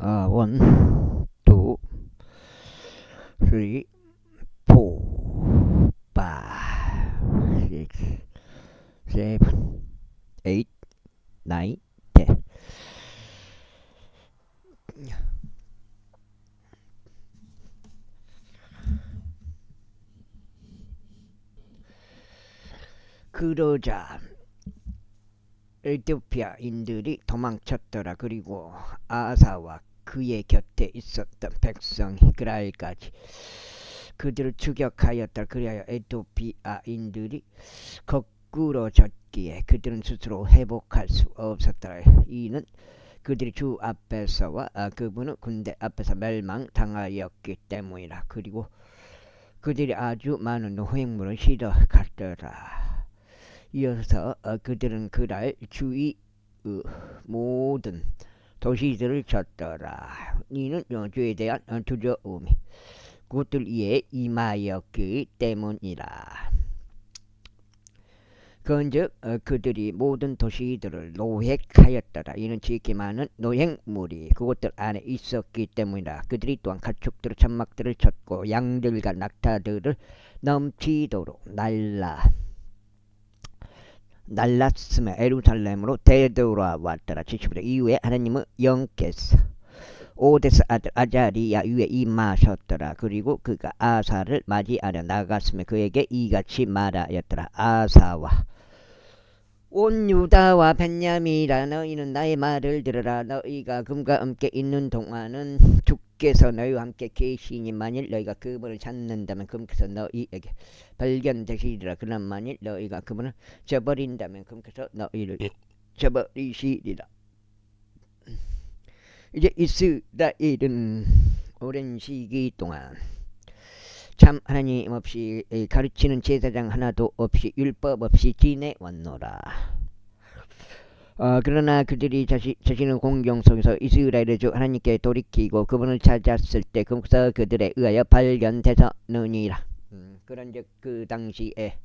1, 2, 3, 4, 5, 6, 7, 8, 9, 10. 그러자 에티오피아인들이 도망쳤더라. 그리고 아사와 그의 곁에 있었던 백성 이스라엘까지 그들을 추격하였다. 그리하여 에티오피아인들이 거꾸로 졌기에 그들은 스스로 회복할 수 없었더라. 이는 그들이 주 앞에서와 그분은 군대 앞에서 멸망당하였기 때문이라. 그리고 그들이 아주 많은 노획물을 실어갔더라. 이어서 그들은 그날 주위 모든 도시들을 쳤더라. 이는 죄에 대한 두려움이 그들 위에 임하였기 때문이라. 그런즉 그들이 모든 도시들을 노획하였더라. 이는 지극히 많은 노획물이 그곳들 안에 있었기 때문이라. 그들이 또한 가축들 천막들을 쳤고 양들과 낙타들을 넘치도록 날랐으며 예루살렘으로 되돌아왔더라. 70절 이후에 하나님의 영께서 오데스 아들 아자리야 위에 임하셨더라. 그리고 그가 아사를 맞이하려 나갔으며 그에게 이같이 말하였더라. 아사와 온 유다와 벤야민이라, 너희는 나의 말을 들으라. 너희가 금과 함께 있는 동안은 주께서 너희와 함께 계시니 만일 너희가 그분을 찾는다면 그분께서 너희에게 발견되시리라. 그러나 만일 너희가 그분을 저버린다면 그분께서 너희를 저버리시리라. 이제 이스라엘은 오랜 시기 동안 참 하나님 없이 가르치는 제사장 하나도 없이 율법 없이 지내왔노라. 그러나 그들이 자신의 공경 속에서 이스라엘의 주 하나님께 돌이키고 그분을 찾았을 때 그분께서 그들에 의하여 발견되셨느니라. 그런즉 그 당시에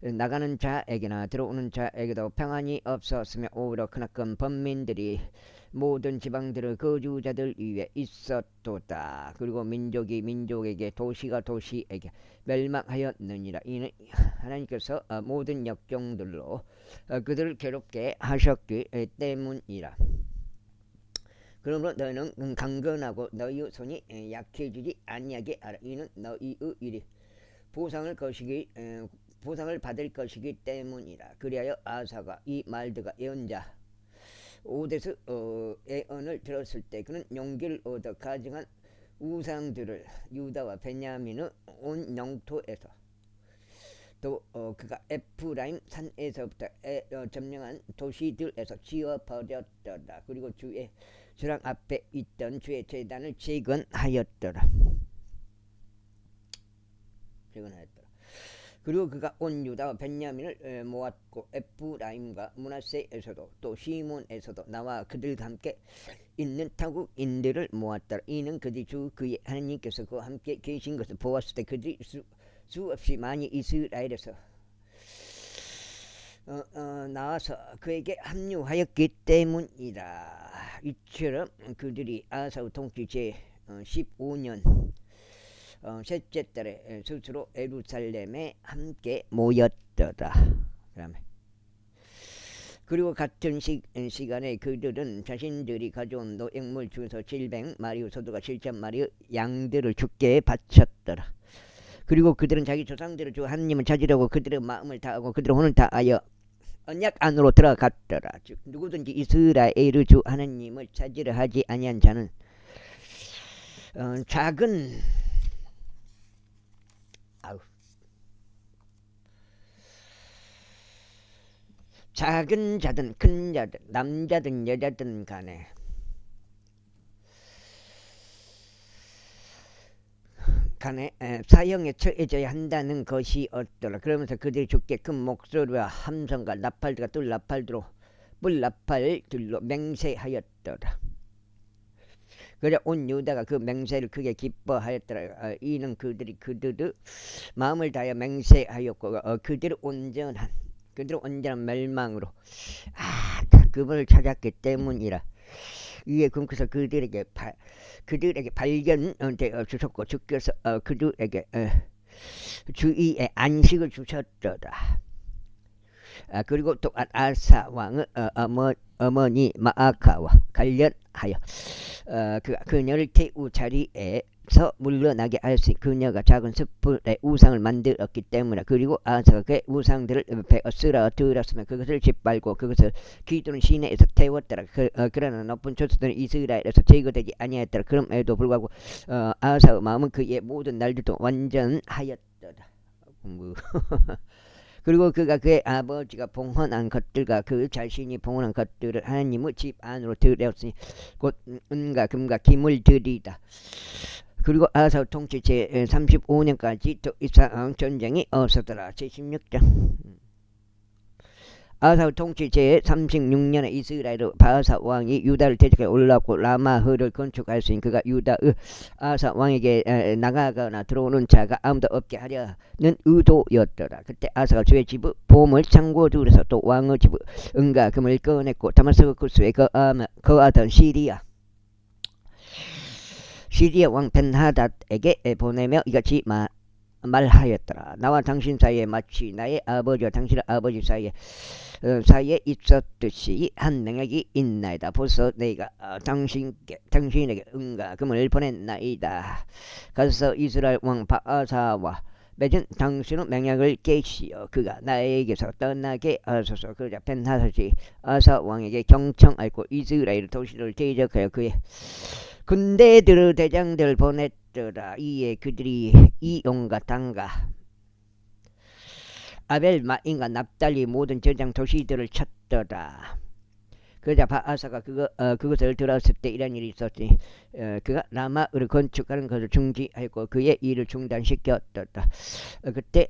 나가는 자에게나 들어오는 자에게도 평안이 없었으며 오히려 크나큰 범민들이 모든 지방들의 거주자들 위에 있었도다. 그리고 민족이 민족에게 도시가 도시에게 멸망하였느니라. 이는 하나님께서 모든 역종들로 그들을 괴롭게 하셨기 때문이라. 그러므로 너희는 강건하고 너희의 손이 약해지지 아니하게 하라. 이는 너희의 일이 보상을 받을 것이기 때문이라. 그리하여 아사가 이 말들과 예언자 오데스 예언을 들었을 때 그는 용기를 얻어 가증한 우상들을 유다와 베냐민의 온 영토에서 또 그가 에프라임 산에서부터 점령한 도시들에서 지어버렸더라. 그리고 주의 주랑 앞에 있던 주의 제단을 재건하였더라. 그리고 그가 온 유다와 벤야민을 모았고 에프라임과 므낫세에서도 또 시몬에서도 나와 그들과 함께 있는 타국인들을 모았더라. 이는 그들이 그의 하나님께서 그와 함께 계신 것을 보았을 때 그들이 수없이 많이 이스라엘에서 나와서 그에게 합류하였기 때문이라. 이처럼 그들이 아사의 통치 제 15년 셋째 달에 스스로 예루살렘에 함께 모였더라. 그리고 같은 시간에 그들은 자신들이 가져온 노획물 중에서 700마리의 소두가 7,000마리의 양들을 주께 바쳤더라. 그리고 그들은 자기 조상들을 주 하나님을 찾으려고 그들의 마음을 다하고 그들의 혼을 다하여 언약 안으로 들어갔더라. 즉 누구든지 이스라엘의 주 하나님을 찾으려 하지 아니한 자는 작은 자든 큰 자든 남자든 여자든 간에 사형에 처해져야 한다는 것이 없더라. 그러면서 그들이 주께 큰 목소리와 함성과 나팔들과 뿔나팔들로 맹세하였더라. 그래 온 유다가 그 맹세를 크게 기뻐하였더라. 이는 그들의 마음을 다하여 맹세하였고 그들의 온전한 멸망으로 그분을 찾았기 때문이라. 위에 굶겨서 그들에게 발견되어 주셨고 주께서 그들에게 주위에 안식을 주셨더라. 그리고 또 아사 왕의 어머니 마아카와 관련하여 그녀를 태우 자리에서 물러나게 할 수 그녀가 작은 숯불에 우상을 만들었기 때문에 그리고 아사가 그 우상들을 쓰러뜨렸으면 그것을 짓밟고 그것을 기도는 시내에서 태웠더라. 그러나 높은 조수들은 이스라엘에서 제거되지 아니하였더라. 그럼에도 불구하고 아사의 마음은 그의 모든 날들도 완전하였더라. 그리고 그가 그의 아버지가 봉헌한 것들과 그 자신이 봉헌한 것들을 하나님의 집 안으로 들였으니 곧 은과 금과 기물 들이다. 그리고 아사 통치 제 35년까지 또 이상 전쟁이 없었더라. 제 16장. 아사 통치 제 36년에 이스라엘 바사 왕이 유다를 대적해 올라왔고 라마흐를 건축하였으니 그가 유다의 아사 왕에게 나가거나 들어오는 자가 아무도 없게 하려는 의도였더라. 그때 아사가 주의 집의 보물 창고 둘에서 또 왕의 집의 은과 금을 꺼냈고 다마스커 구스에 거하던 시리아 왕 벤하닷에게 보내며 이같이 말하였더라. 나와 당신 사이에 마치 나의 아버지와 당신의 아버지 사이에 있었듯이 한 능력이 있나이다. 벌써 내가 당신에게 은과 금을 보냈나이다. 가서 이스라엘 왕 바아사와 맺은 당신의 맹약을 깨시어 그가 나에게서 떠나게 하소서. 그러자 벤하닷이 아사 왕에게 경청하였고 이스라엘 도시를 대적하여 그의 군대들의 대장들을 보냈더라. 이에 그들이 이온과 단과 아벨 마인과 납달리 모든 저장 도시들을 쳤더라. 그러자 바아사가 그것을 들었을 때 이런 일이 있었으니 그가 라마를 건축하는 것을 중지하였고 그의 일을 중단시켰더라. 그때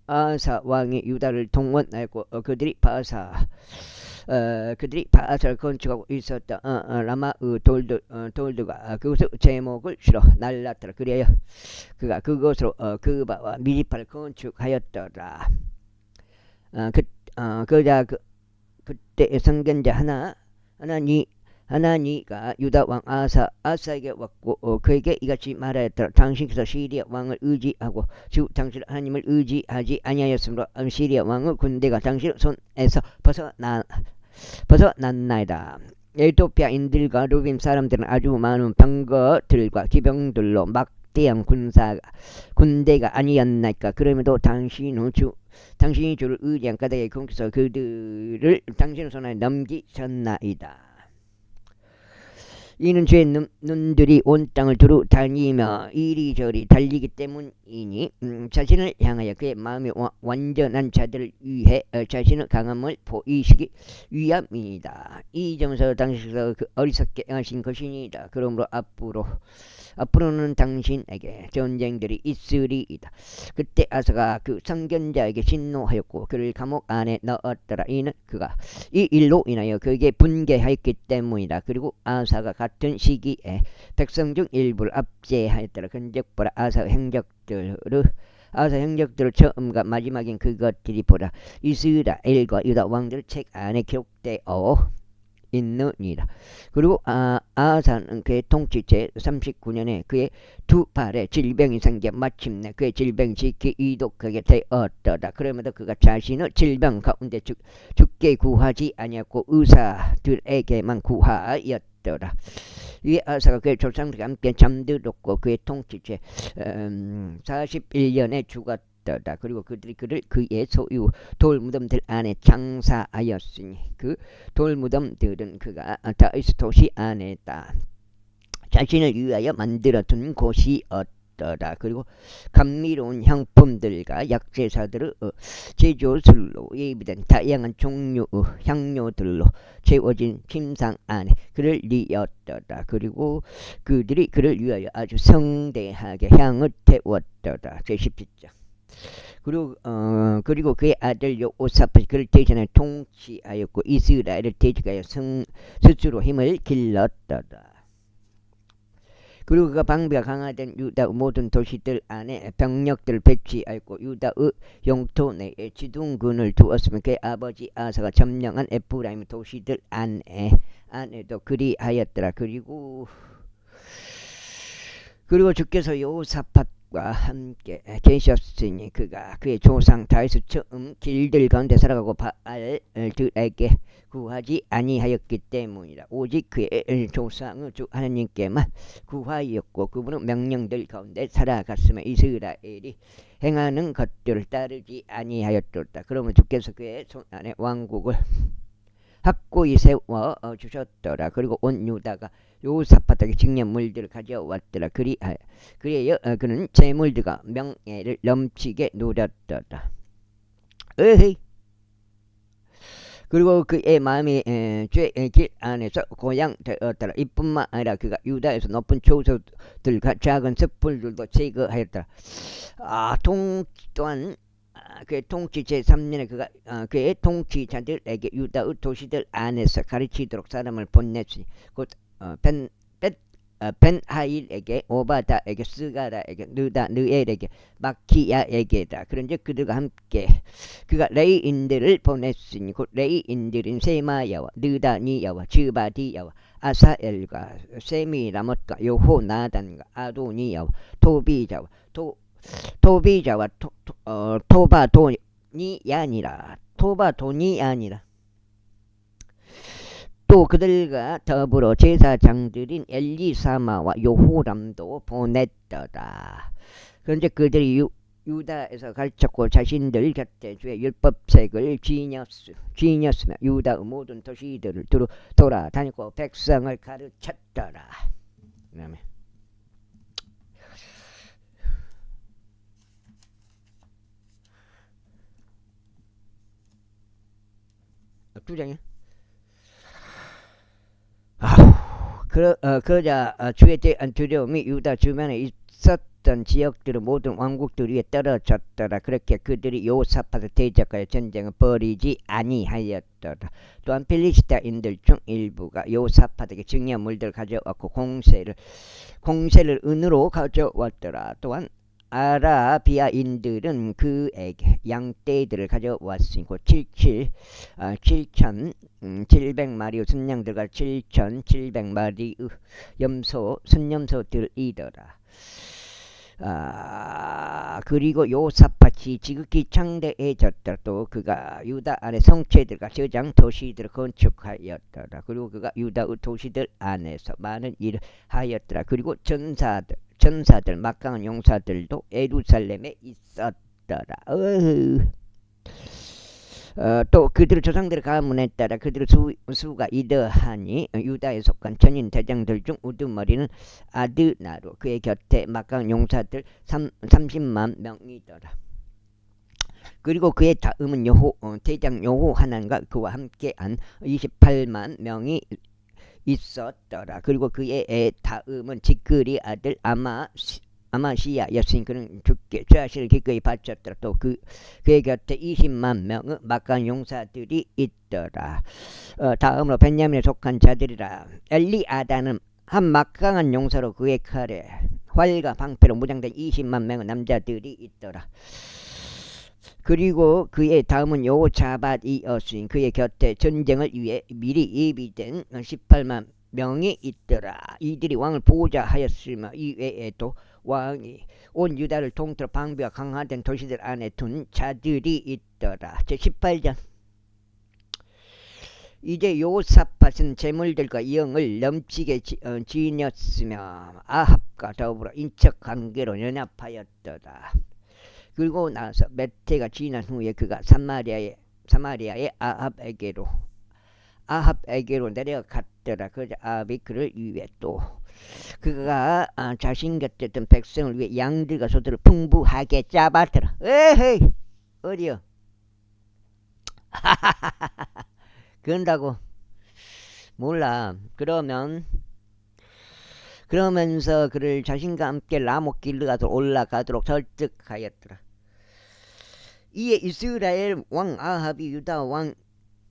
아사 왕이 유다를 동원하였고 그들이 바아사를 건축하고 있었다. 라마의 돌들과 그것의 제목을 실어 날랐더라. 그래야 그가 그것으로 그바와 미리파를 건축하였더라. 그때 선견자 하나니가 유다 왕 아사에게 왔고 그에게 이같이 말하였더라. 당신께서 시리아 왕을 의지하고 주 당신 하나님을 의지하지 아니하였으므로 시리아 왕의 군대가 당신의 손에서 벗어났나이다. 에티오피아인들과 루빔 사람들은 아주 많은 병거들과 기병들로 막대한 군대가 아니었나이까. 그럼에도 당신이 주를 의지한 까닭에 그분께서 그들을 당신의 손에 넘기셨나이다. 이는 죄의 눈들이 온 땅을 두루 다니며 이리저리 달리기 때문이니 자신을 향하여 그의 마음이 완전한 자들을 위해 자신의 강함을 보이시기 위함이다. 이 점에서 당신께서 어리석게 하신 것이니이다. 그러므로 앞으로는 당신에게 전쟁들이 있으리이다. 그때 아사가 그 선견자에게 진노하였고 그를 감옥 안에 넣었더라. 이는 그가 이 일로 인하여 그에게 분개하였기 때문이다. 그리고 아사가 같은 시기에 백성 중 일부를 압제하였더라. 근적보라 아사 행적들을 처음과 마지막인 그것들이 보라 이스라엘과 유다 왕들 책 안에 기록되어 있느니라. 그리고 아사는 그의 통치 제 39년에 그의 두 발에 질병이 생겨 마침내 그의 질병이 지키 이독하게 되었더라. 그러면서 그가 자신의 질병 가운데 죽게 구하지 아니었고 의사들에게만 구하였더라. 이 아사가 그의 조상들과 함께 잠들었고 그의 통치 제 41년에 죽었더라. 그리고 그들이 그를 그의 소유 돌무덤들 안에 장사하였으니 그 돌무덤들은 그가 다윗 도시 안에다 자신을 위하여 만들어둔 곳이었더라. 그리고 감미로운 향품들과 약제사들의 제조술로 예비된 다양한 종류의 향료들로 채워진 침상 안에 그를 뉘었더라. 그리고 그들이 그를 위하여 아주 성대하게 향을 태웠더라. 제17장. 그리고 그의 아들 여호사밧이 그를 대신하여 통치하였고 이스라엘을 대적하여 스스로 힘을 길렀더라. 그리고 그가 방비가 강화된 유다 모든 도시들 안에 병력들 배치하였고 유다의 영토 내에 지둥군을 두었으며 그의 아버지 아사가 점령한 에프라임 도시들 안에도 그리하였더라. 그리고 주께서 여호사밧과 함께 계셨으니 그가 그의 조상 다윗의 처음 길들 가운데 살아가고 바알들에게 구하지 아니하였기 때문이라. 오직 그의 조상의 주 하나님께만 구하였고 그분은 명령들 가운데 살아갔으며 이스라엘이 행하는 것들을 따르지 아니하였도다. 그러면 주께서 그의 손 안에 왕국을 확고히 세워 주셨더라. 그리고 온 유다가 여호사밧에게 직녀물들을 가져왔더라. 그리하여 그는 재물들과 명예를 넘치게 누렸더라. 에헤이. 그리고 그의 마음이 죄의 길 안에서 고양되었더라. 이뿐만 아니라 그가 유다에서 높은 초소들과 작은 습불들도 제거하였더라. 또한 그의 통치 제3년에 그가 그의 통치자들에게 유다의 도시들 안에서 가르치도록 사람을 보냈으니 곧 벤하일에게 오바다에게 스가라에게 느엘에게 마키야에게다. 그런즉 그들과 함께 그가 레이인들을 보냈으니 곧 레이인들인 세마야와 느다니야와 즈바디야와 아사엘과 세미라못과 요호나단과 아도니야와 토비자와 토바돈이 아니라 또 그들과 더불어 제사장들인 엘리사마와 요호람도 보냈더라. 그런데 그들이 유다에서 가르쳤고 자신들 곁에 주의 율법책을 지녔으며 유다의 모든 도시들을 돌아다니고 백성을 가르쳤더라. 그다음에 두 장이야. 그러자 주에 대한 두려움이 유다 주변에 있었던 지역들의 모든 왕국들 위에 떨어졌더라. 그렇게 그들이 여호사밧의 대적하여 전쟁을 벌이지 아니하였더라. 또한 필리스타인들 중 일부가 여호사밧에게 증여물들을 가져왔고 공세를 은으로 가져왔더라. 또한 아라비아인들은 그에게 양떼들을 가져왔으니 곧 7,700마리의 순양들과 7,700마리의 순염소들이더라. 그리고 여호사밧이 지극히 창대해졌더라. 또 그가 유다 안에 성체들과 저장 도시들을 건축하였더라. 그리고 그가 유다의 도시들 안에서 많은 일을 하였더라. 그리고 전사들 막강한 용사들도 예루살렘에 있었더라. 또 그들의 조상들의 가문에 따라 그들의 수가 이러하니 유다에 속한 전인 대장들 중 우두머리는 아드나로 그의 곁에 막강한 용사들 30만 명이더라. 그리고 그의 다음은 대장 여호하난과 그와 함께한 28만 명이 있었더라. 그리고 그의 다음은 지크리 아들 아마시야였으니 그는 주께 죄하시를 기꺼이 바쳤더라. 또 그의 곁에 20만 명의 막강한 용사들이 있더라. 다음으로 벤야민에 속한 자들이라. 엘리아다는 한 막강한 용사로 그의 칼에 활과 방패로 무장된 20만 명의 남자들이 있더라. 그리고 그의 다음은 여호사밧이었으니 그의 곁에 전쟁을 위해 미리 예비된 18만 명이 있더라. 이들이 왕을 보호자 하였으며 이외에도 왕이 온 유다를 통틀어 방비가 강화된 도시들 안에 둔 자들이 있더라. 제18장. 이제 여호사밧은 재물들과 영을 넘치게 지녔으며 아합과 더불어 인척 관계로 연합하였더라. 그리고 나서 몇 해가 지난 후에 그가 사마리아의 아합에게로 내려갔더라. 그러자 아합이 그를 위해 또 그가 자신 곁에 있던 백성을 위해 양들과 소들을 풍부하게 잡았더라. 에헤이 어디요? 그런다고 몰라. 그러면서 그를 자신과 함께 라못 길르가로 올라가도록 설득하였더라. 이에 이스라엘 왕 아합이 유다 왕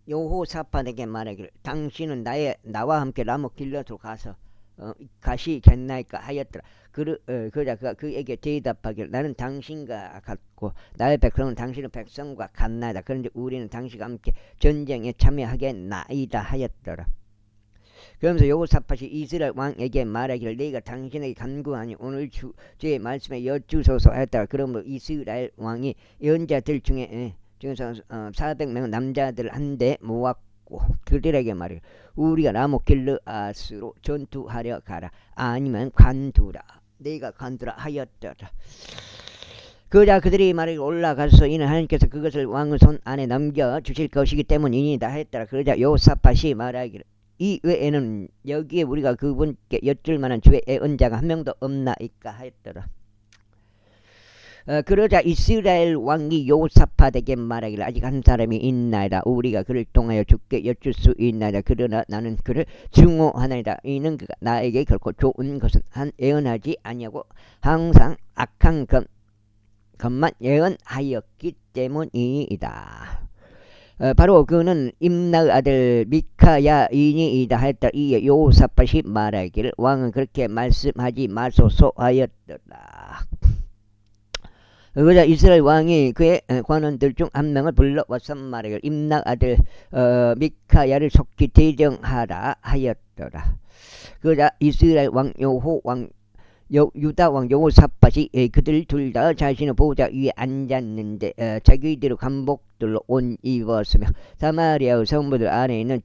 여호사밧에게 말하기를 당신은 나와 함께 라못 길르가로 가서 가시겠나이까 하였더라. 그러자 그에게 대답하기를 나는 당신과 같고 나의 백성은 당신의 백성과 같나이다. 그런데 우리는 당신과 함께 전쟁에 참여하겠나이다 하였더라. 그러면서 여호사밧이 이스라엘 왕에게 말하기를 내가 당신에게 간구하니 오늘 주의 말씀에 여쭈소서 하였더라. 그러므로 이스라엘 왕이 예언자들 중에서 400명 남자들 한데 모았고 그들에게 말해 우리가 라모 길르앗으로 전투하려 가라. 아니면 관두라. 내가 관두라 하였더라. 그러자 그들이 말하기를 올라가서 이는 하나님께서 그것을 왕의 손 안에 넘겨 주실 것이기 때문이니다 했더라. 그러자 여호사밧이 말하기를 이 외에는 여기에 우리가 그분께 여쭐 만한 주의 예언자가 한 명도 없나이까 하였더라. 그러자 이스라엘 왕이 여호사밧에게 말하기를 아직 한 사람이 있나이다. 우리가 그를 통하여 주께 여쭐 수 있나이다. 그러나 나는 그를 증오하나이다. 이는 그가 나에게 결코 좋은 것은 예언하지 아니하고 항상 악한 것만 예언하였기 때문이다. 바로 그는 임나의 아들 미카야이니이다 했다. 이에 여호사밧이 말하기를 왕은 그렇게 말씀하지 마소서 하였더라. 그러자 이스라엘 왕이 그의 관원들 중 한 명을 불러와서 말하기를 임나 아들 미카야를 속히 대령하라 하였더라. 그러자 이스라엘 왕 유다 왕 여호사밧이 그들 둘 다 자신의 보호자 위에 앉았는데 자기들의 간복들로 옷 입었으며 사마리아의 성부들 안에 있는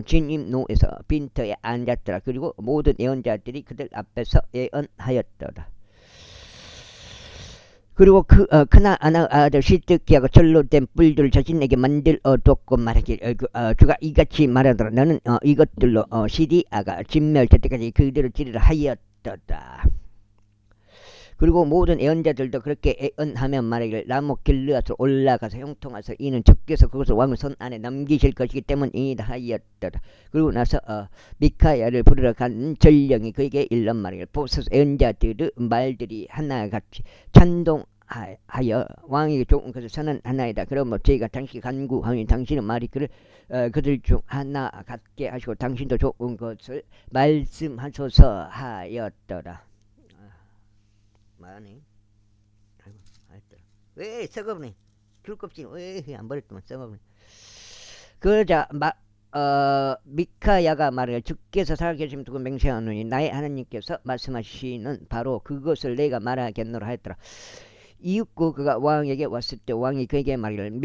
진입로에서 빈터에 앉았더라. 그리고 모든 예언자들이 그들 앞에서 예언하였더라. 그리고 크나아나 아들 시드기야가 절로 된 뿔들을 자신에게 만들어뒀고 말하기를 주가 이같이 말하더라. 너는 이것들로 시리아가 진멸될 때까지 그들을 찌르라 하였더라. 그리고 모든 예언자들도 그렇게 예언하며 말하기를 라모 길르앗으로 올라가서 형통하서 이는 주께서 그것을 왕의 손 안에 넘기실 것이기 때문이다 하였더라. 그리고 나서 미카야를 부르러 간 전령이 그에게 일러 말하기를 보소서 예언자들의 말들이 하나같이 찬동하여 왕에게 좋은 것을 선언하나이다. 그러므로 저희가 당신이 간구하니 당신의 말이 그들 중 하나 같게 하시고 당신도 좋은 것을 말씀하소서 하였더라. 뭐하니? 아이고, 알았더라. 왜 썩어버네? 귤껍질 왜 안 버렸더만 썩어버네. 그러자 미카야가 말하기를 주께서 살아계심 두고 맹세하노니 나의 하나님께서 말씀하시는 바로 그것을 내가 말하겠노라 하였더라. 이윽고 그가 왕에게 왔을 때 왕이 그에게 말하기를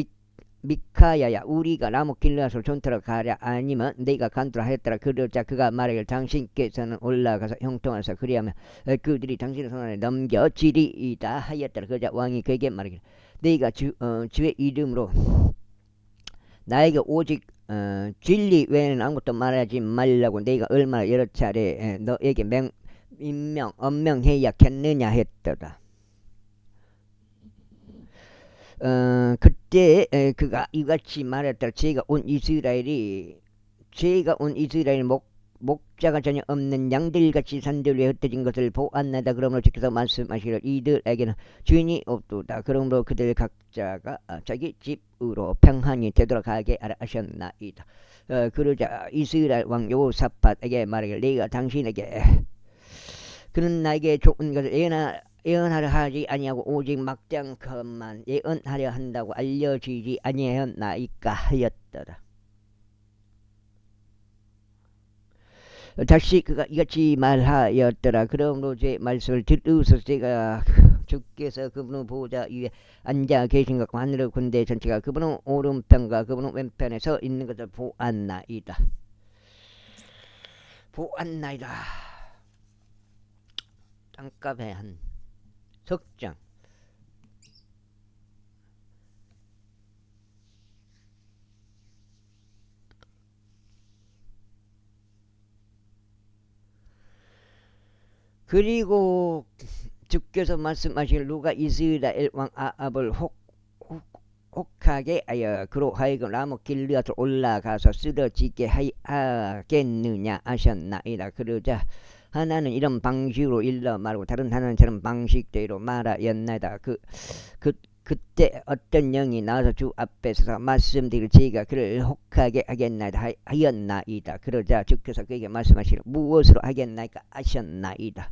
미카야야 우리가 라모 길르앗으로 전투하러 가랴 아니면 네가 간두라 하였더라. 그러자 그가 말하기를 당신께서는 올라가서 형통하사 그리하면 그들이 당신의 손안에 넘겨지리이다 하였더라. 그러자 왕이 그에게 말하기를 네가 주의 이름으로 나에게 오직 진리 외에는 아무것도 말하지 말라고 내가 얼마나 여러 차례 너에게 엄명해야겠느냐 했더라. 그때 그가 이같이 말했더라. 제가 온 이스라엘이 목자가 전혀 없는 양들같이 산들 위에 흩어진 것을 보았나이다. 그러므로 주께서 말씀하시기를 이들에게는 주인이 없도다. 그러므로 그들 각자가 자기 집으로 평안히 되돌아가게 하라 하셨나이다. 그러자 이스라엘 왕 여호사밧에게 말하기를 내가 당신에게 그는 나에게 좋은 것을 예언하려 하지 아니하고 오직 막대한 것만 예언하려 한다고 알려지지 아니하였나이까 하였더라. 다시 그가 이같이 말하였더라. 그러므로 제 말씀을 들으소서. 제가 주께서 그분의 보호자 위에 앉아 계신 것과 하늘의 군대 전체가 그분의 오른편과 그분의 왼편에 서 있는 것을 보았나이다. 땅값에 한 석장. 그리고 주께서 말씀하시길 누가 이스라엘 왕 아합을 혹하게 하여 그로 하여금 라모 길르앗으로 올라가서 쓰러지게 하겠느냐 하셨나이다. 그러자 하나는 이런 방식으로 일러 말하고 다른 하나는 저런 방식대로 말하였나이다. 그때 어떤 영이 나와서 주 앞에서 말씀드리고 저희가 그를 혹하게 하겠나이다 하였나이다. 그러자 주께서 그에게 말씀하시기를 무엇으로 하겠나이까 하셨나이다.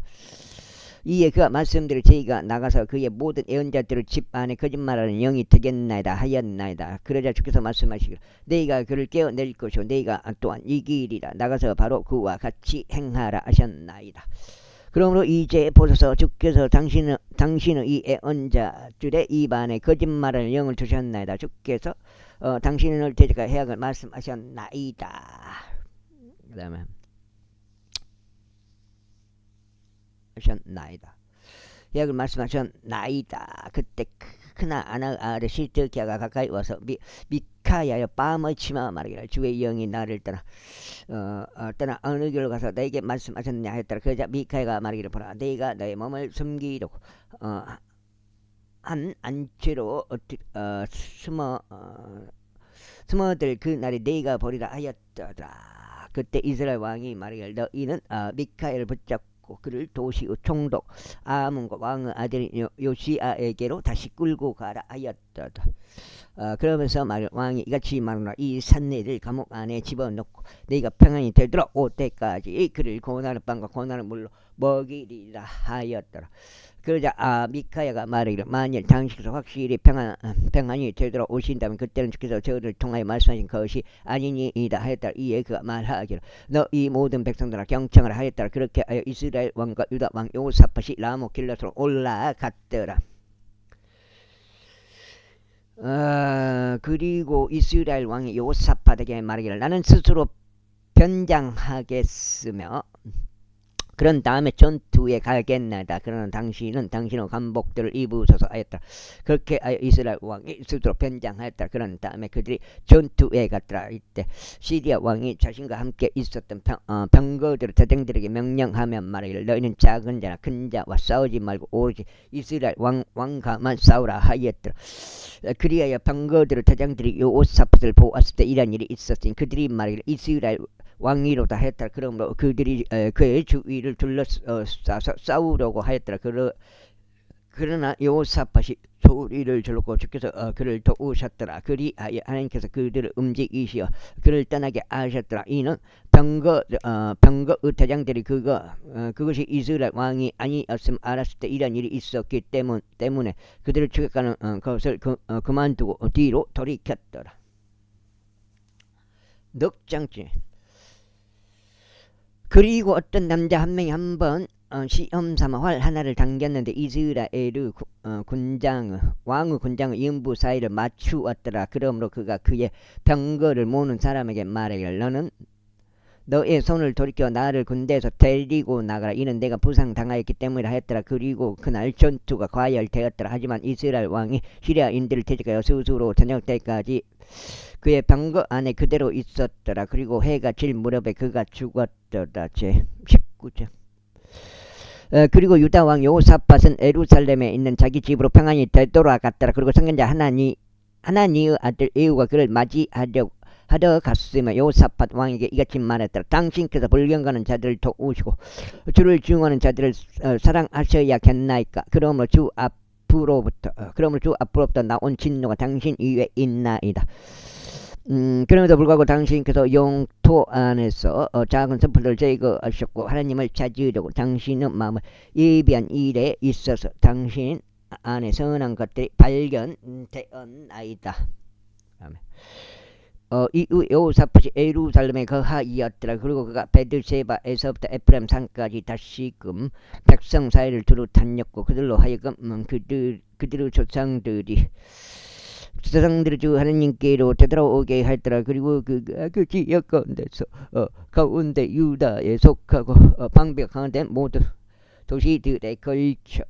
이에 그가 말씀드리고 저희가 나가서 그의 모든 예언자들을 집 안에 거짓말하는 영이 되겠나이다 하였나이다. 그러자 주께서 말씀하시기를 너희가 그를 깨어낼 것이요 너희가 또한 이기리라. 나가서 바로 그와 같이 행하라 하셨나이다. 그러므로 이제 보소서 주께서 당신은 이 예언자들의 입안에 거짓말을 영을 주셨나이다. 주께서 당신을 대적하 해악을 말씀하셨나이다. 그 다음에 하셨나이다. 해악을 말씀하셨나이다. 그때 크나 아르시 드기야가 가까이 와서 미카야여 밤의 치마 말하기를 주의 영이 나를 떠나 어느 길로 가서 너에게 말씀하셨냐 했더라. 그러자 미카야가 말하기를 보라 너희가 너의 몸을 숨기려고 한 안채로 숨어들 그 날이 너희가 보리라 하였더라. 그때 이스라엘 왕이 말하기를 너희는 미카야를 붙잡고 그를 도시의 총독 아몬과 왕의 아들인 요시아에게로 다시 끌고 가라 하였더라. 그러면서 왕이 이같이 말하노라. 이 산내를 감옥 안에 집어넣고 너희가 평안히 되도록 올 때까지 그를 고난의 빵과 고난의 물로 먹이리라 하였더라. 그러자 미카야가 말하기를 만일 당신께서 확실히 평안이 되도록 오신다면 그때는 주께서 저를 통하여 말씀하신 것이 아니니이다 하였더라. 이에 그가 말하기를 너 이 모든 백성들아 경청하라 하였더라. 그렇게 하여 이스라엘 왕과 유다 왕 요사팟이 라모 길앗으로 올라갔더라. 그리고 이스라엘 왕이 요사팟에게 말하기를 나는 스스로 변장하겠으며 그런 다음에 전투에 가겠나이다. 그러나 당신은 당신의 관복들을 입으소서 하였더라. 그렇게 하여 이스라엘 왕이 스스로 변장하였더라. 그런 다음에 그들이 전투에 갔더라. 이때 시리아 왕이 자신과 함께 있었던 병거들 대장들에게 명령하며 말하기를 너희는 작은 자나 큰 자와 싸우지 말고 오로지 이스라엘 왕과만 싸우라 하였더라. 그리하여 병거들 대장들이 요사팟을 보았을 때 이런 일이 있었으니 그들이 말하기를 이스라엘 왕위로다 했더라. 그러므로 그들이 그의 주위를 둘러싸서 싸우려고 하였더라. 그러나 여호사밧이 소리를 질렀고 주께서 그를 도우셨더라. 그리하여 하나님께서 그들을 움직이시어 그를 떠나게 하셨더라. 이는 병거의 대장들이 그것이 이스라엘 왕이 아니었음 알았을 때 이런 일이 있었기 때문에 그들을 추격하는 것을 그만두고 뒤로 돌이켰더라. 넉장째. 그리고 어떤 남자 한 명이 한번 시험삼아 활 하나를 당겼는데 이스라엘의 왕의 군장의 인부 사이를 맞추었더라. 그러므로 그가 그의 병거를 모는 사람에게 말하기를 너는 너의 손을 돌이켜 나를 군대에서 데리고 나가라. 이는 내가 부상당하였기 때문이라 했더라. 그리고 그날 전투가 과열되었더라. 하지만 이스라엘 왕이 시리아인들을 대적하여 스스로 저녁 때까지 그의 병거 안에 그대로 있었더라. 그리고 해가 질 무렵에 그가 죽었더라. 제 19절. 그리고 유다 왕 여호사밧은 예루살렘에 있는 자기 집으로 평안히 되돌아갔더라. 그리고 선견자 하나니의 아들 예후가 그를 맞이하려 갔으며 여호사밧 왕에게 이같이 말했더라. 당신께서 불경하는 자들을 도우시고 주를 증오하는 자들을 사랑하셔야겠나이까. 그러므로 주 앞으로부터 나온 진노가 당신 위에 있나이다. 그럼에도 불구하고 당신께서 영토 안에서 작은 샘플들을 제거하셨고 하나님을 찾으려고 당신의 마음을 예비한 일에 있어서 당신 안에 선한 것들이 발견되었나이다. 아멘. 이후 여호사밧이 예루살렘에 거하였더라. 그리고 그가 베들세바에서부터 에프라임 산까지 다시금 백성 사이를 두루 다녔고 그들로 하여금 그들의 조상들이 주 하나님께로 되돌아오게 하였더라. 그리고 그 지역 가운데서 가운데 유다에 속하고 방백하는 모든 도시들에 걸쳐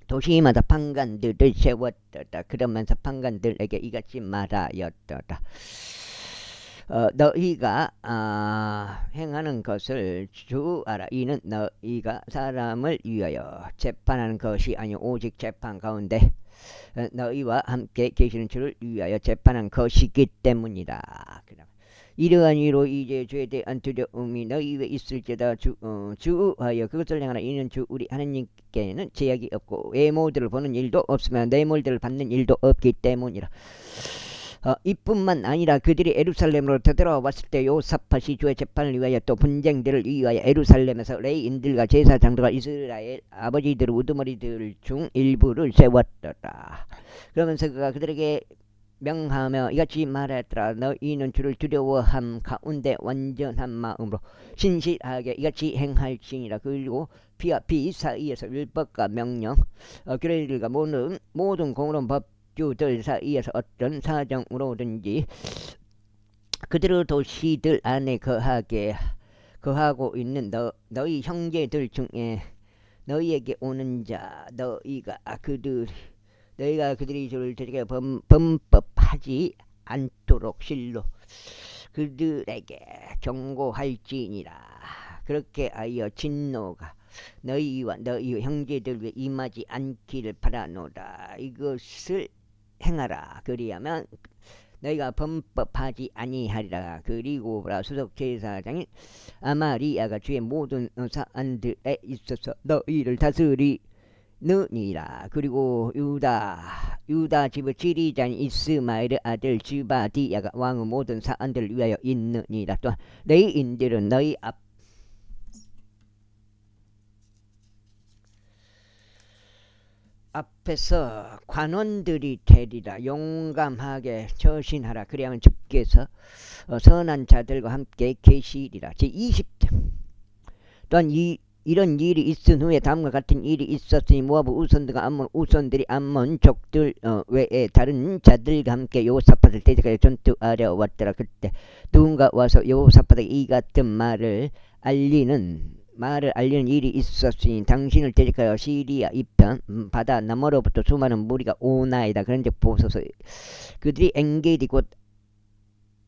도시마다 판관들을 세웠더라. 그러면서 판관들에게 이같이 말하였더라. 너희가 행하는 것을 주 알아. 이는 너희가 사람을 위하여 재판하는 것이 아니오 오직 재판 가운데 너희와 함께 계시는 주를 위하여 재판한 것이기 때문이다. 이러한 이로 이제 죄에 대한 두려움이 너희 위에 있을지다. 주하여 그것을 행하라. 이는 주 우리 하나님께는 제약이 없고 외모들을 보는 일도 없으며 내모들을 받는 일도 없기 때문이라. 이뿐만 아니라 그들이 예루살렘으로 되돌아왔을 때 요사팟이 주의 재판을 위하여 또 분쟁들을 위하여 예루살렘에서 레위인들과 제사장들과 이스라엘 아버지들 우두머리들 중 일부를 세웠더라. 그러면서 그가 그들에게 명하며 이같이 말했더라. 너희는 주를 두려워함 가운데 완전한 마음으로 신실하게 이같이 행할지니라. 그리고 피와 피 사이에서 율법과 명령 그들과 모든 공의로운 법주들 사이에서 어떤 사정으로든지 그들의 도시들 안에 거하고 있는 너희 형제들 중에 너희에게 오는 자 너희가 그들이 주를 되게 범법하지 않도록 실로 그들에게 경고할지니라. 그렇게 하여 진노가 너희와 너희 형제들 위에 임하지 않기를 바라노라. 이것을 행하라. 그리하면 너희가 범법하지 아니하리라. 그리고 수석 제사장인 아마리아가 주의 모든 사안들에 있어서 너희를 다스리느니라. 그리고 유다 집의 지리자인 이스마엘의 아들 주바디야가 왕의 모든 사안들을 위하여 있느니라. 또한 레위인들은 너희 앞에서 관원들이 되리라. 용감하게 처신하라. 그리하면 주께서 선한 자들과 함께 계시리라. 제20절 또한 이런 일이 있은 후에 다음과 같은 일이 있었으니 모아브 우선들과 암몬 우선들이 암몬족들 외에 다른 자들과 함께 여호사밧을 대적하여 전투하려 왔더라. 그때 누군가 와서 여호사밧에게 이 같은 말을 알리는 일이 있었으니 당신을 대적하여 시리아 이편 바다 너머로부터 수많은 무리가 오나이다. 그런즉 보소서 그들이 엔게디 곧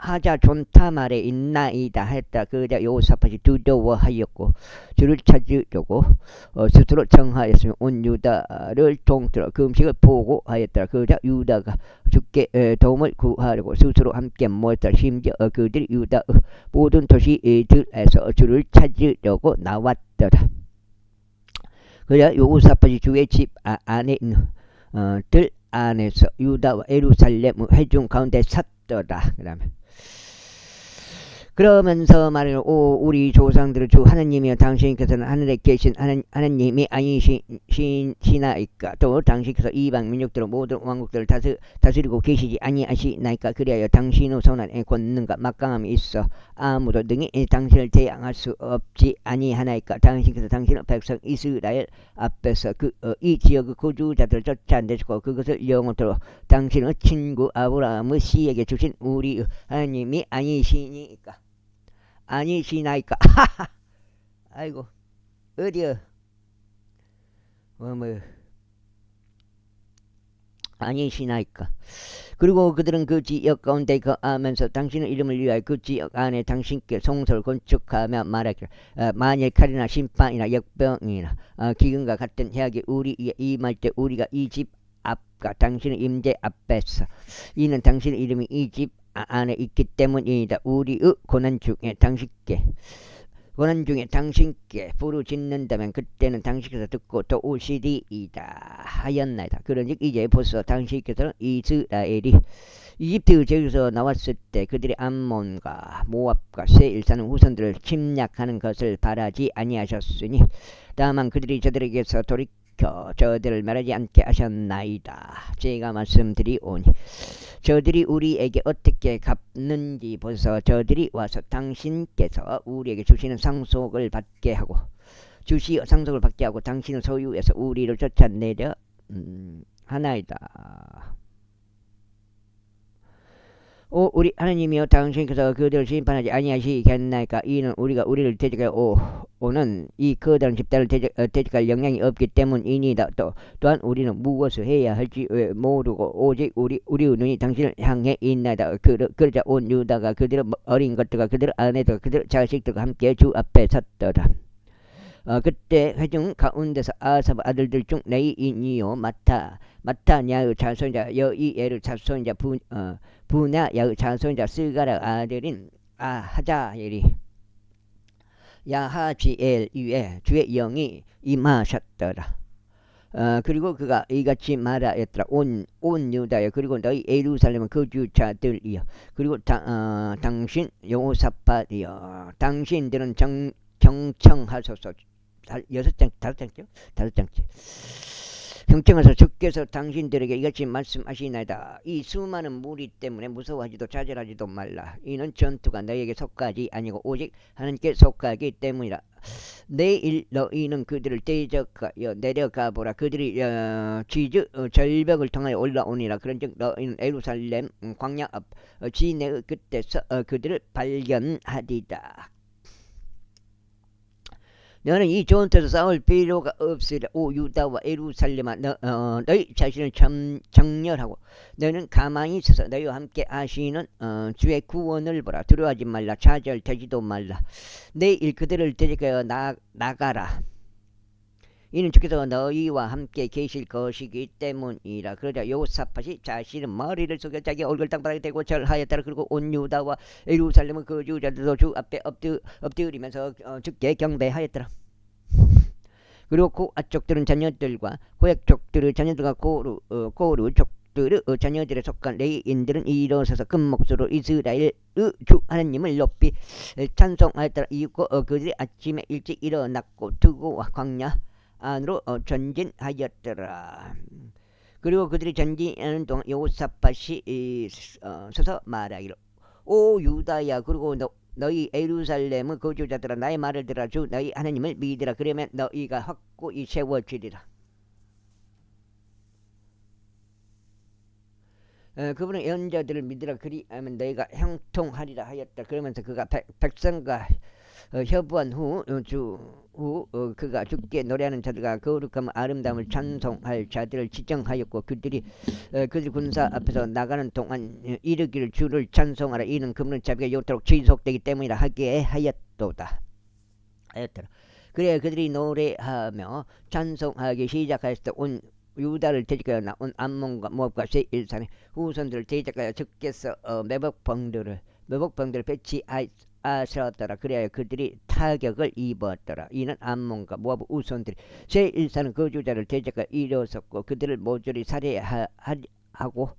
하자존타말에 있나이다 했다. 그러자 여호사밧이 두려워하였고 주를 찾으려고 스스로 청하였으며 온 유다를 통틀어 그 음식을 보고하였더라. 그러자 유다가 주께 도움을 구하려고 스스로 함께 모였더라. 심지어 그들이 유다의 모든 도시들에서 주를 찾으려고 나왔더라. 그러자 여호사밧이 주의 집 안에 있는 들 안에서 유다와 예루살렘 회중 가운데 섰더라. 그러면서 말하는 우리 조상들의 주 하나님이여 당신께서는 하늘에 계신 하나님이 아니시나이까. 또 당신께서 이방 민족들의 모든 왕국들을 다스리고 계시지 아니하시나이까. 그리하여 당신의 손안에 권능과 막강함이 있어 아무도 능히 당신을 대항할 수 없지 아니하나이까. 당신께서 당신의 백성 이스라엘 앞에서 이 지역의 거주자들을 쫓아내시고 그것을 영원토록 당신의 친구 아브라함의 씨에게 주신 우리 하나님이 아니시니까. 아이고 어디여 아니시나이까. 그리고 그들은 그 지역 가운데 거하면서 당신의 이름을 위하여 그 지역 안에 당신께 성소를 건축하며 말하기를 만일 칼이나 심판이나 역병이나 기근과 같은 해악이 우리에게 임할 때 우리가 이 집 앞과 당신의 임재 앞에서 이는 당신의 이름이 이 집 안에 있기 때문이다. 우리의 고난 중에 당신께 부르짖는다면 그때는 당신께서 듣고 또 오시리이다 하였나이다. 그런즉 이제 보소 당신께서는 이스라엘이 이집트 제에서 나왔을 때 그들이 암몬과 모압과 세일 사는 후손들을 침략하는 것을 바라지 아니하셨으니 다만 그들이 저들에게서 돌이켜 저들을 말하지 않게 하셨나이다. 제가 말씀드리오니 저들이 우리에게 어떻게 갚는지 보소. 저들이 와서 당신께서 우리에게 주시는 상속을 받게 하고 당신의 소유에서 우리를 쫓아내려 하나이다. 우리 하나님이여 당신께서 그들을 심판하지 아니하시겠나이까. 이는 우리가 우리를 대적하여 오는 이 거대한 집단을 대적할 영향이 없기 때문이니다. 또한 우리는 무엇을 해야 할지 모르고 오직 우리의 눈이 당신을 향해 있나이다. 그러자 온 유다가 그들의 어린 것들과 그들의 아내들과 그들의 자식들과 함께 주 앞에 섰더라. 그때 회중 가운데서 아삽 아들들 중 레위인이요 마타냐의 자손자 여이엘의 자손자 부나야의 자손자 스가라 아들인 하자 이리 야하지엘 위에 주의 영이 임하셨더라. 그리고 그가 이같이 말하였더라. 온 유다여 그리고 너희 예루살렘은 거주자들이여 그리고 당신 여호사밧이여 당신들은 경청하소서. 다섯 장째 경청하소서. 주께서 당신들에게 이같이 말씀하시나이다. 이 수많은 무리 때문에 무서워하지도 좌절하지도 말라. 이는 전투가 너희에게 속하지 아니고 오직 하나님께 속하기 때문이라. 내일 너희는 그들을 대적하여 내려가 보라. 그들이 절벽을 통하여 올라오니라. 그런즉 너희는 예루살렘 광야 앞 지내의 끝에서 그들을 발견하리다. 너는 이 전투에서 싸울 필요가 없으리라. 오 유다와 예루살렘아 너희 자신을 정렬하고 너는 가만히 있어서 너희와 함께 하시는 주의 구원을 보라. 두려워하지 말라. 좌절되지도 말라. 내일 그들을 데리고 나가라. 이는 주께서 너희와 함께 계실 것이기 때문이라. 그러자 여호사밧이 자신은 머리를 숙여 자기 얼굴 땅바닥에 대고 절하였더라. 그리고 온 유다와 예루살렘은 거주자들도 주 앞에 엎드리면서 주께 경배하였더라. 그리고 고아족들은 자녀들과 고약족들의 자녀들과 고르족들의 자녀들에 속한 레위인들은 일어서서 큰 목소리로 이스라엘의 주 하나님을 높이 찬송하였더라. 이윽고 그들이 아침에 일찍 일어났고 두고와 광야 안으로 전진하였더라. 그리고 그들이 전진하는 동안 여호사밧이 서서 말하기를 오 유다야 그리고 너희 예루살렘의 거주자들아 나의 말을 들으라. 주 너희 하나님을 믿으라. 그러면 너희가 확고히 세워지리라. 그분은 예언자들을 믿으라. 그리하면 너희가 형통하리라 하였다. 그러면서 그가 백성과 협의한 후 그가 주께 노래하는 자들과 거룩함 아름다움을 찬송할 자들을 지정하였고 그들 군사 앞에서 나가는 동안 이르기를 주를 찬송하라. 이는 그분의 자비가 영토록 지속되기 때문이라 하게 하였더라. 그래 그들이 노래하며 찬송하기 시작하였을 때 온 유다를 대적하여 나온 암몬과 모압과 세일산의 후손들을 대적하여 주께서 매복병들을 배치하셨더라. 그래야 그들이 타격을 입었더라. 이는 암몬과 모압 후손들이 세일산의 거주자를 대적하여 일어섰고 그들을 모조리 살해하고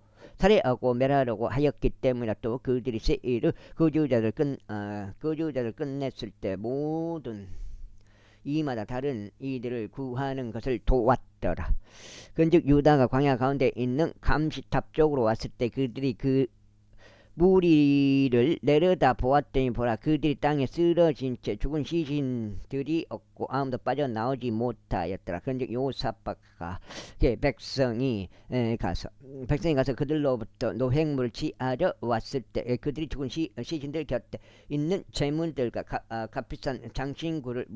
멸하려고 하였기 때문이라. 또 그들이 세일의 거주자들 끝냈을 때 모든 이마다 다른 이들을 구하는 것을 도왔더라. 그런즉 유다가 광야 가운데 있는 감시탑 쪽으로 왔을 때 그들이 그 무리를 내려다 보았더니 보라 그들이 땅에 쓰러진 채 죽은 시신들이 없고 아무도 빠져나오지 못하였더라. 그런즉 여호사밧과 백성이 가서 그들로부터 노획물을 취하려 왔을 때 그들이 죽은 시신들 곁에 있는 재물들과 값비싼 장신구들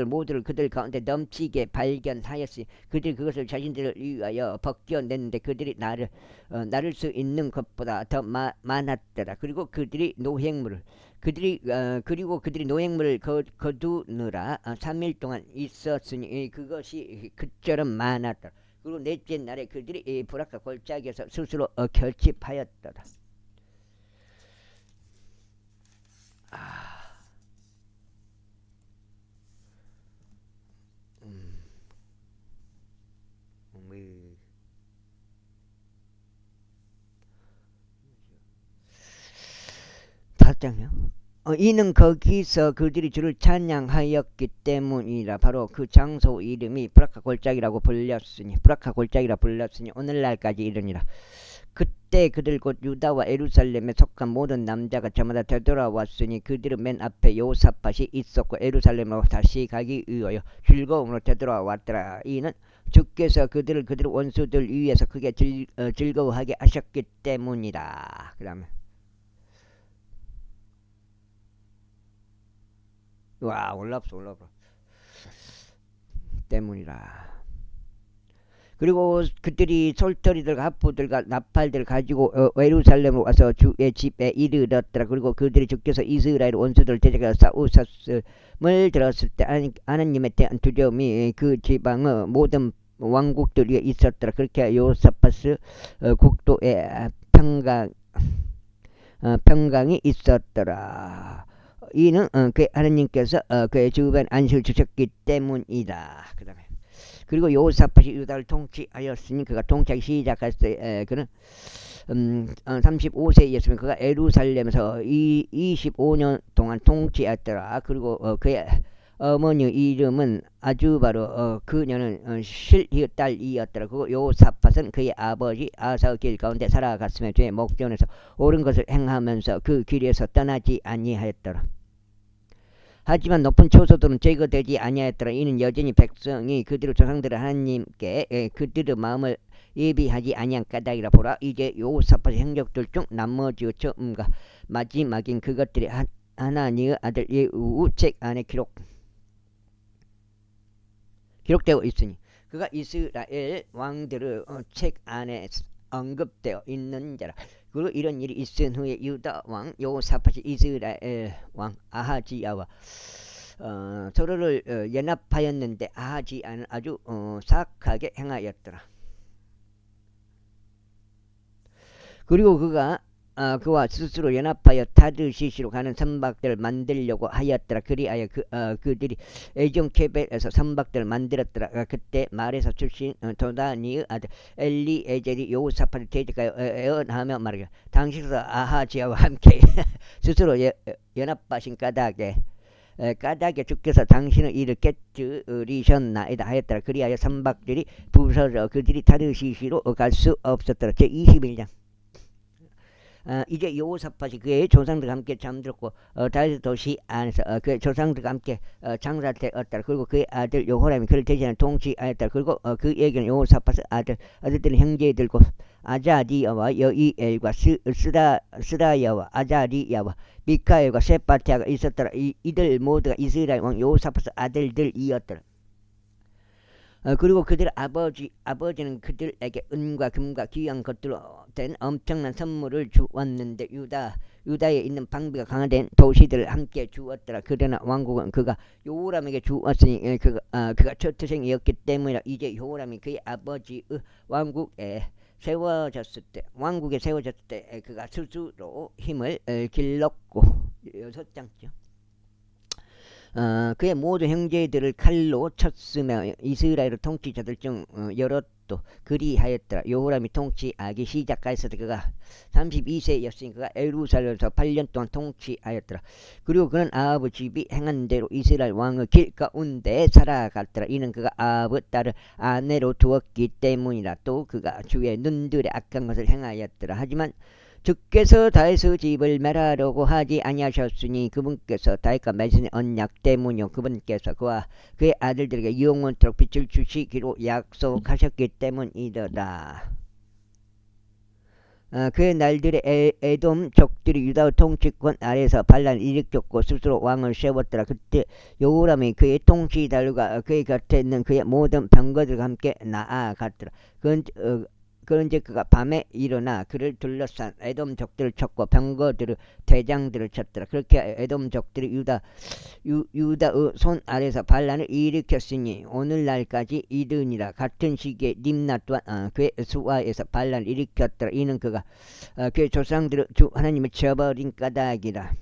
모두를 그들 가운데 넘치게 발견하였으니 그들이 그것을 자신들을 위하여 벗겨냈는데 그들이 나를 수 있는 것보다 더 많았더라. 그리고 그들이 노획물을 거두느라 3일 동안 있었으니 그것이 그처럼 많았더라. 그리고 넷째 날에 그들이 부락과 골짜기에서 스스로 결집하였더라. 다섯장요. 이는 거기서 그들이 주를 찬양하였기 때문이라. 바로 그 장소 이름이 브라카 골짜기라 불렸으니 오늘날까지 이르니라. 그때 그들 곧 유다와 예루살렘에 속한 모든 남자가 저마다 되돌아왔으니 그들은 맨 앞에 여호사밧이 있었고 예루살렘으로 다시 가기 위하여 즐거움으로 되돌아왔더라. 이는 주께서 그들의 원수들 위에서 크게 즐거워하게 하셨기 때문이라. 그 다음에 올라없어 때문이라. 그리고 그들이 솔터리들과 합부들과 나팔들을 가지고 예루살렘으로 와서 주의 집에 이르렀더라. 그리고 그들이 주께서 이스라엘 원수들을 대적하여 싸우셨음을 들었을 때 하나님에 대한 두려움이 그 지방의 모든 왕국들 위에 있었더라. 그렇게 여호사밧 국도의 평강이 있었더라. 이는 그 하느님께서 그의 주변 안식을 주셨기 때문이다. 그 다음에 그리고 요사팟이 유다를 통치하였으니 그가 통치하기 시작했을 때 그는 35세였으면 그가 예루살렘에서 25년 동안 통치했더라. 그리고 그의 어머니 이름은 아주 바로 그녀는 실히의 딸이었더라. 그리고 요사팟은 그의 아버지 아사의 길 가운데 살아갔으며 주의 목전에서 옳은 것을 행하면서 그 길에서 떠나지 아니하였더라. 하지만 높은 초소들은 제거되지 아니하였더라. 이는 여전히 백성이 그들의 조상들의 하나님께 그들의 마음을 예비하지 아니한 까닭이라. 보라, 이제 요사팟의 행적들 중 나머지의 처음과 마지막인 그것들이 하나님의 아들 예후 책 안에 기록되어 있으니 그가 이스라엘 왕들의 책 안에 언급되어 있는 자라. 그리고 이런 일이 있은 후에 유다 왕 요사팟이 이스라엘 왕 아하지야와 서로를 연합하였는데 아하지야는 아주 사악하게 행하였더라. 그리고 그와 스스로 연합하여 타드시시로 가는 선박들을 만들려고 하였더라. 그리하여 그들이 에종케벳에서 선박들을 만들었더라. 그때 말에서 출신 도다니의 아들 엘리에젤이 요사팟을 대적하여 애언하며 말하기를, 당시로서 아하지야와 함께 스스로 연합하신 까닭에 주께서 당신의 일을 깨뜨리셨나이다 하였더라. 그리하여 선박들이 부서져 그들이 타드시시로 갈 수 없었더라. 제21장. 이제 요사팟이 그의 조상들과 함께 잠들었고 다윗 도시 안에서 그의 조상들과 함께 장사되었더라. 그리고 그의 아들 요호람이 그를 대신하여 통치하였더라. 그리고 그에게는 요사팟의 아들들은 형제들고 아자리야와 여이엘과 스라야와 아자리야와 미카엘과 세파티아가 있었더라. 이들 모두가 이스라엘 왕 요사팟의 아들들이었더라. 그리고 그들 아버지는 그들에게 은과 금과 귀한 것들로 된 엄청난 선물을 주었는데 유다에 있는 방비가 강화된 도시들을 함께 주었더라. 그러나 왕국은 그가 요호람에게 주었으니 그가 첫태생이었기 때문이라. 이제 요호람이 그의 아버지의 왕국에 세워졌을 때 그가 스스로 힘을 길렀고 6장죠. 그의 모든 형제들을 칼로 쳤으며 이스라엘 통치자들 중 여럿도 그리하였더라. 요호람이 통치하기 시작하였을 때 그가 32세였으니 그가 예루살렘에서 8년 동안 통치하였더라. 그리고 그는 아합의 집이 행한 대로 이스라엘 왕의 길 가운데 살아갔더라. 이는 그가 아합의 딸을 아내로 두었기 때문이라. 또 그가 주의 눈들의 악한 것을 행하였더라. 하지만 주께서 다윗의 집을 멸하려고 하지 아니하셨으니 그분께서 다윗과 맺은 언약 때문이요 그분께서 그와 그의 아들들에게 영원토록 빛을 주시기로 약속하셨기 때문이더라. 그의 날들에 에돔 족들이 유다의 통치권 아래에서 반란을 일으켰고 스스로 왕을 세웠더라. 그때 요호람이 그의 통치자들과 그의 곁에 있는 그의 모든 병거들과 함께 나아갔더라. 그런즉 그가 밤에 일어나 그를 둘러싼 에돔 족들을 쳤고 병거들의 대장들을 쳤더라. 그렇게 에돔 족들이 유다의 손 아래서 반란을 일으켰으니 오늘날까지 이르니라. 같은 시기에 림나 또한 그의 수하에서 반란을 일으켰더라. 이는 그가 그의 조상들의 주 하나님을 저버린 까닭이라.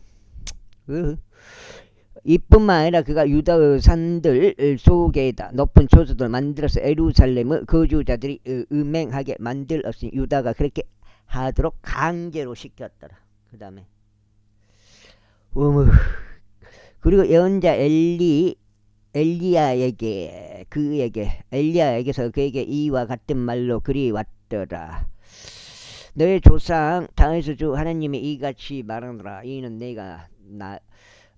이뿐만 아니라 그가 유다의 산들 속에다 높은 초소들을 만들어서 예루살렘의 거주자들이 음행하게 만들었으니 유다가 그렇게 하도록 강제로 시켰더라. 그 다음에 그리고 예언자 엘리야에게서 그에게 이와 같은 말로 그리 왔더라. 너의 조상 다윗의 주 하나님이 이같이 말하노라. 이는 내가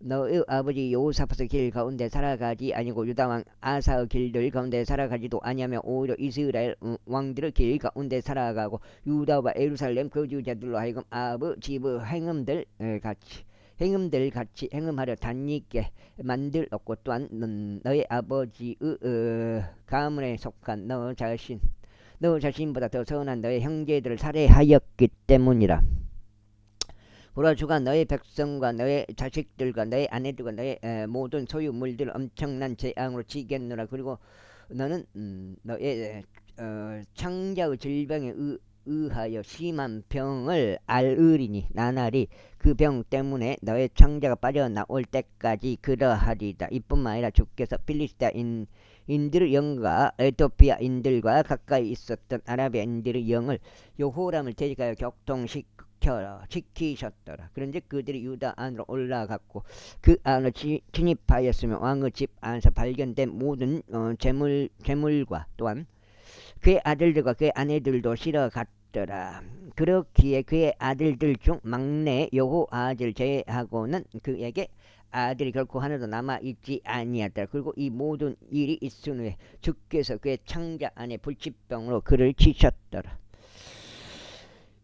너의 아버지 요사팟의 길 가운데 살아가지 아니고 유다왕 아사의 길들 가운데 살아가지도 아니하며 오히려 이스라엘 왕들의 길 가운데 살아가고 유다와 예루살렘 거주자들로 하여금 아합의 집의 행음들 같이 행음하려 단익게 만들었고 또한 너의 아버지의 가문에 속한 너 자신보다 더 선한 너의 형제들을 살해하였기 때문이라. 보라, 주가 너의 백성과 너의 자식들과 너의 아내들과 너의 모든 소유물들을 엄청난 재앙으로 치겠노라. 그리고 너는 너의 창자의 질병에 의하여 심한 병을 앓으리니 나날이 그 병 때문에 너의 창자가 빠져나올 때까지 그러하리다. 이뿐만 아니라 주께서 필리스타인들의 영과 에토피아인들과 가까이 있었던 아라비아인들의 영을 여호람을 대적하여 격통시키셨더라. 그런즉 그들이 유다 안으로 올라갔고 그 안을 진입하였으며 왕의 집 안에서 발견된 모든 재물과 또한 그의 아들들과 그의 아내들도 실어갔더라. 그렇기에 그의 아들들 중 막내 여호아즈를 제외하고는 그에게 아들이 결코 하나도 남아있지 아니하더라. 그리고 이 모든 일이 있은 후에 주께서 그의 창자 안에 불치병으로 그를 치셨더라.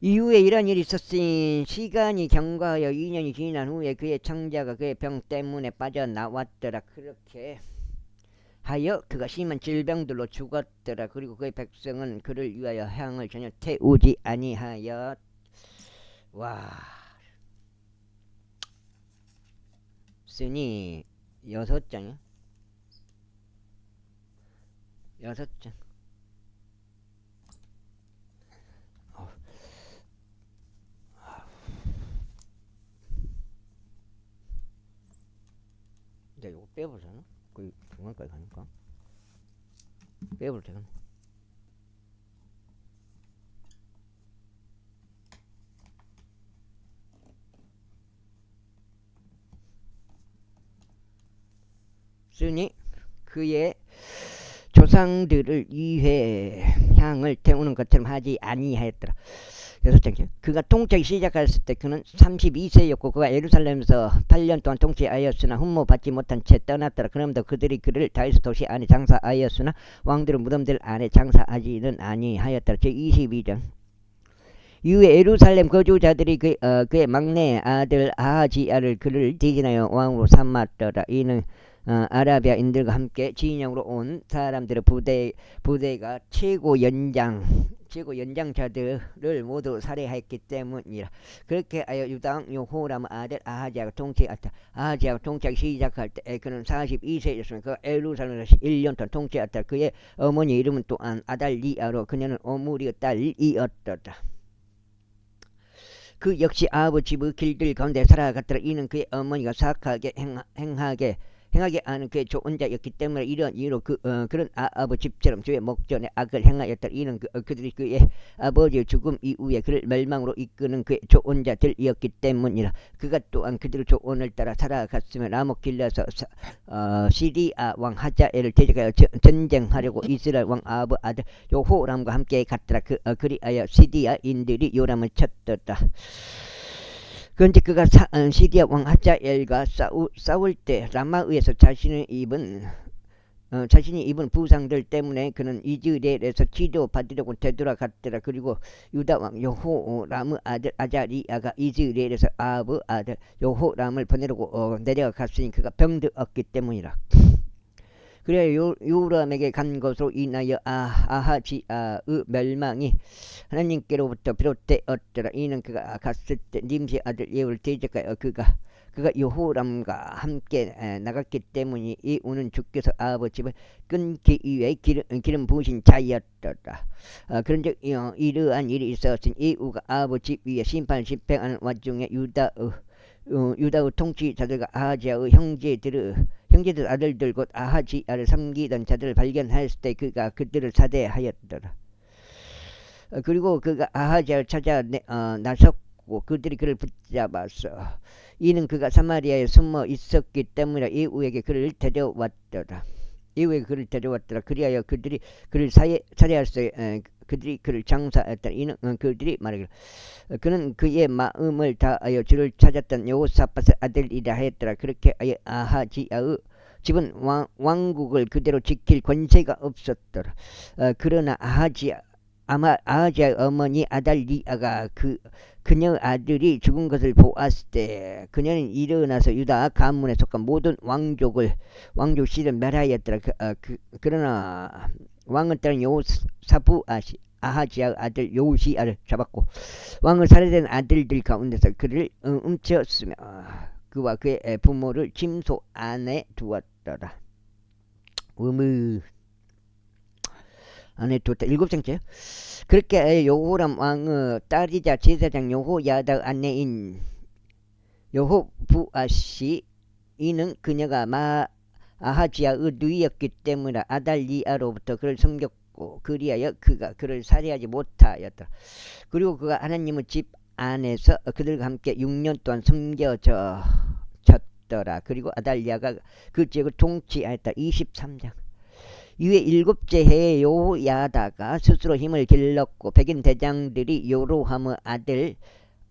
이후에 이런 일이 있었으니 시간이 경과하여 2년이 지난 후에 그의 창자가 그의 병 때문에 빠져나왔더라. 그렇게 하여 그가 심한 질병들로 죽었더라. 그리고 그의 백성은 그를 위하여 향을 전혀 태우지 아니하여 쓰니 6장이야. 6장. 이제 이거 빼보잖아. 거의 중간까지 가니까 빼볼 때가 쓰니 그의 조상들을 위해 향을 태우는 것처럼 하지 아니하였더라. 6장째. 그가 통치하기 시작했을 때 그는 32세였고 그가 예루살렘에서 8년 동안 통치하였으나 흠모받지 못한 채 떠났더라. 그럼도 그들이 그를 다윗 도시 안에 장사하였으나 왕들은 무덤들 안에 장사하지는 아니하였더라. 제22장. 이후에 예루살렘 거주자들이 그의 막내 아들 아하지야를 그를 대신하여 왕으로 삼았더라. 이는 아라비아인들과 함께 진영으로 온 사람들의 부대가 최고 연장자들을 모두 살해했기 때문이라. 그렇게 하여 유다왕 여호람 아들 아하지야가 통치하였다. 아하지야가 통치하기 시작할 때 그는 42세였으며 그가 예루살렘에서 1년 동안 통치하였다. 그의 어머니 이름은 또한 아달리아로 그녀는 오므리의 딸이었더라. 그 역시 아버지의 길들 가운데 살아갔더라. 이는 그의 어머니가 사악하게 행하게 하는 그의 좋은 자였기 때문에 이런 이유로 그런 아버지 집처럼 주의 목전에 악을 행하였더라. 이는 그들이 그의 아버지의 죽음 이후에 그를 멸망으로 이끄는 그의 좋은 자들이었기 때문이라. 그가 또한 그들의 조언을 따라 살아갔으며 라모길라서 시리아 왕 하자엘을 대적하여 전쟁하려고 이스라엘 왕 아합의 아들 여호람과 함께 갔더라. 그리하여 시리아인들이 요람을 쳤더라. 그런데 그가 시리아 왕 하자엘과 싸울 때 라마의에서 자신이 입은 부상들 때문에 그는 이즈레엘에서 치료받으려고 되돌아갔더라. 그리고 유다 왕 여호람의 아들 아자리아가 이즈레엘에서 아합의 아들 여호람을 보내려고 내려갔으니 그가 병들었기 때문이라. 그래 요람에게 간 것으로 인하여 아하지아의 멸망이 하나님께로부터 비롯되었더라. 이는 그가 갔을 때 님시 아들 예후를 대적하여 그가 여호람과 함께 나갔기 때문이 이우는 주께서 아버지 집을 끊기 위해 기름 부으신 자였더라. 그런즉 이러한 일이 있었으니 이후가 아버지 위에 심판을 집행하는 와중에 유다의 통치자들과 아하지야의 형제들 아들들 곧 아하지야를 섬기던 자들을 발견하였을 때 그가 그들을 사대하였더라. 그리고 그가 아하지야를 찾아 나섰고 그들이 그를 붙잡았어. 이는 그가 사마리아에 숨어 있었기 때문에 이후에게 그를 데려왔더라. 그리하여 그들이 그를 살해했을 때 그들이 그를 장사했더라. 이는 그들이 말하기를 그는 그의 마음을 다하여 주를 찾았던 여호사밧의 아들이라 했더라. 그렇게 하여 아하지야의 집은 왕국을 그대로 지킬 권세가 없었더라. 그러나 아하지야의 어머니 아달리아가 그녀 아들이 죽은 것을 보았을 때 그녀는 일어나서 유다 가문에 속한 모든 왕족 씨를 멸하였더라. 그러나 왕은 다른 여호사밧이 아하지야의 아들 요시야를 잡았고 왕을 살해된 아들들 가운데서 그를 훔쳤으며 그와 그의 부모를 침소 안에 두었더라. 아네토타 일곱째요. 그렇게 요호람 왕의 딸이자 제사장 요호야다 아내인 요호부아씨 이는 그녀가 아하지야의 누이였기 때문에 아달리아로부터 그를 숨겼고 그리하여 그가 그를 살해하지 못하였더라. 그리고 그가 하나님의 집 안에서 그들과 함께 6년 동안 숨겨졌더라. 그리고 아달리아가 그 지역을 통치하였다. 23장. 이후에 일곱째 해에 요야다가 스스로 힘을 길렀고 백인 대장들이 요로함의 아들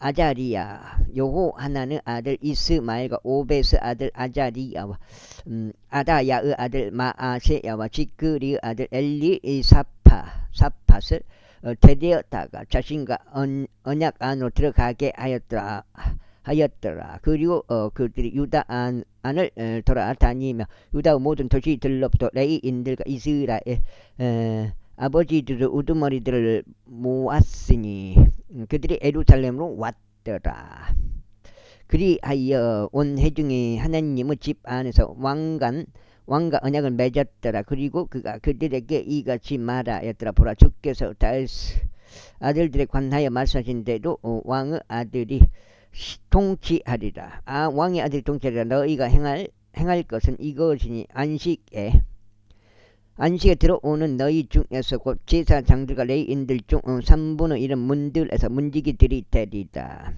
아자리야, 요호하나의 아들 이스마엘과 오벳의 아들 아자리야와 아다야의 아들 마아세야와 지크리의 아들 사팟을 데려다가 자신과 언약 안으로 들어가게 하였더라. 그리고 그들이 유다 안을 돌아다니며 유다의 모든 도시들로부터 레이인들과 이스라엘 아버지들의 우두머리들을 모았으니 그들이 예루살렘으로 왔더라. 그리하여 온 회중이 하나님의 집 안에서 왕과 언약을 맺었더라. 그리고 그가 그들에게 이같이 말하였더라. 보라, 주께서 다윗 아들들에 관하여 말씀하신 대로 왕의 아들이 통치하리라. 왕의 아들이 통치하리라. 너희가 행할 것은 이것이니 안식에 들어오는 너희 중에서 곧 제사장들과 레위인들 중 3분의 1은 문들에서 문지기 들이되리다.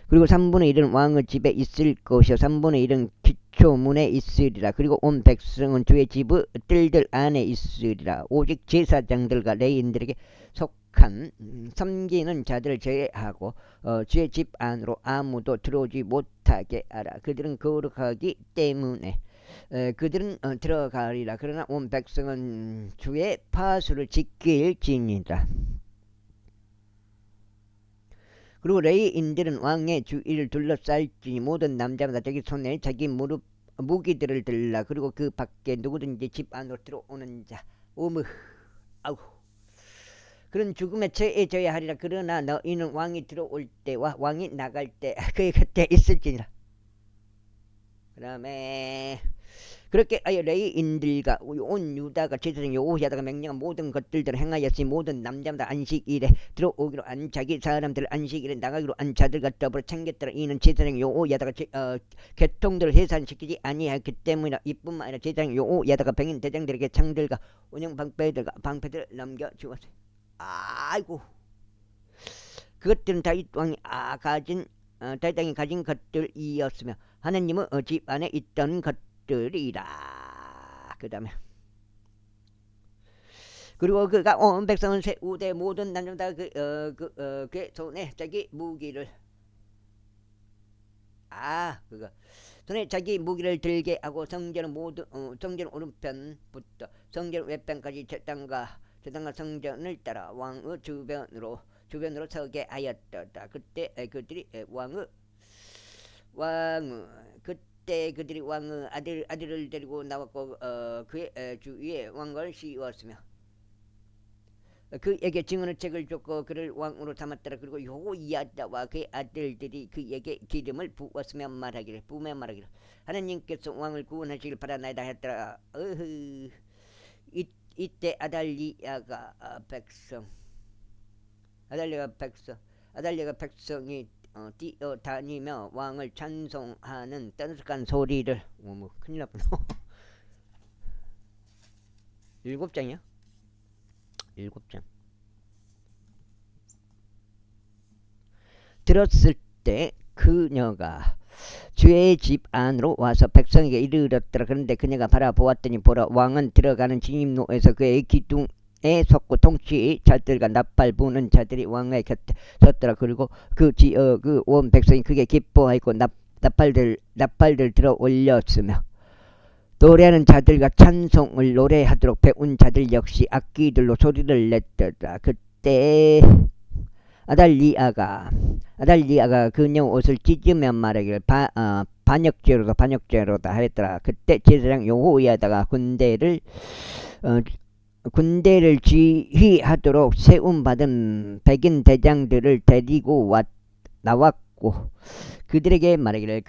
그리고 3분의 1은 왕의 집에 있을 것이요 3분의 1은 기초문에 있으리라. 그리고 온 백성은 주의 집의 뜰들 안에 있으리라. 오직 제사장들과 레위인들에게 속한 섬기는 자들을 제외하고 주의 집 안으로 아무도 들어오지 못하게 하라. 그들은 거룩하기 때문에 그들은 들어가리라. 그러나 온 백성은 주의 파수를 지킬지니라. 그리고 레위인들은 왕의 주위를 둘러쌀지니 모든 남자마다 자기 손에 자기 무기들을 들라. 그리고 그 밖에 누구든지 집 안으로 들어오는 자 그런 죽음에 처해져야 하리라. 그러나 너희는 왕이 들어올 때와 왕이 나갈 때 그의 곁에 있을지니라. 그 다음에 그렇게 하여 레위인들과 온 유다가 제사장 요호야다가 명령한 모든 것들을 행하였으니 모든 남자마다 안식일에 들어오기로 한 자기 사람들 안식일에 나가기로 한 자들과 더불어 챙겼더라. 이는 제사장 요호야다가 개통들을 해산시키지 아니하였기 때문이라. 이뿐만 아니라 제사장 요호야다가 백인 대장들에게 창들과 운영 방패들을 넘겨주었어요. 아이고, 그것들은 다윗 왕이 다윗 왕이 가진 것들이었으며 하나님의 집 안에 있던 것들이라. 그 다음에 그리고 그가 온 백성은 세우되 모든 남자마다 그 손에 자기 무기를 손에 자기 무기를 들게 하고 성전 오른편부터 성전 왼편까지 제단과 성전을 따라 왕의 주변으로 서게 하였다. 그때 그들이 그들이 왕의 아들을 데리고 나왔고 그의 주위에 왕관을 씌웠으며 그에게 증언의 책을 줬고 그를 왕으로 삼았더라. 그리고 요호야다와 그의 아들들이 그에게 기름을 부었으며 말하기를 하나님께서 왕을 구원하시길 바라나이다 했더라. 이때 아달리아가 백성이 뛰어다니며 왕을 찬송하는 떠들썩한 소리를 큰일 났구나. 7장이야? 7장. 들었을 때 그녀가 주의 집 안으로 와서 백성에게 이르렀더라. 그런데 그녀가 바라보았더니 보라, 왕은 들어가는 진입로에서 그의 기둥에 섰고 통치 자들과 나팔 부는 자들이 왕의 곁에 섰더라. 그리고 그 온 백성이 크게 기뻐하였고 나팔들 들어 올렸으며 노래하는 자들과 찬송을 노래하도록 배운 자들 역시 악기들로 소리를 냈더라. 그때 아달리아가 그녀 옷을 찢으며 말하기를 반역죄로다 하였더라. 그때 제사장 요호야다가 군대를 지휘하도록 세움받은 백인 대장들을 데리고 나왔고 그들에게 말하기를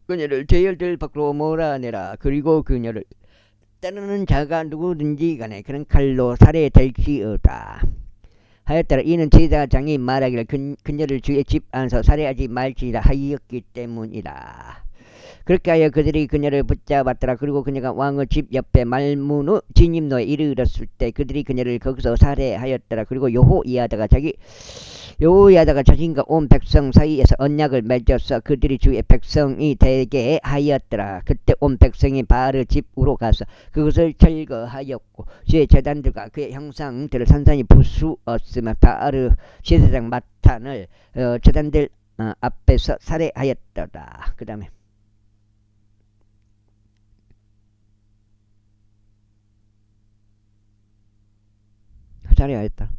그녀를 제열들 밖으로 몰아내라. 그리고 그녀를 따르는 자가 누구든지 간에 그런 칼로 살해될지어다 하였더라. 이는 제사장이 말하기를 그녀를 주의 집 안에서 살해하지 말지라 하였기 때문이라. 그렇게 하여 그들이 그녀를 붙잡았더라. 그리고 그녀가 왕의 집 옆에 말문 후 진입로에 이르렀을 때 그들이 그녀를 거기서 살해하였더라. 그리고 여호야다가 자신과 온 백성 사이에서 언약을 맺어서 그들이 주의 백성이 되게 하였더라. 그때 온 백성이 바알의 집으로 가서 그것을 철거하였고 주의 제단들과 그의 형상들을 산산이 부수었으며 바알의 제사장 마탄을 제단들 앞에서 살해하였더라. 그 다음에 살해하였다.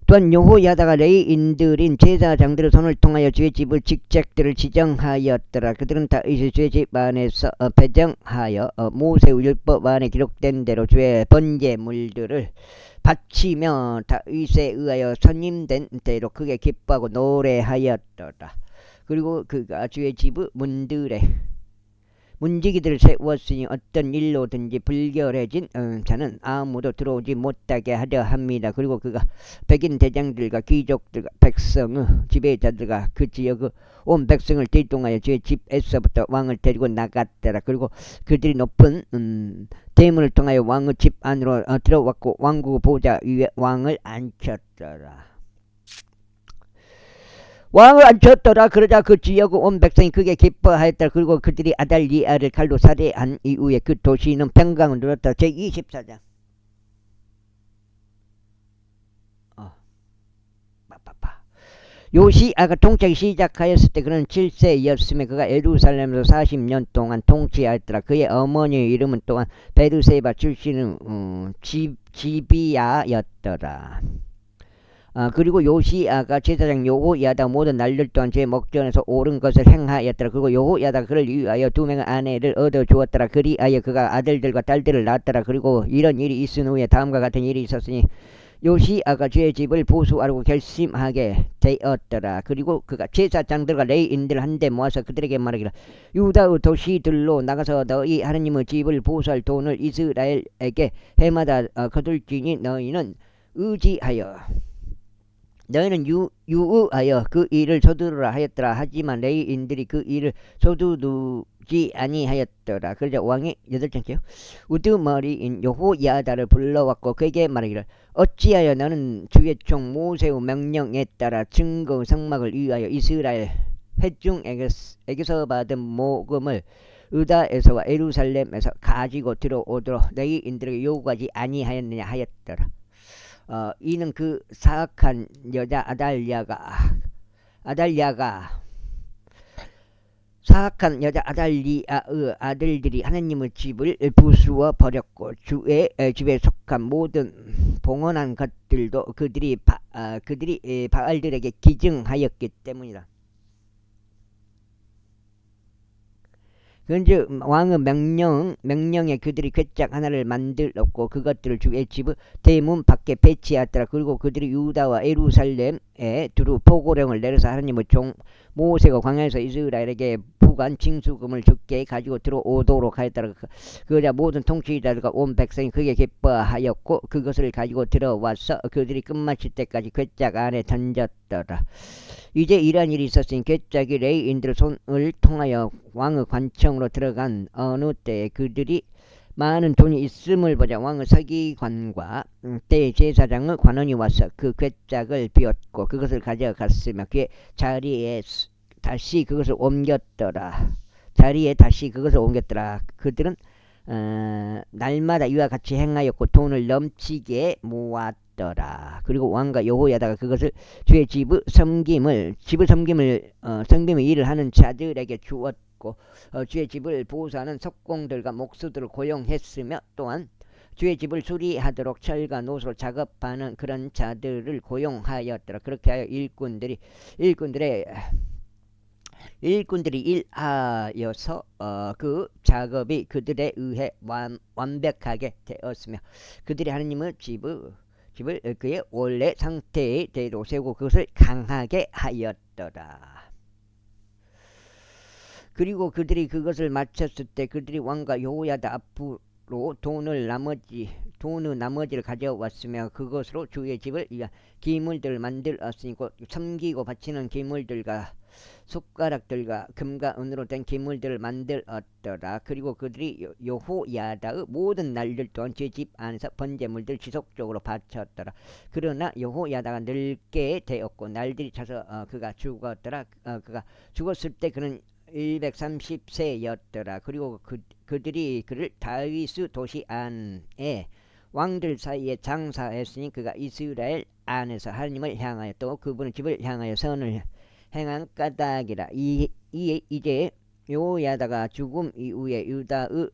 또한 여호야다가 레위인들인 제사장들의 손을 통하여 주의 집의 직책들을 지정하였더라. 그들은 다윗의 주의 집 안에서 배정하여 모세의 율법 안에 기록된 대로 주의 번제물들을 바치며 다윗에 의하여 선임된 대로 크게 기뻐하고 노래하였더라. 그리고 그가 주의 집의 문들에 문지기들을 세웠으니 어떤 일로든지 불결해진 자는 아무도 들어오지 못하게 하려 합니다. 그리고 그가 백인 대장들과 귀족들과 백성의 지배자들과 그 지역의 온 백성을 대동하여 주의 집에서부터 왕을 데리고 나갔더라. 그리고 그들이 높은 대문을 통하여 왕의 집 안으로 들어왔고 왕국 보좌 위에 왕을 앉혔더라. 왕을 앉혔더라. 그러자 그 지역의 온 백성이 크게 기뻐하였더라. 그리고 그들이 아달리아를 칼로 살해한 이후에 그 도시는 평강을 누렸다. 제24장 요시아가 통치하기 시작하였을 때 그는 7세였으며 그가 예루살렘에서 40년 동안 통치하였더라. 그의 어머니의 이름은 또한 베르세바 출신의 지비야였더라. 그리고 요시아가 제사장 여호야다 모든 날들 동안 제 목전에서 옳은 것을 행하였더라. 그리고 여호야다가 그를 위하여 2명의 아내를 얻어 주었더라. 그리하여 그가 아들들과 딸들을 낳았더라. 그리고 이런 일이 있은 후에 다음과 같은 일이 있었으니 요시아가 주의 집을 보수하려고 결심하게 되었더라. 그리고 그가 제사장들과 레위인들 한데 모아서 그들에게 말하기를 유다의 도시들로 나가서 너희 하나님의 집을 보수할 돈을 이스라엘에게 해마다 거둘지니 너희는 유의하여 그 일을 서두르라 하였더라. 하지만 레위인들이 그 일을 서두르지 아니하였더라. 그러자 왕이 8장째요. 우두머리인 여호야다를 불러왔고 그에게 말하기를 어찌하여 너는 주의 종 모세의 명령에 따라 증거의 성막을 위하여 이스라엘 회중에게서 받은 모금을 유다에서와 예루살렘에서 가지고 들어오도록 레위인들에게 요구하지 아니하였느냐 하였더라. 이는 그 사악한 여자 아달리아의 아들들이 하나님의 집을 부수어 버렸고 주의 집에 속한 모든 봉헌한 것들도 그들이 바알들에게 기증하였기 때문이다. 그런즉 왕의 명령에 그들이 괴짝 하나를 만들었고 그것들을 주의 집의 대문 밖에 배치하였더라. 그리고 그들이 유다와 예루살렘에 두루 포고령을 내려서 하나님의 종 모세가 광야에서 이스라엘에게 부관 징수금을 적게 가지고 들어오도록 하였더라. 그러자 모든 통치자들과 온 백성이 크게 기뻐하였고 그것을 가지고 들어와서 그들이 끝마칠 때까지 괴짝 안에 던졌더라. 이제 이러한 일이 있었으니 괴짝이 레위인들의 손을 통하여 왕의 관청으로 들어간 어느 때에 그들이 많은 돈이 있음을 보자 왕의 서기관과 대제사장의 관원이 와서 그 괴짝을 비웠고 그것을 가져갔으며 그의 자리에 다시 그것을 옮겼더라. 그들은 날마다 이와 같이 행하였고 돈을 넘치게 모았더라. 그리고 왕과 여호야다가 그것을 주의 집의 섬김의 일을 하는 자들에게 주었고 주의 집을 보수하는 석공들과 목수들을 고용했으며 또한 주의 집을 수리하도록 철과 노소로 작업하는 그런 자들을 고용하였더라. 그렇게 하여 일꾼들이 일하여서 그 작업이 그들에 의해 완벽하게 되었으며 그들이 하나님의 집을 그의 원래 상태대로 세우고 그것을 강하게 하였더라. 그리고 그들이 그것을 마쳤을 때 그들이 왕과 여호야다 앞으로 돈의 나머지를 가져왔으며 그것으로 주의 집을 위한 기물들을 만들었으니 곧 섬기고 바치는 기물들과 숟가락들과 금과 은으로 된 기물들을 만들었더라. 그리고 그들이 여호야다의 모든 날들 동안 제 집 안에서 번제물들 지속적으로 바쳤더라. 그러나 여호야다가 늙게 되었고 날들이 차서 그가 죽었더라. 그가 죽었을 때 그는 130세였더라. 그리고 그들이 그를 다윗의 도시 안에 왕들 사이에 장사했으니 그가 이스라엘 안에서 하나님을 향하여 또 그분의 집을 향하여 선을 행한 까닭이라. 이제 요야다가 죽음 이후에 유다의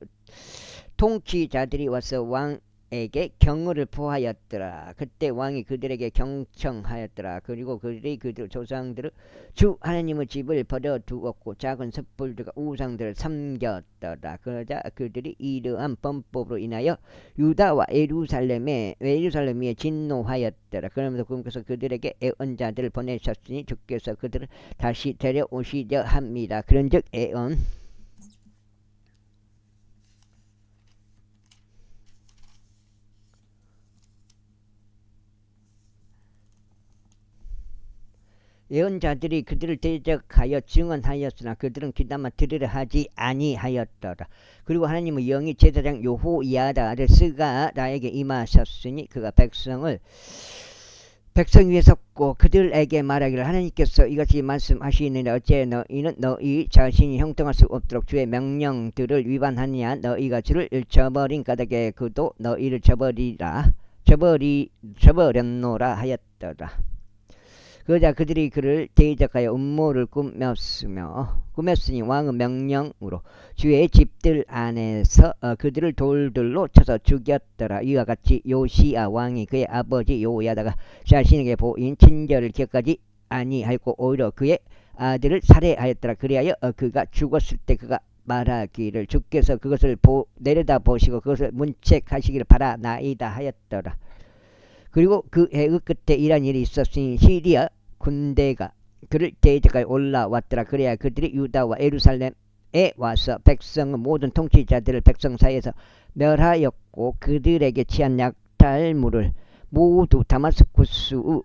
통치자들이 와서 왕에게 경의를 표하였더라. 그때 왕이 그들에게 경청하였더라. 그리고 그들이 그들 조상들의 주 하나님의 집을 버려두었고 작은 섣불들과 우상들을 섬겼더라. 그러자 그들이 이러한 범법으로 인하여 유다와 예루살렘 위에 진노하였더라. 그러면서 그분께서 그들에게 애언자들을 보내셨으니 주께서 그들을 다시 데려오시려 합니다. 그런즉 예언자들이 그들을 대적하여 증언하였으나 그들은 귀담아 들으려 하지 아니하였더라. 그리고 하나님의 영이 제사장 여호야다 아들 스가랴에게 임하셨으니 그가 백성 위에 섰고 그들에게 말하기를 하나님께서 이같이 말씀하시느니 어째 너희는 너희 자신이 형통할 수 없도록 주의 명령들을 위반하느냐. 너희가 주를 저버린 까닭에 그도 너희를 저버렸노라 하였더라. 그러자 그들이 그를 대적하여 음모를 꾸몄으니 왕의 명령으로 주의 집들 안에서 그들을 돌들로 쳐서 죽였더라. 이와 같이 요시야 왕이 그의 아버지 여호야다가 자신에게 보인 친절을 기억하지 아니하였고 오히려 그의 아들을 살해하였더라. 그리하여 그가 죽었을 때 그가 말하기를 주께서 그것을 내려다보시고 그것을 문책하시기를 바라나이다 하였더라. 그리고 그 해의 끝에 이런 일이 있었으니 시리아 군대가 그를 대적하여 올라왔더라. 그래야 그들이 유다와 예루살렘에 와서 백성의 모든 통치자들을 백성 사이에서 멸하였고 그들에게 취한 약탈물을 모두 다마스쿠스의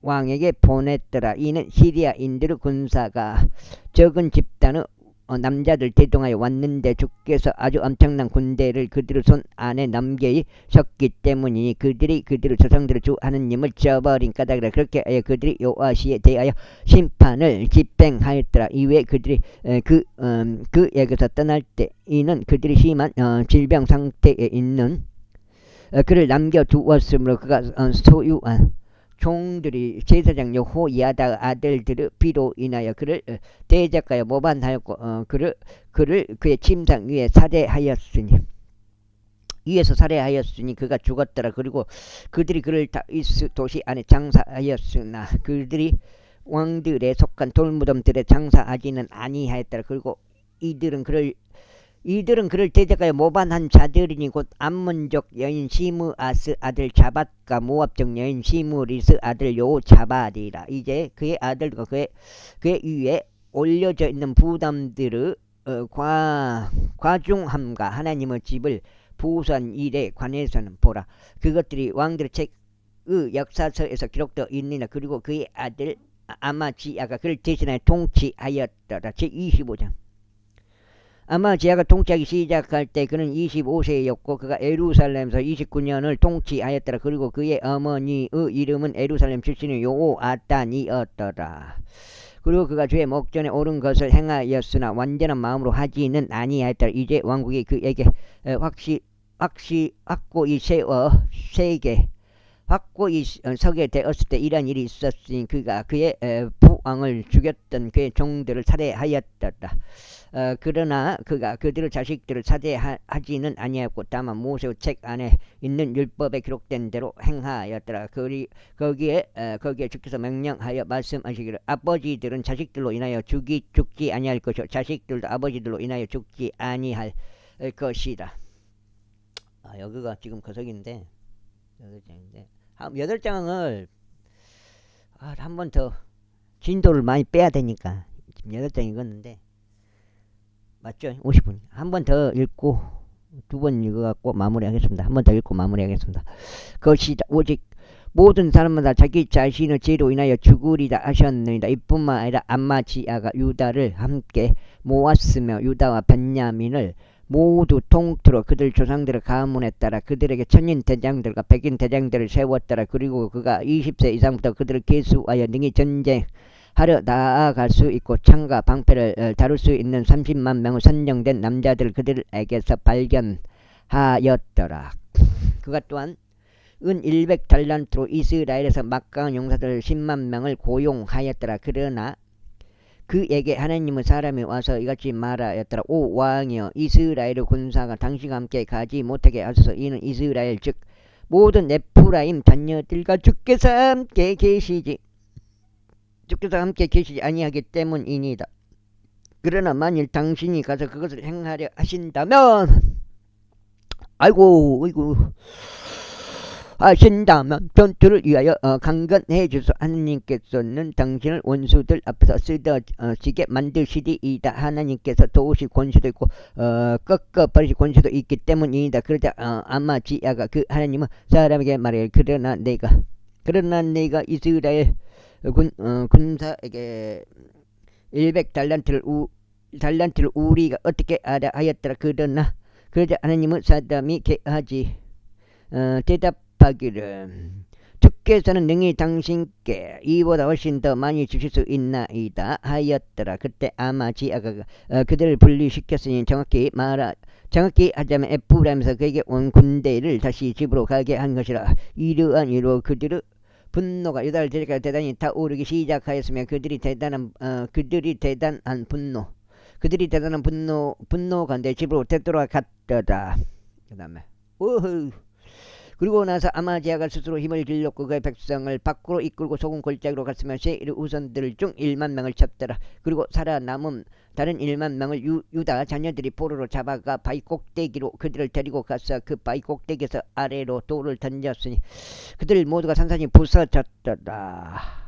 왕에게 보냈더라. 이는 시리아인들의 군사가 적은 집단의 남자들 대동하여 왔는데 주께서 아주 엄청난 군대를 그들의 손 안에 넘기셨기 때문이니 그들이 그들의 조상들의 주 하느님을 저버린 까닭이라. 그렇게 하여 그들이 요아시에 대하여 심판을 집행하였더라. 이후에 그들이 그에게서 떠날 때 이는 그들이 심한 질병 상태에 있는 그를 남겨두었으므로 그가 소유한 종들이 제사장 여호야다 아들들의 비로 인하여 그를 대적하여 모반하였고 그를 그의 침상 위에 살해하였으니 그가 죽었더라. 그리고 그들이 그를 다윗 도시 안에 장사하였으나 그들이 왕들에 속한 돌무덤들에 장사하지는 아니하였더라. 그리고 이들은 그를 대적하여 모반한 자들이니 곧 암몬족 여인 시므아스 아들 자밧과 모압족 여인 시므리스 아들 요자밧이라. 이제 그의 아들과 그의 위에 올려져 있는 부담들의 과중함과 하나님의 집을 부수한 일에 관해서는 보라. 그것들이 왕들의 책의 역사서에서 기록되어 있느니라. 그리고 그의 아들 아마지야가 그를 대신하여 통치하였더라. 제25장. 아마지야가 통치하기 시작할 때 그는 25세였고 그가 예루살렘에서 29년을 통치하였더라. 그리고 그의 어머니의 이름은 예루살렘 출신의 요아단이었더라. 그리고 그가 주의 목전에 옳은 것을 행하였으나 완전한 마음으로 하지는 아니하였더라. 이제 왕국이 그에게 확고히 서게 되었을 때 이런 일이 있었으니 그가 그의 부왕을 죽였던 그의 종들을 살해하였더라. 그러나 그가 그들의 자식들을 살해하지는 아니하였고 다만 모세의 책 안에 있는 율법에 기록된 대로 행하였더라. 거기에 주께서 명령하여 말씀하시기를 아버지들은 자식들로 인하여 죽지 아니할 것이요 자식들도 아버지들로 인하여 죽지 아니할 것이다. 여기가 지금 거석인데 8장을 한 번 더 진도를 많이 빼야 되니까 지금 8장 읽었는데 맞죠? 50분. 한 번 더 읽고 두 번 읽어갖고 마무리하겠습니다. 한 번 더 읽고 마무리하겠습니다. 그것이 오직 모든 사람마다 자기 자신의 죄로 인하여 죽으리다 하셨느니라. 이뿐만 아니라 암마지아가 유다를 함께 모았으며 유다와 벤야민을 모두 통틀어 그들 조상들의 가문에 따라 그들에게 천인 대장들과 백인 대장들을 세웠더라. 그리고 그가 20세 이상부터 그들을 계수하여 능히 전쟁하려 나아갈 수 있고 창과 방패를 다룰 수 있는 30만 명의 선정된 남자들을 그들에게서 발견하였더라. 그가 또한 은 100달란트로 이스라엘에서 막강한 용사들 10만 명을 고용하였더라. 그러나 그에게 하나님의 사람이 와서 이같이 말하였더라. 오 왕이여, 이스라엘의 군사가 당신과 함께 가지 못하게 하소서. 이는 이스라엘 즉 모든 에프라임 자녀들과 주께서 함께 계시지 아니하기 때문이니이다. 그러나 만일 당신이 가서 그것을 행하려 하신다면 하신다면 전투를 위하여 강건해 주소. 하나님께서는 당신을 원수들 앞에서 쓰러지게 만드시리이다. 하나님께서 도우실 권세도 있고 꺾어 버리실 권세도 있기 때문이다. 그러자 아마지아가 그 하나님은 사람에게 말해 그러나 내가 이스라엘 군사에게 100달란트를 우리가 어떻게 알아 하였더라. 그러자 하나님은 사람이 개하지 대답하기를 주께서는 능히 당신께 이보다 훨씬 더 많이 주실 수 있나이다 하였더라. 그때 아마지아가 그들을 분리시켰으니 정확히 하자면 에프라임에서 그에게 온 군대를 다시 집으로 가게 한 것이라. 이러한 이로 그들의 분노가 유다를 대적하여 대단히 타오르기 시작하였으며 그들이 대단한 분노 가운데 집으로 되돌아갔더라. 그 다음에 그리고 나서 아마지아가 스스로 힘을 길렀고 그의 백성을 밖으로 이끌고 소금 골짜기로 갔으며 세일의 우선들 중 1만 명을 쳤더라. 그리고 살아남은 다른 1만 명을 유다 자녀들이 포로로 잡아가 바위 꼭대기로 그들을 데리고 가서 그 바위 꼭대기에서 아래로 돌을 던졌으니 그들 모두가 산산이 부서졌더라.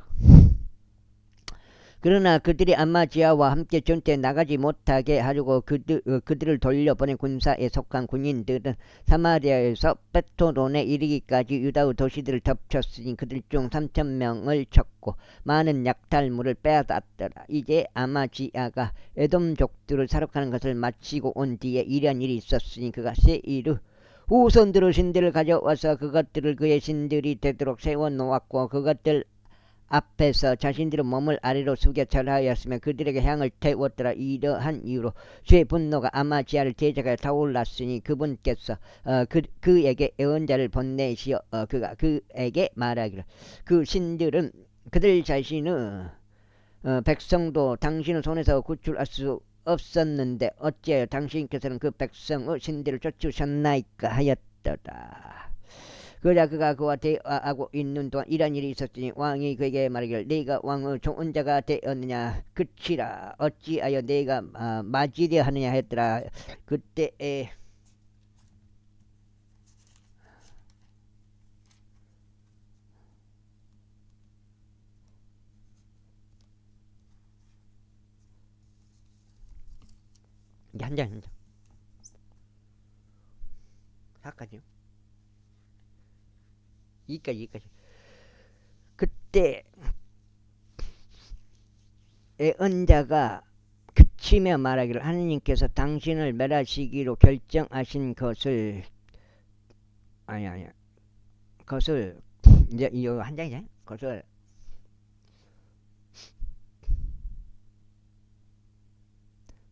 그러나 그들이 아마지아와 함께 전투에 나가지 못하게 하려고 그들을 돌려보낸 군사에 속한 군인들은 사마리아에서 베토론에 이르기까지 유다의 도시들을 덮쳤으니 그들 중 3,000명을 쳤고 많은 약탈물을 빼앗았더라. 이제 아마지아가 에돔족들을 사륙하는 것을 마치고 온 뒤에 이런 일이 있었으니 그가 세일의 후손들의 신들을 가져와서 그것들을 그의 신들이 되도록 세워놓았고 그것들 앞에서 자신들의 몸을 아래로 숙여 절하였으며 그들에게 향을 태웠더라. 이러한 이유로 주의 분노가 아마지아를 대적하여 타올랐으니 그분께서 그에게 예언자를 보내시어 그가 그에게 말하기를 그 신들은 그들 자신의 백성도 당신의 손에서 구출할 수 없었는데 어찌하여 당신께서는 그 백성의 신들을 쫓으셨나이까 하였더라. 그러자 그가 그와 대화하고 있는 동안 이런 일이 있었으니 왕이 그에게 말하기를 네가 왕의 좋은 자가 되었느냐. 그치라. 어찌하여 네가 맞으려 하느냐 했더라. 그때에 이제 한 장 사까지요. 여기까지. 그때 예언자가 그치며 말하기를 하느님께서 당신을 멸하시기로 결정하신 것을 그것을 이제 이거 한 장이죠.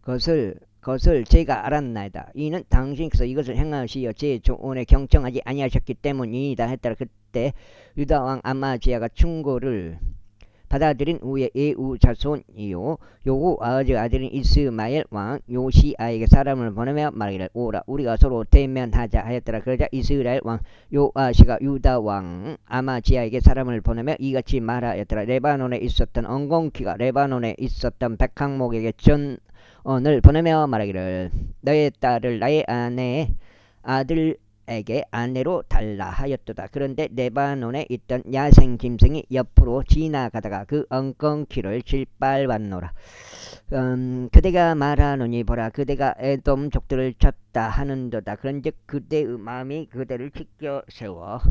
그것을 제가 알았나이다. 이는 당신께서 이것을 행하시어 제 조언에 경청하지 아니하셨기 때문이다 했더라. 그때 유다 왕 아마지아가 충고를 받아들인 후에 예우 자손이요 요후 아즈 아들인 이스마엘 왕 요시아에게 사람을 보내며 말하기를 오라 우리가 서로 대면하자 하였더라. 그러자 이스라엘 왕 요아시가 유다 왕 아마지아에게 사람을 보내며 이같이 말하였더라. 레바논에 있었던 엉겅퀴가 레바논에 있었던 백항목에게 전언을 보내며 말하기를 너의 딸을 나의 아내의 아들 에게 아내로 달라 하였도다. 그런데 레바논에 있던 야생 짐승이 옆으로 지나가다가 그 엉겅퀴를 질빨왔노라. 그대가 말하노니 보라, 그대가 에돔 족들을 쳤다 하는도다. 그런즉 그대의 마음이 그대를 지켜 세워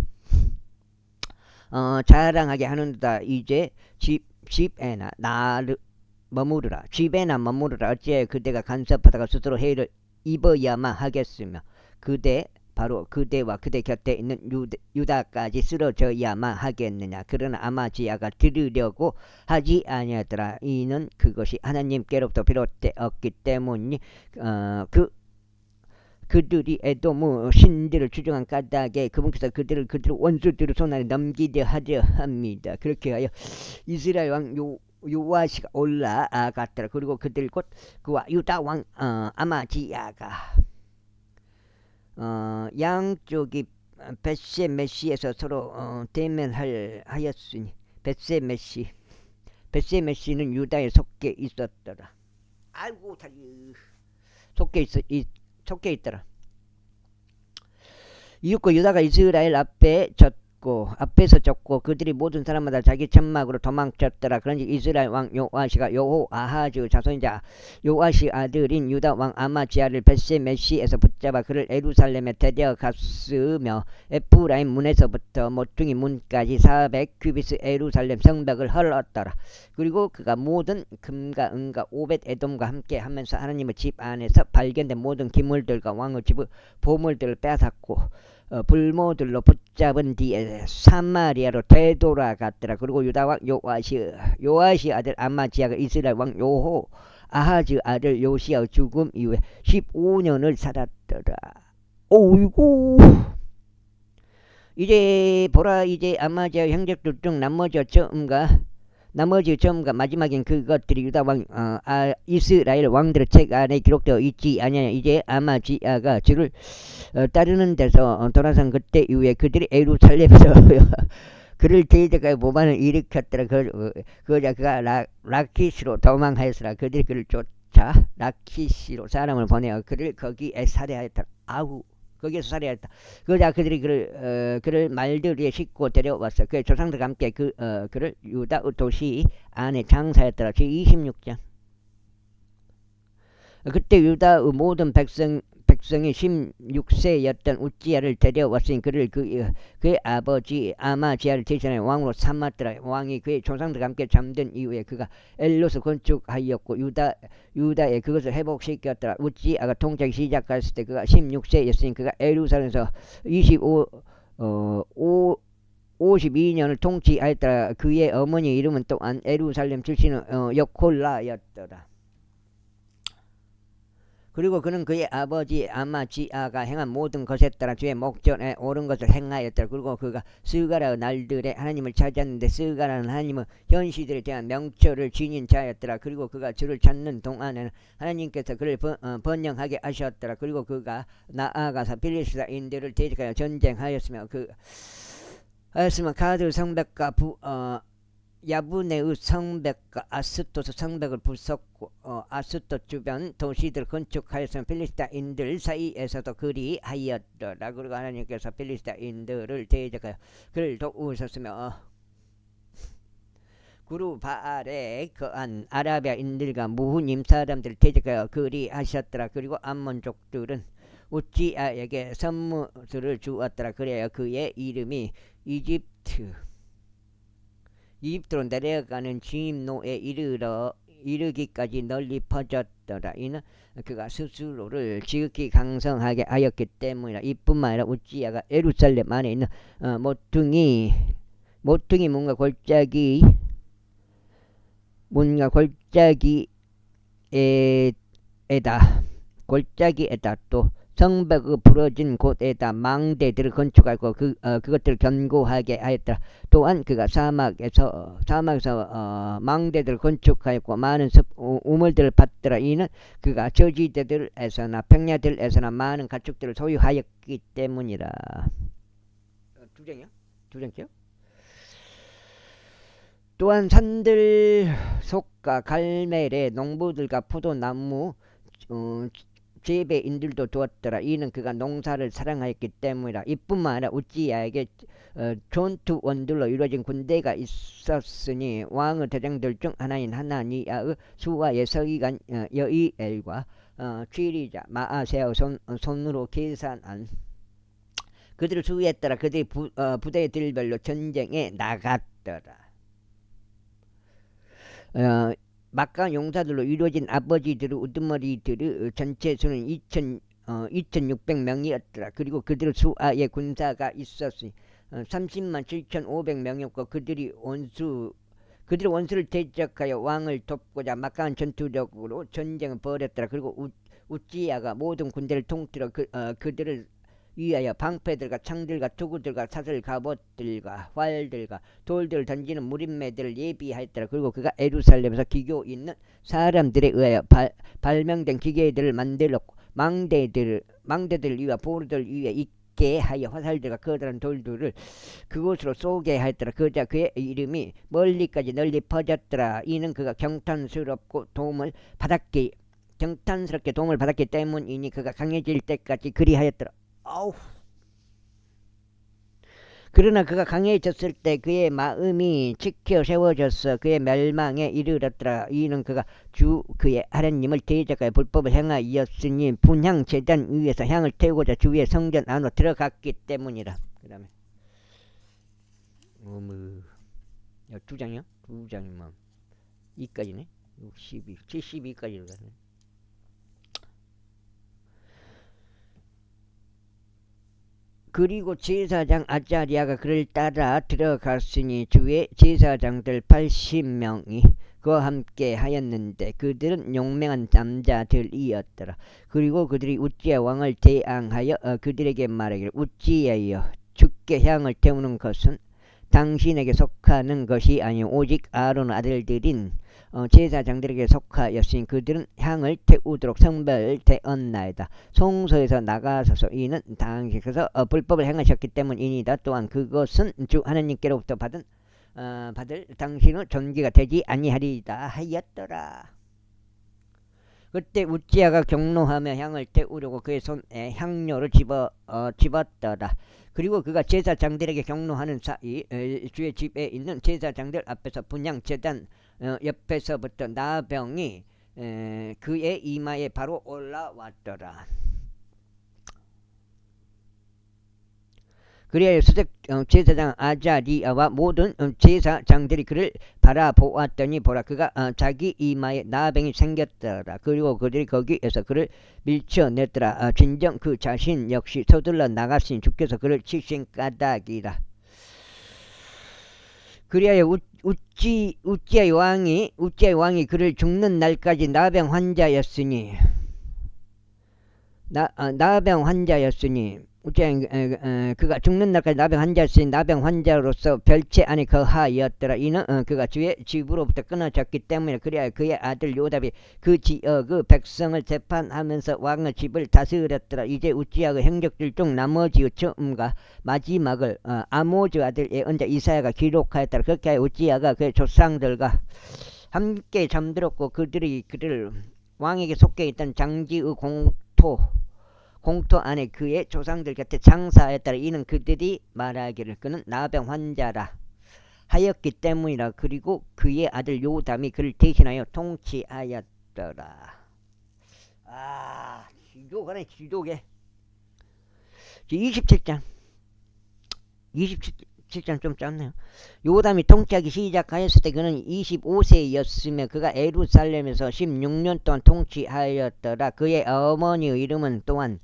자랑하게 하는도다. 이제 집에나 머무르라. 집에나 머무르라. 어찌해 그대가 간섭하다가 스스로 해를 입어야만 하겠으며 바로 그대와 그대 곁에 있는 유다까지 쓰러져야만 하겠느냐. 그러나 아마지야가 들으려고 하지 아니하더라. 이는 그것이 하나님께로부터 비롯되었기 때문이 그들이 에돔 신들을 추종한 까닭에 그분께서 그들을 원수들의 손안에 넘기려 하려 합니다. 그렇게 하여 이스라엘 왕 요아시가 올라갔더라. 그리고 그들 곧 그와 유다 왕 아마지야가 양쪽이 벳세메시에서 서로 대면하였으니 벳세메시는 유다에 속해 있었더라. 아이고 다리 속해 있더라. 이윽고 유다가 이스라엘 앞에서 졌고 그들이 모든 사람마다 자기 천막으로 도망쳤더라. 그런지 이스라엘 왕 요아시가 여호아하즈 자손이자 요아시 아들인 유다 왕 아마지야를 벳세메시에서 붙잡아 그를 예루살렘에 데려갔으며 에프라임 문에서부터 모퉁이 문까지 400규비스 예루살렘 성벽을 헐었더라. 그리고 그가 모든 금과 은과 오벳 에돔과 함께 하면서 하나님의 집 안에서 발견된 모든 기물들과 왕의 집의 보물들을 빼앗았고 불모들로 붙잡은 뒤에 사마리아로 되돌아갔더라. 그리고 유다 왕 요아시 아들 아마지야가 이스라엘 왕 아하즈 아들 요시야의 죽음 이후에 15년을 살았더라. 오이고 이제 보라, 이제 아마지야 형제들 중 나머지 처음과 마지막인 그것들이 유다 왕 이스라엘 왕들의 책 안에 기록되어 있지 아니냐. 이제 아마지야가 저를 따르는 데서 돌아선 그때 이후에 그들이 예루살렘에서 그를 대적하여 모반을 일으켰더라. 그가 라키시로 도망하였으나 그들이 그를 쫓아 라키시로 사람을 보내어 그를 거기에 살해하였더라. 거기에서 살해하였다. 그러자 그들이 그를 말들 위에 싣고 데려왔어. 그의 조상들과 함께 그를 유다 도시 안에 장사했더라. 제26장. 그때 유다의 모든 백성이 16세였던 우찌야를 데려왔으니 그를 그의 아버지 아마지야를 대신하여 왕으로 삼았더라. 왕이 그의 조상들과 함께 잠든 이후에 그가 엘롯을 건축하였고 유다에 그것을 회복시켰더라. 우찌야가 통치하기 시작했을 때 그가 16세였으니 그가 예루살렘에서 52년을 통치하였더라. 그의 어머니 이름은 또한 예루살렘 출신의 여콜라였더라. 그리고 그는 그의 아버지 아마지야가 행한 모든 것에 따라 주의 목전에 옳은 것을 행하였더라. 그리고 그가 스가라의 날들에 하나님을 찾았는데 스가라는 하나님의 현시들에 대한 명철을 지닌 자였더라. 그리고 그가 주를 찾는 동안에는 하나님께서 그를 번영하게 하셨더라. 그리고 그가 나아가서 필리스타인들을 대적하여 전쟁하였으며 가드 성벽과 야브네의 성벽과 아스토스 성벽을 부쉈고 아스토 주변 도시들을 건축하였으며 필리스타인들 사이에서도 그리하였더라. 그리고 하나님께서 필리스타인들을 대적하여 그를 도우셨으며 구루 바알에 거한 아라비아인들과 무후님 사람들을 대적하여 그리하셨더라. 그리고 암몬족들은 우찌야에게 선물을 주었더라. 그래야 그의 이름이 이집트로 내려가는 진노에 이르기까지 널리 퍼졌더라. 이는 그가 스스로를 지극히 강성하게 하였기 때문이라. 이뿐만 아니라 우찌야가 예루살렘 안에 있는 모퉁이 문과 골짜기에다 또 성벽의 부러진 곳에다 망대들을 건축하고 그것들을 견고하게 하였더라. 또한 그가 사막에서 망대들을 건축하였고 많은 우물들을 팠더라. 이는 그가 저지대들에서나 평야들에서나 많은 가축들을 소유하였기 때문이라. 두 장이요? 또한 산들 속과 갈멜의 농부들과 포도나무 재배인들도 두었더라. 이는 그가 농사를 사랑하였기 때문이라. 이뿐만 아니라 우찌야에게 전투원들로 이루어진 군대가 있었으니 왕의 대장들 중 하나인 하나니야의 수와의 서기관 여이엘과 취리자 마아세의 손으로 계산한 그들을 수위했더라. 그들이 부대들별로 전쟁에 나갔더라. 막강 용사들로 이루어진 아버지들의 우두머리들의 전체 수는 2600명이었더라. 그리고 그들의 수아의 군사가 있었으니 30만 7500명이었고 그들이 원수를 대적하여 왕을 돕고자 막강한 전투력으로 전쟁을 벌였더라. 그리고 우찌야가 모든 군대를 통틀어 그들을 위하여 방패들과 창들과 투구들과 사슬 갑옷들과 활들과 돌들을 던지는 무림매들을 예비하였더라. 그리고 그가 예루살렘에서 기교 있는 사람들에 의하여 발명된 기계들을 만들었고 망대들 위와 보루들 위에 있게 하여 화살들과 커다란 돌들을 그곳으로 쏘게 하였더라. 그러자 그의 이름이 멀리까지 널리 퍼졌더라. 이는 그가 경탄스럽게 도움을 받았기 때문이니 그가 강해질 때까지 그리하였더라. 그러나 그가 강해졌을 때 그의 마음이 지켜 세워졌어 그의 멸망에 이르렀더라. 이는 그가 그의 하나님을 대적하여 불법을 행하였으니 분향 제단 위에서 향을 태우고자 주의 성전 안으로 들어갔기 때문이라. 그 다음에 두 장이요? 두 장이면 이까지네. 62, 72까지로 가네. 그리고 제사장 아자리아가 그를 따라 들어갔으니 주의 제사장들 80명이 그와 함께 하였는데 그들은 용맹한 남자들이었더라. 그리고 그들이 우찌야 왕을 대항하여 그들에게 말하기를 우찌야여 주께 향을 태우는 것은 당신에게 속하는 것이 아니오 오직 아론 아들들인 제사장들에게 속하였으니 그들은 향을 태우도록 성별되었나이다. 송소에서 나가소서. 이는 당신께서 불법을 행하셨기 때문이니다. 또한 그것은 주 하나님께로부터 받을 당신의 존귀가 되지 아니하리이다 하였더라. 그때 우찌야가 경노하며 향을 태우려고 그의 손에 향료를 집었더라. 그리고 그가 제사장들에게 경노하는 사이 주의 집에 있는 제사장들 앞에서 분향 제단 옆에서부터 나병이 그의 이마에 바로 올라왔더라. 그리하여 수색 제사장 아자리아와 모든 제사장들이 그를 바라보았더니 보라 그가 자기 이마에 나병이 생겼더라. 그리고 그들이 거기에서 그를 밀쳐냈더라. 진정 그 자신 역시 서둘러 나갔으니 주께서 그를 치신 까닭이라. 그리하여 우찌야 왕이 그를 죽는 날까지 나병 환자였으니 그가 죽는 날까지 나병 환자였으니 나병 환자로서 별채 안에 거하였더라. 이는 그가 주의 집으로부터 끊어졌기 때문에. 그래야 그의 아들 요답이 그 지역의 백성을 재판하면서 왕의 집을 다스렸더라. 이제 우찌야의 행적들 중 나머지의 처음과 마지막을 아모즈 아들 예언자 이사야가 기록하였더라. 그렇게 하여 우찌야가 그의 조상들과 함께 잠들었고 그들이 그를 왕에게 속해 있던 장지의 공토 안에 그의 조상들 곁에 장사하였더라. 이는 그들이 말하기를 그는 나병 환자라 하였기 때문이라. 그리고 그의 아들 요담이 그를 대신하여 통치하였더라. 지도가네 지도게. 27장 좀 짧네요. 요담이 통치하기 시작하였을 때 그는 25세였으며 그가 예루살렘에서 16년 동안 통치하였더라. 그의 어머니의 이름은 또한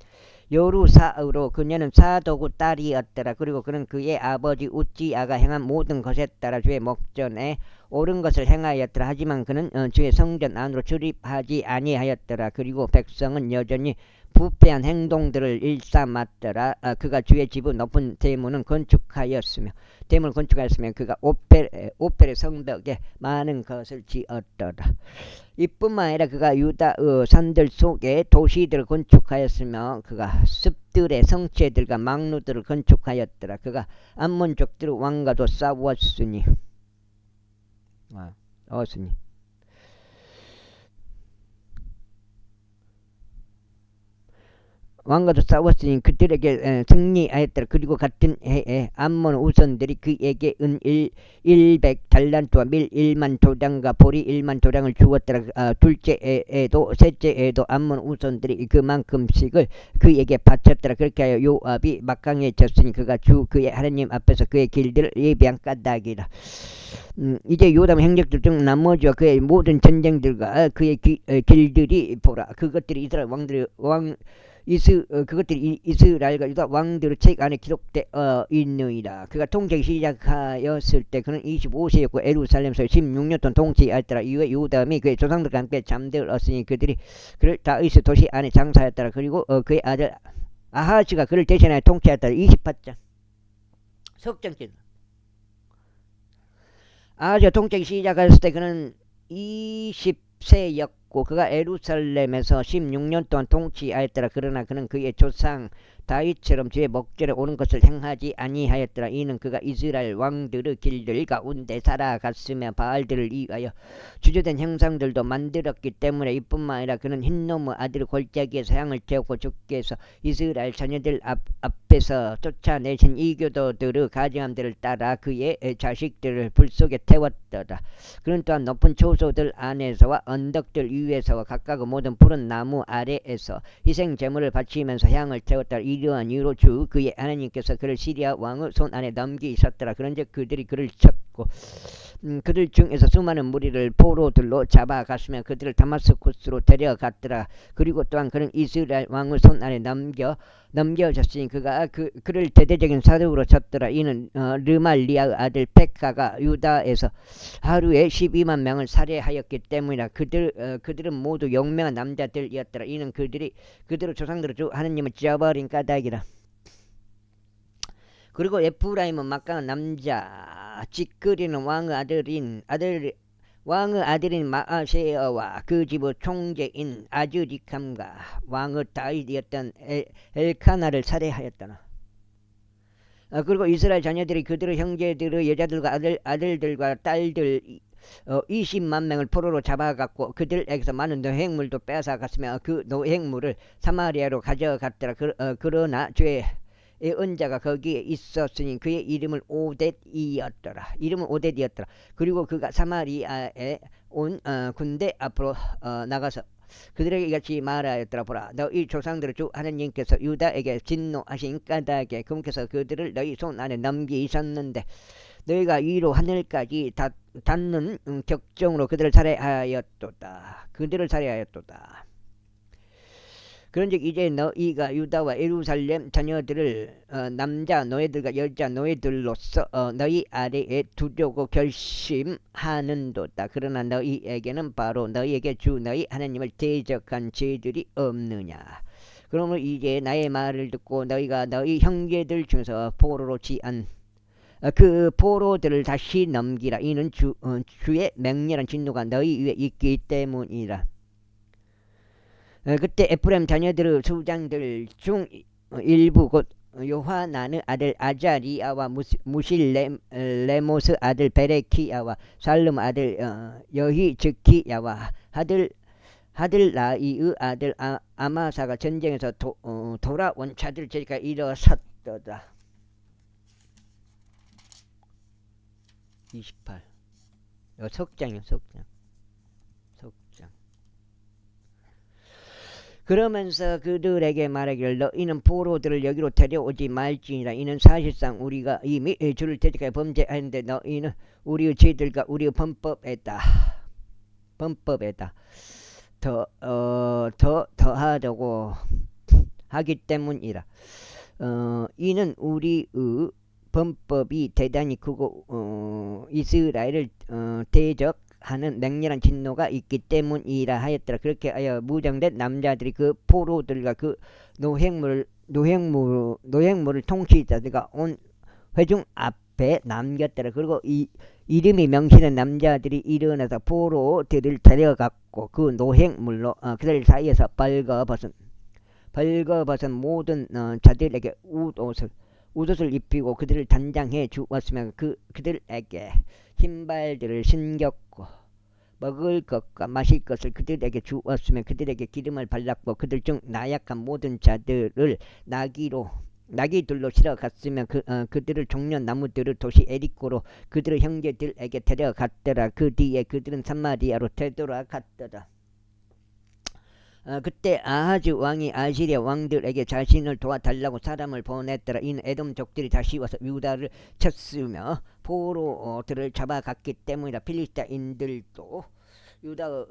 여루사으로 그녀는 사도구 딸이었더라. 그리고 그는 그의 아버지 우찌야가 행한 모든 것에 따라 주의 목전에 옳은 것을 행하였더라. 하지만 그는 주의 성전 안으로 출입하지 아니하였더라. 그리고 백성은 여전히 부패한 행동들을 일삼았더라. 그가 주의 집의 높은 대문을 건축하였으며 그가 오펠의 성벽에 많은 것을 지었더라. 이뿐만 아니라 그가 유다의 산들 속에 도시들을 건축하였으며 그가 습들의 성체들과 망루들을 건축하였더라. 그가 암몬족들의 왕과도 싸웠으니 왕과도 싸웠으니 그들에게 승리하였더라. 그리고 같은 해에 암몬 우선들이 그에게 은 100달란트와 밀 1만 도량과 보리 1만 도량을 주었더라. 둘째 해에도 셋째 해에도 암몬 우선들이 그만큼씩을 그에게 바쳤더라. 그렇게 하여 요압이 막강해졌으니 그가 주 그의 하나님 앞에서 그의 길들을 예비한 까닭이라. 이제 요담 행적들 중 나머지와 그의 모든 전쟁들과 그의 길들이 보라. 그것들이 이스라엘 왕들의 그것들이 이스라엘과 유다 왕들의 책 안에 기록되어 있느니라. 그가 통치하기 시작하였을 때 그는 25세였고 예루살렘에서 16년 동안 통치하였더라. 이후에 요담이 그의 조상들과 함께 잠들었으니 그들이 그를 다윗의 도시 안에 장사하였더라. 그리고 그의 아들 아하즈가 그를 대신하여 통치하였더라. 28장 석장길. 아하즈가 통치하기 시작했을 때 그는 20세였고 그가 예루살렘에서 16년 동안 통치하였더라. 그러나 그는 그의 조상 다윗처럼 주의 목전에 오는 것을 행하지 아니하였더라. 이는 그가 이스라엘 왕들의 길들 가운데 살아갔으며 바알들을 위하여 주저된 형상들도 만들었기 때문에 이뿐만 아니라 그는 흰놈의 아들 골짜기에서 향을 태웠고 주께서 이스라엘 자녀들 앞에서 쫓아내신 이교도들의 가증함들을 따라 그의 자식들을 불 속에 태웠더라. 그는 또한 높은 초소들 안에서와 언덕들 위에서와 각각 모든 푸른 나무 아래에서 희생 제물을 바치면서 향을 태웠더라. 이러한 이유로 주 그의 하나님께서 그를 시리아 왕의 손 안에 넘기셨더라. 그런즉 그들이 그를 쳤고 그들 중에서 수많은 무리를 포로들로 잡아갔으며 그들을 다마스쿠스로 데려갔더라. 그리고 또한 그는 이스라엘 왕의 손 안에 넘겨졌으니 그가 그를 대대적인 사륙으로 쳤더라. 이는 르말리아의 아들 백가가 유다에서 하루에 12만 명을 살해하였기 때문이라. 그들은 모두 용맹한 남자들이었더라. 이는 그들의 조상들을 주 하나님을 찢어버린 까닭이라. 그리고 에프라임은 막강한 남자 찌끄리는 왕의 아들인 마아세어와 그 집의 총재인 아즈리캄과 왕의 다윗이었던 엘카나를 살해하였더라. 그리고 이스라엘 자녀들이 그들의 형제들의 여자들과 아들들과 딸들 20만 명을 포로로 잡아갔고 그들에게서 많은 노획물도 빼앗아갔으며 그 노획물을 사마리아로 가져갔더라. 그러나 죄의 은자가 거기에 있었으니 그의 이름은 오뎃이었더라. 그리고 그가 사마리아에 온 군대 앞으로 나가서 그들에게 이같이 말하였더라. 보라, 너희 조상들의 주 하나님께서 유다에게 진노하신 까닭에 그분께서 그들을 너희 손 안에 넘기셨는데 너희가 위로 하늘까지 닿는 격정으로 그들을 살해하였도다. 그런즉 이제 너희가 유다와 예루살렘 자녀들을 남자 노예들과 여자 노예들로서 너희 아래에 두려고 결심하는도다. 그러나 너희에게는 바로 너희에게 주 너희 하나님을 대적한 죄들이 없느냐. 그러므로 이제 나의 말을 듣고 너희가 너희 형제들 중에서 포로로 취한 그 포로들을 다시 넘기라. 이는 주의 맹렬한 진노가 너희 위에 있기 때문이라. 그때 에프라임 자녀들의 수장들 중 일부 곧 요하나의 아들 아자리아와 무실레모스 아들 베레키야와 살름 아들 여히즈키야와 하들라이의 아들 아마사가 전쟁에서 돌아온 자들 제가 일어섰도다. 28 석장이요. 석장. 그러면서 그들에게 말하기를 너희는 포로들을 여기로 데려오지 말지니라. 이는 사실상 우리가 이미 주를 대적하여 범죄하는데 너희는 우리의 죄들과 우리의 범법에다 더하려고 하기 때문이라. 이는 우리의 범법이 대단히 크고 이스라엘을 대적하는 맹렬한 진노가 있기 때문이라 하였더라. 그렇게 하여 무장된 남자들이 그 포로들과 그 노획물을 통치자들과 온 회중 앞에 남겼더라. 그리고 이름이 명시된 남자들이 일어나서 포로들을 데려갔고 그 노획물로 그들 사이에서 벌거벗은 모든 자들에게 웃옷을 입히고 그들을 단장해 주었으며 그들에게 신발들을 신겼고 먹을 것과 마실 것을 그들에게 주었으며 그들에게 기름을 발랐고 그들 중 나약한 모든 자들을 나귀들로 실어갔으며 그들을 종려 나무들을 도시 에리코로 그들의 형제들에게 데려갔더라. 그 뒤에 그들은 사마리아로 되돌아갔더라. 그때 아하즈 왕이 아시리아 왕들에게 자신을 도와달라고 사람을 보냈더라. 이는 에돔 족들이 다시 와서 유다를 쳤으며 포로들을 잡아갔기 때문이라. 필리스타인들도 유다의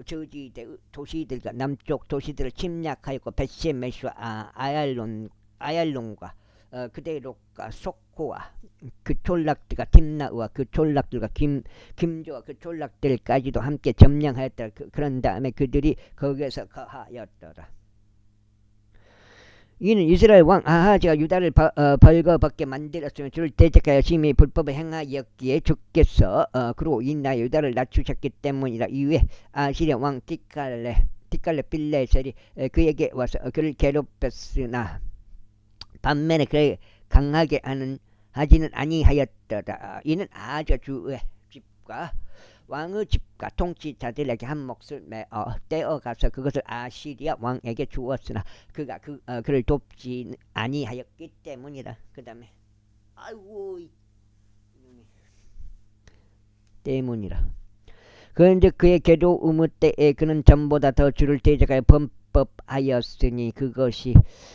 도시들과 남쪽 도시들을 침략하였고 벳셰메시와 아얄론과 그데롯과 속코와 그 촌락들과 tim나와 그 촌락들과 김조와 그 촌락들까지도 함께 점령하였더라. 그런 다음에 그들이 거기에서 거하였더라. 이는 이스라엘 왕 아하즈가 유다를 벌거벗게 만들었으며 주를 대적하여 심히 불법을 행하였기에 주께서 그로 인하여 유다를 낮추셨기 때문이라. 이후에 아시리아 왕 티갈레 빌레셀이 그에게 와서 그를 괴롭혔으나 반면에 그를 강하게 하지는 아니하였더라. 이는 아하즈 주의 집과 왕의 집과 통치자들에게 한 몫을 떼어가서 그것을 아시리아 왕에게 주었으나 그가 그를 돕지 아니하였기 때문이라. 그 다음에 아이고 때문이라. 그런데 그의 괴로움 때에 그는 전보다 더 주를 대적하여 범법하였으니 그것이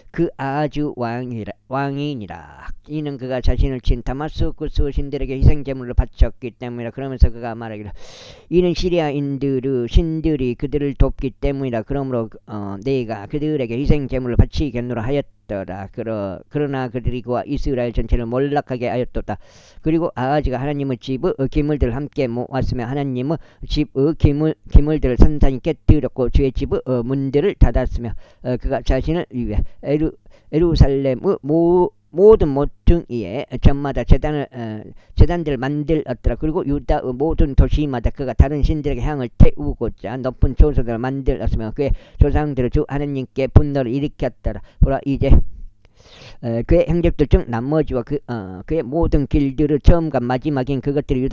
그 아하즈 왕이니라. 이는 그가 자신을 친 다마스쿠스 신들에게 희생제물로 바쳤기 때문이라. 그러면서 그가 말하기를 이는 시리아인들의 신들이 그들을 돕기 때문이라. 그러므로 내가 그들에게 희생제물로 바치겠노라 하였더라. 그러나 그들이 그와 이스라엘 전체를 몰락하게 하였도다. 그리고 아하즈가 하나님의 집의 기물들을 함께 모았으며 하나님의 집의 기물들을 산산히 깨뜨렸고 주의 집의 문들을 닫았으며 그가 자신을 위해 예루살렘의 모든 모퉁이에 전마다 제단들을 만들었더라. 그리고 유다의 모든 도시마다 그가 다른 신들에게 향을 태우고자 높은 조소들을 만들었으며 그의 조상들을 주 하나님께 분노를 일으켰더라. 보라 이제 그의 행적들 중 나머지와 그의 모든 길들의 처음과 마지막인 그것들이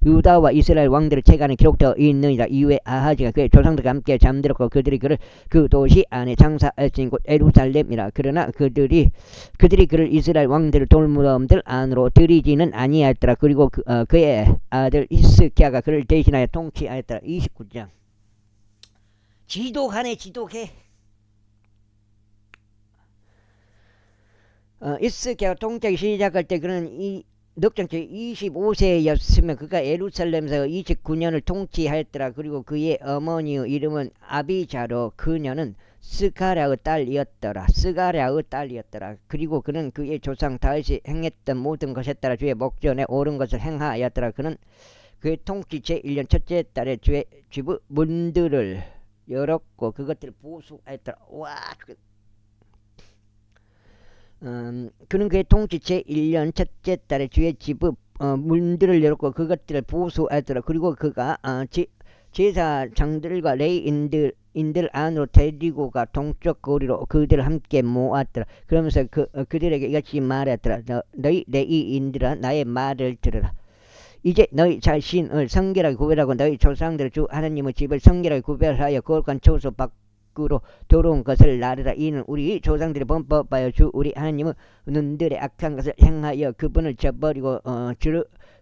유다와 이스라엘 왕들의 책안에 기록되어 있느니라. 이후에 아하즈가 그의 조상들과 함께 잠들었고 그들이 그를 그 도시 안에 장사했으니 곧 예루살렘이라. 그러나 그들이 그를 이스라엘 왕들의 돌무덤들 안으로 들이지는 아니하였더라. 그리고 그의 아들 히스기야가 그를 대신하여 통치하였더라. 29장. 지독하네 지독해. 히스기야가 통치하기 시작할 때 그는 넉정치 25세였으며 그가 예루살렘에서 29년을 통치하였더라. 그리고 그의 어머니의 이름은 아비자로 그녀는 스가랴의 딸이었더라. 그리고 그는 그의 조상 다윗이 행했던 모든 것에 따라 주의 목전에 옳은 것을 행하였더라. 그는 그의 통치 제1년 첫째 달에 주의 집의 문들을 열었고 그것들을 보수하였더라. 와 그는 그의 통치 제1년 첫째 달에 주의 집의 문들을 열었고 그것들을 보수하더라. 그리고 그가 제사장들과 레위인들 안으로 데리고 가 동쪽 거리로 그들을 함께 모았더라. 그러면서 그들에게 이같이 말했더라. 너희 레위인들아 나의 말을 들으라. 이제 너희 자신을 성결하게 구별하고 너희 조상들의 주 하나님의 집을 성결하게 구별하여 거룩한 처소 밖으로 들어온 것을 나르라. 이는 우리 조상들이 범법하여 주 우리 하나님의 눈들의 악한 것을 행하여 그분을 저버리고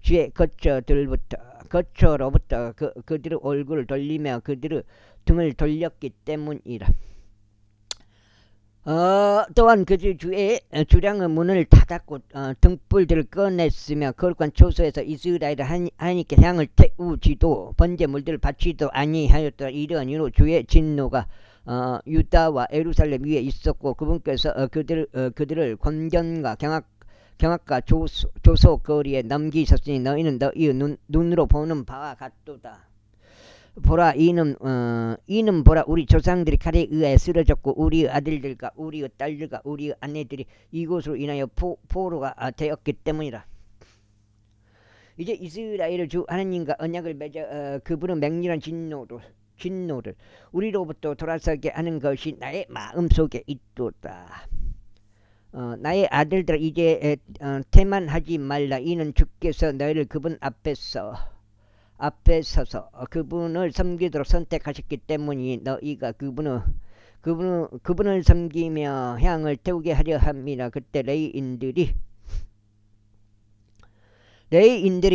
주의 거처로부터 그들의 얼굴을 돌리며 그들의 등을 돌렸기 때문이라. 또한 그들 주의 주량의 문을 닫았고 등불들을 꺼냈으며 거룩한 초소에서 이스라엘을 하나님께 향을 태우지도 번제물들을 바치도 아니하였더라. 이러한 이유로 주의 진노가 유다와 예루살렘 위에 있었고 그분께서 그들을 권견과 경악과 조소거리에 넘기셨으니 너희는 너희의 눈으로 보는 바와 같도다. 보라 이는 보라 우리 조상들이 칼에 의해 쓰러졌고 우리의 아들들과 우리의 딸들과 우리의 아내들이 이곳으로 인하여 포로가 되었기 때문이라. 이제 이스라엘의 주 하나님과 언약을 맺어 그분의 맹렬한 진노를 우리로부터 돌아서게 하는 것이 나의 마음속에 있도다. 나의 아들들아 이제 태만하지 말라. 이는 주께서 너희를 그분 앞에서 앞에 서서 그분을 섬기도록 선택하셨기 때문이 너희가 그분을 섬기며 향을 태우게 하려 합니다. 그때 레위인들이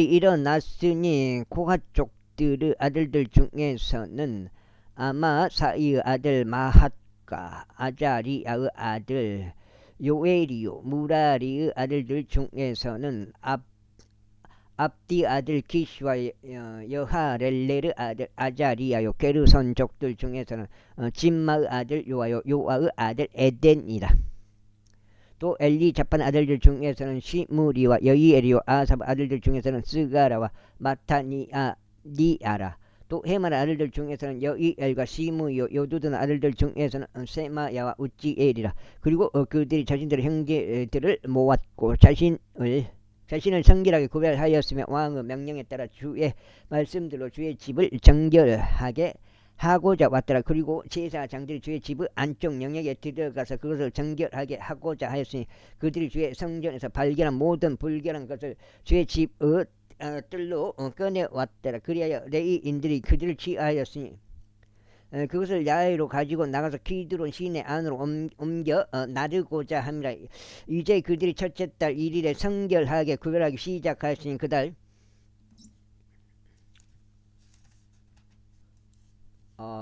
일어났으니 고핫 족들의 아들들 중에서는 아마사이의 아들 마핫과 아자리아의 아들 요엘이요 무라리의 아들들 중에서는 압디 아들 기시와 여하렐레르 아들 아자리아요 게르선족들 중에서는 진마의 아들 요아의 아들 에덴이라. 또 엘리자판 아들들 중에서는 시므리와 여이엘이요 아삽 아들들 중에서는 스가라와 마타니아라. 또 헤만 아들들 중에서는 여이엘과 시므요 요두든 아들들 중에서는 세마야와 우찌엘이라. 그리고 그들이 자신들의 형제들을 모았고 자신을 성결하게 구별하였으며 왕의 명령에 따라 주의 말씀들로 주의 집을 정결하게 하고자 왔더라. 그리고 제사장들이 주의 집의 안쪽 영역에 들어가서 그것을 정결하게 하고자 하였으니 그들이 주의 성전에서 발견한 모든 불결한 것을 주의 집의 뜰로 꺼내왔더라. 그리하여 레위인들이 그들을 취하였으니 그것을 야외로 가지고 나가서 기드론 시내 안으로 옮겨 나르고자 함이라. 이제 그들이 첫째 달 1일에 성결하게 구별하기 시작하였으니 그달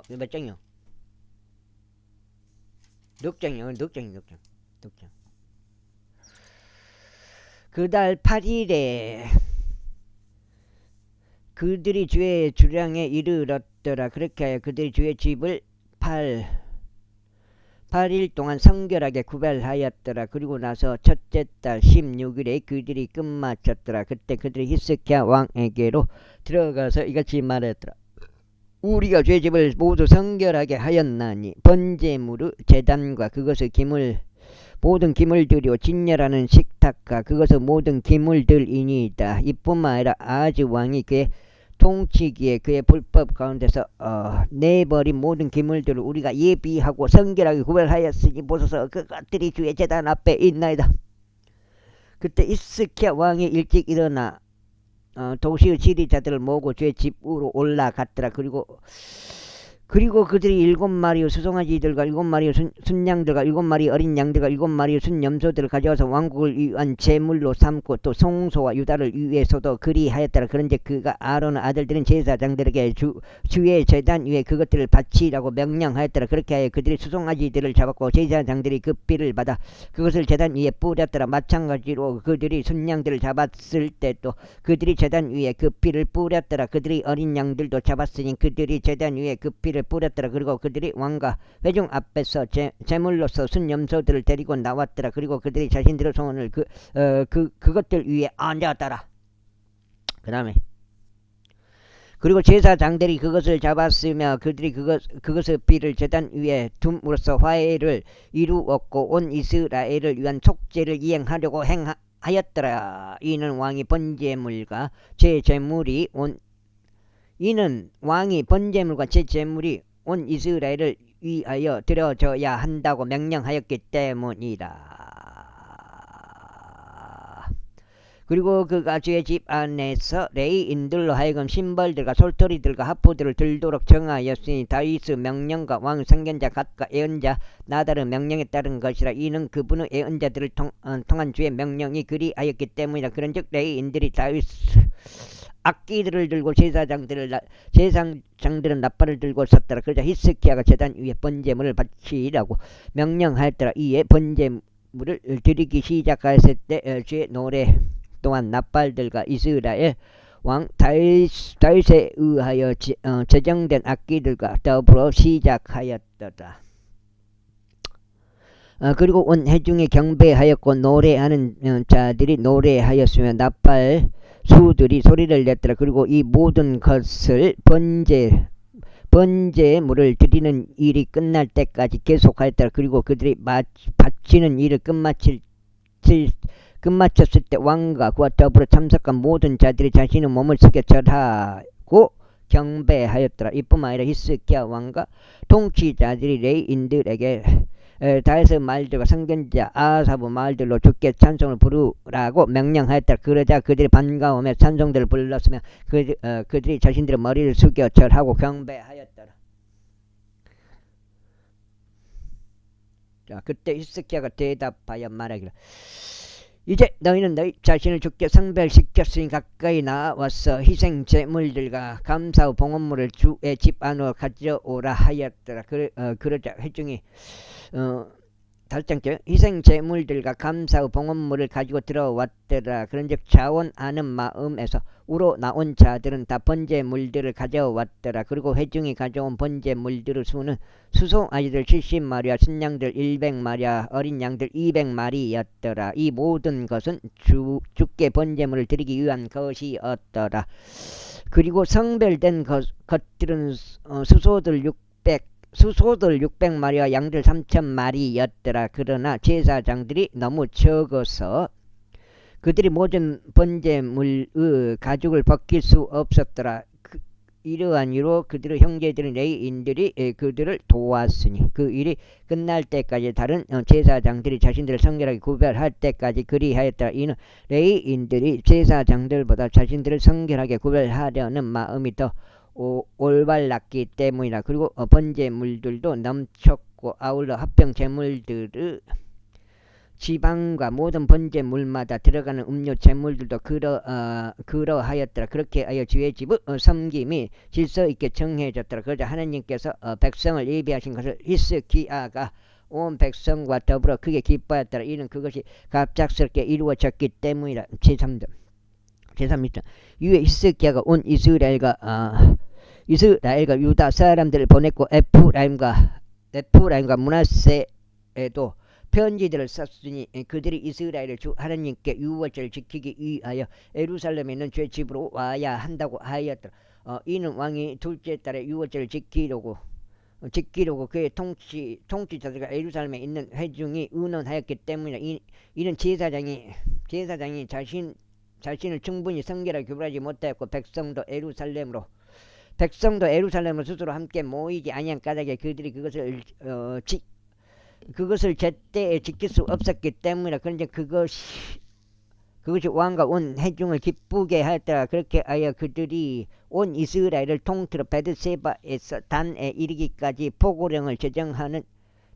몇 장이요? 6장. 그달 8일에 그들이 주의 주량에 이르렀더라. 그렇게 하여 그들이 주의 집을 8일 동안 성결하게 구별하였더라. 그리고 나서 첫째 달 16일에 그들이 끝마쳤더라. 그때 그들이 히스기야 왕에게로 들어가서 이같이 말했더라. 우리가 주의 집을 모두 성결하게 하였나니 번제물의 제단과 그것의 모든 기물들이요 진열하는 식탁과 그것의 모든 기물들이니이다. 이뿐만 아니라 아즈 왕이 그의 통치기에 그의 불법 가운데서 내버린 모든 기물들을 우리가 예비하고 성결하게 구별하였으니 보소서 그것들이 주의 제단 앞에 있나이다. 그때 히스기야 왕이 일찍 일어나 도시의 지리자들을 모으고 주의 집으로 올라갔더라. 그리고 그들이 7마리의 수송아지들과 7마리의 순양들과 7마리 어린 양들과 7마리의 순염소들을 가져와서 왕국을 위한 제물로 삼고 또 송소와 유다를 위해서도 그리하였더라. 그런데 그가 아론의 아들들은 제사장들에게 주의 제단 위에 그것들을 바치라고 명령하였더라. 그렇게 하여 그들이 수송아지들을 잡았고 제사장들이 그 피를 받아 그것을 제단 위에 뿌렸더라. 마찬가지로 그들이 순양들을 잡았을 때도 그들이 제단 위에 그 피를 뿌렸더라. 그들이 어린 양들도 잡았으니 그들이 제단 위에 그 피를 뿌렸더라. 그리고 그들이 왕과 회중 앞에서 제물로서 순염소들을 데리고 나왔더라. 그리고 그들이 자신들의 손을 그것들 위에 얹었더라. 그 다음에 그리고 제사장들이 그것을 잡았으며 그들이 그것의 피를 제단 위에 둠으로써 화해를 이루었고 온 이스라엘을 위한 속죄를 이행하려고 하였더라. 이는 왕이 번제물과 제물이 온 이스라엘을 위하여 드려져야 한다고 명령하였기 때문이다. 그리고 그가 주의 집 안에서 레위인들로 하여금 신벌들과 솔토리들과 하포들을 들도록 정하였으니 다윗의 명령과 왕의 선견자 갓과 예언자 나달의 명령에 따른 것이라. 이는 그분의 예언자들을 통한 주의 명령이 그리하였기 때문이라. 그런즉 레위인들이 다윗 악기들을 들고 제사장들은 나팔을 들고 섰더라. 그러자 히스기야가 제단 위에 번제물을 바치라고 명령하였더라. 이에 번제물을 드리기 시작하였을 때 주의 노래 또한 나팔들과 이스라엘 왕 다윗에 의하여 제정된 악기들과 더불어 시작하였더라. 그리고 온 회중이 경배하였고 노래하는 자들이 노래하였으며 나팔 수들이 소리를 냈더라. 그리고 이 모든 것을 번제물을 드리는 일이 끝날 때까지 계속하였더라. 그리고 그들이 바치는 일을 끝마쳤을 때 왕과 그와 더불어 참석한 모든 자들이 자신의 몸을 숙여 절하고 경배하였더라. 이뿐만 아니라 히스기야 왕과 통치자들이 레위인들에게 다윗의 말들과 선견자 아사브 말들로 주께 찬송을 부르라고 명령하였다. 그러자 그들이 반가움에 찬송들을 불렀으며 그들이 자신들의 머리를 숙여 절하고 경배하였더라. 자, 그때 히스기야가 대답하여 말하기를 이제 너희는 너희 자신을 주께 성별시켰으니 가까이 나와서 희생 제물들과 감사의 봉헌물을 주의 집 안으로 가져오라 하였더라. 그러자 회중이 달장께 희생 제물들과 감사의 봉헌물을 가지고 들어왔더라. 그런즉 자원하는 마음에서 우러나온 자들은 다 번제물들을 가져왔더라. 그리고 회중이 가져온 번제물들의 수는 수송 아이들 70마리와 순양들 100마리와 어린 양들 200마리였더라. 이 모든 것은 주께 번제물을 드리기 위한 것이었더라. 그리고 성별된 것들은 수소들 600마리와 양들 3,000마리였더라. 그러나 제사장들이 너무 적어서 그들이 모든 번제물의 가죽을 벗길 수 없었더라. 이러한 이유로 그들의 형제들인 레위인들이 그들을 도왔으니 그 일이 끝날 때까지 다른 제사장들이 자신들을 성결하게 구별할 때까지 그리하였더라. 이는 레위인들이 제사장들보다 자신들을 성결하게 구별하려는 마음이 더 올바랐기 때문이라. 그리고 번제물들도 넘쳤고 아울러 합병 제물들의 지방과 모든 번제물마다 들어가는 음료 제물들도 그러하였더라. 그렇게 하여 주의 집의 섬김이 질서 있게 정해졌더라. 그러자 하나님께서 백성을 예비하신 것을 히스기야가 온 백성과 더불어 크게 기뻐하였더라. 이는 그것이 갑작스럽게 이루어졌기 때문이라. 제3장 이후에 히스기야가 온 이스라엘과 유다 사람들을 보냈고 에프라임과 므낫세에도 편지들을 썼으니 그들이 이스라엘의 주 하나님께 유월절을 지키기 위하여 예루살렘에 있는 죄 집으로 와야 한다고 하였더라. 이는 왕이 둘째 달에 유월절을 지키려고 그의 통치자들과 예루살렘에 있는 회중이 의논하였기 때문이라. 이는 제사장이 자신을 충분히 성결하게 구별하지 못하였고 백성도 예루살렘으로 스스로 함께 모이지 아니한 까닭에 그들이 그것을 제때에 지킬 수 없었기 때문이라. 그런데 그것이 왕과 온 회중을 기쁘게 하였더라. 그렇게 하여 그들이 온 이스라엘을 통틀어 베드세바에서 단에 이르기까지 포고령을 제정하는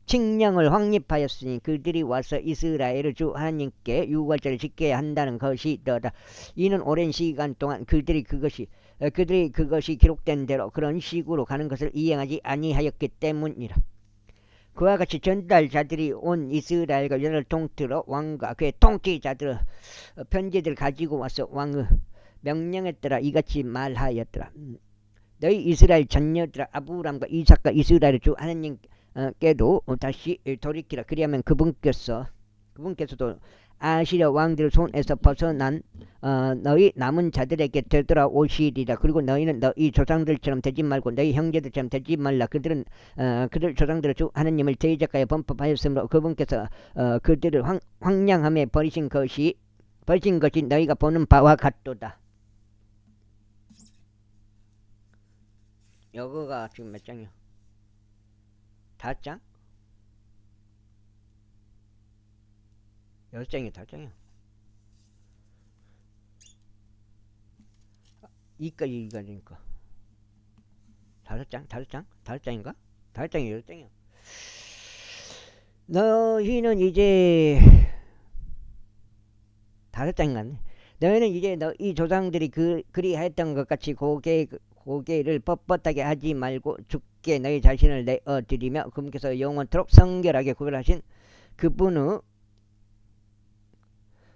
칙령을 확립하였으니 그들이 와서 이스라엘의 주 하나님께 유월절을 지켜야 한다는 것이더라. 이는 오랜 시간 동안 그들이 그것이 기록된 대로 그런 식으로 가는 것을 이행하지 아니하였기 때문이라. 그와 같이 전달자들이 온 이스라엘과 유다를 통틀어 왕과 그의 통치자들의 편지들을 가지고 와서 왕의 명령했더라. 이같이 말하였더라. 너희 이스라엘 자녀들아 아브람과 이삭과 이스라엘의 주 하나님께도 다시 돌이키라. 그리하면 그분께서도 아시리아 왕들의 손에서 벗어난 너희 남은 자들에게 되돌아오시리라. 그리고 너희는 너희 조상들처럼 되지 말고 너희 형제들처럼 되지 말라. 그들 조상들의 주 하나님을 대적하여 범법하였으므로 그분께서 그들을 황량함에 버리신 것이 너희가 보는 바와 같도다. 여거가 지금 몇 장이야? 5장? 6장이야 5장이야. 이까지 읽어니까 5장인가? 5장이 6장이야. 너희는 이제 5장인가? 너희는 이제 너희 조상들이 그리하였던 것 같이 고개를 뻣뻣하게 하지 말고 주께 너희 자신을 내어드리며 그분께서 영원토록 성결하게 구별하신 그분의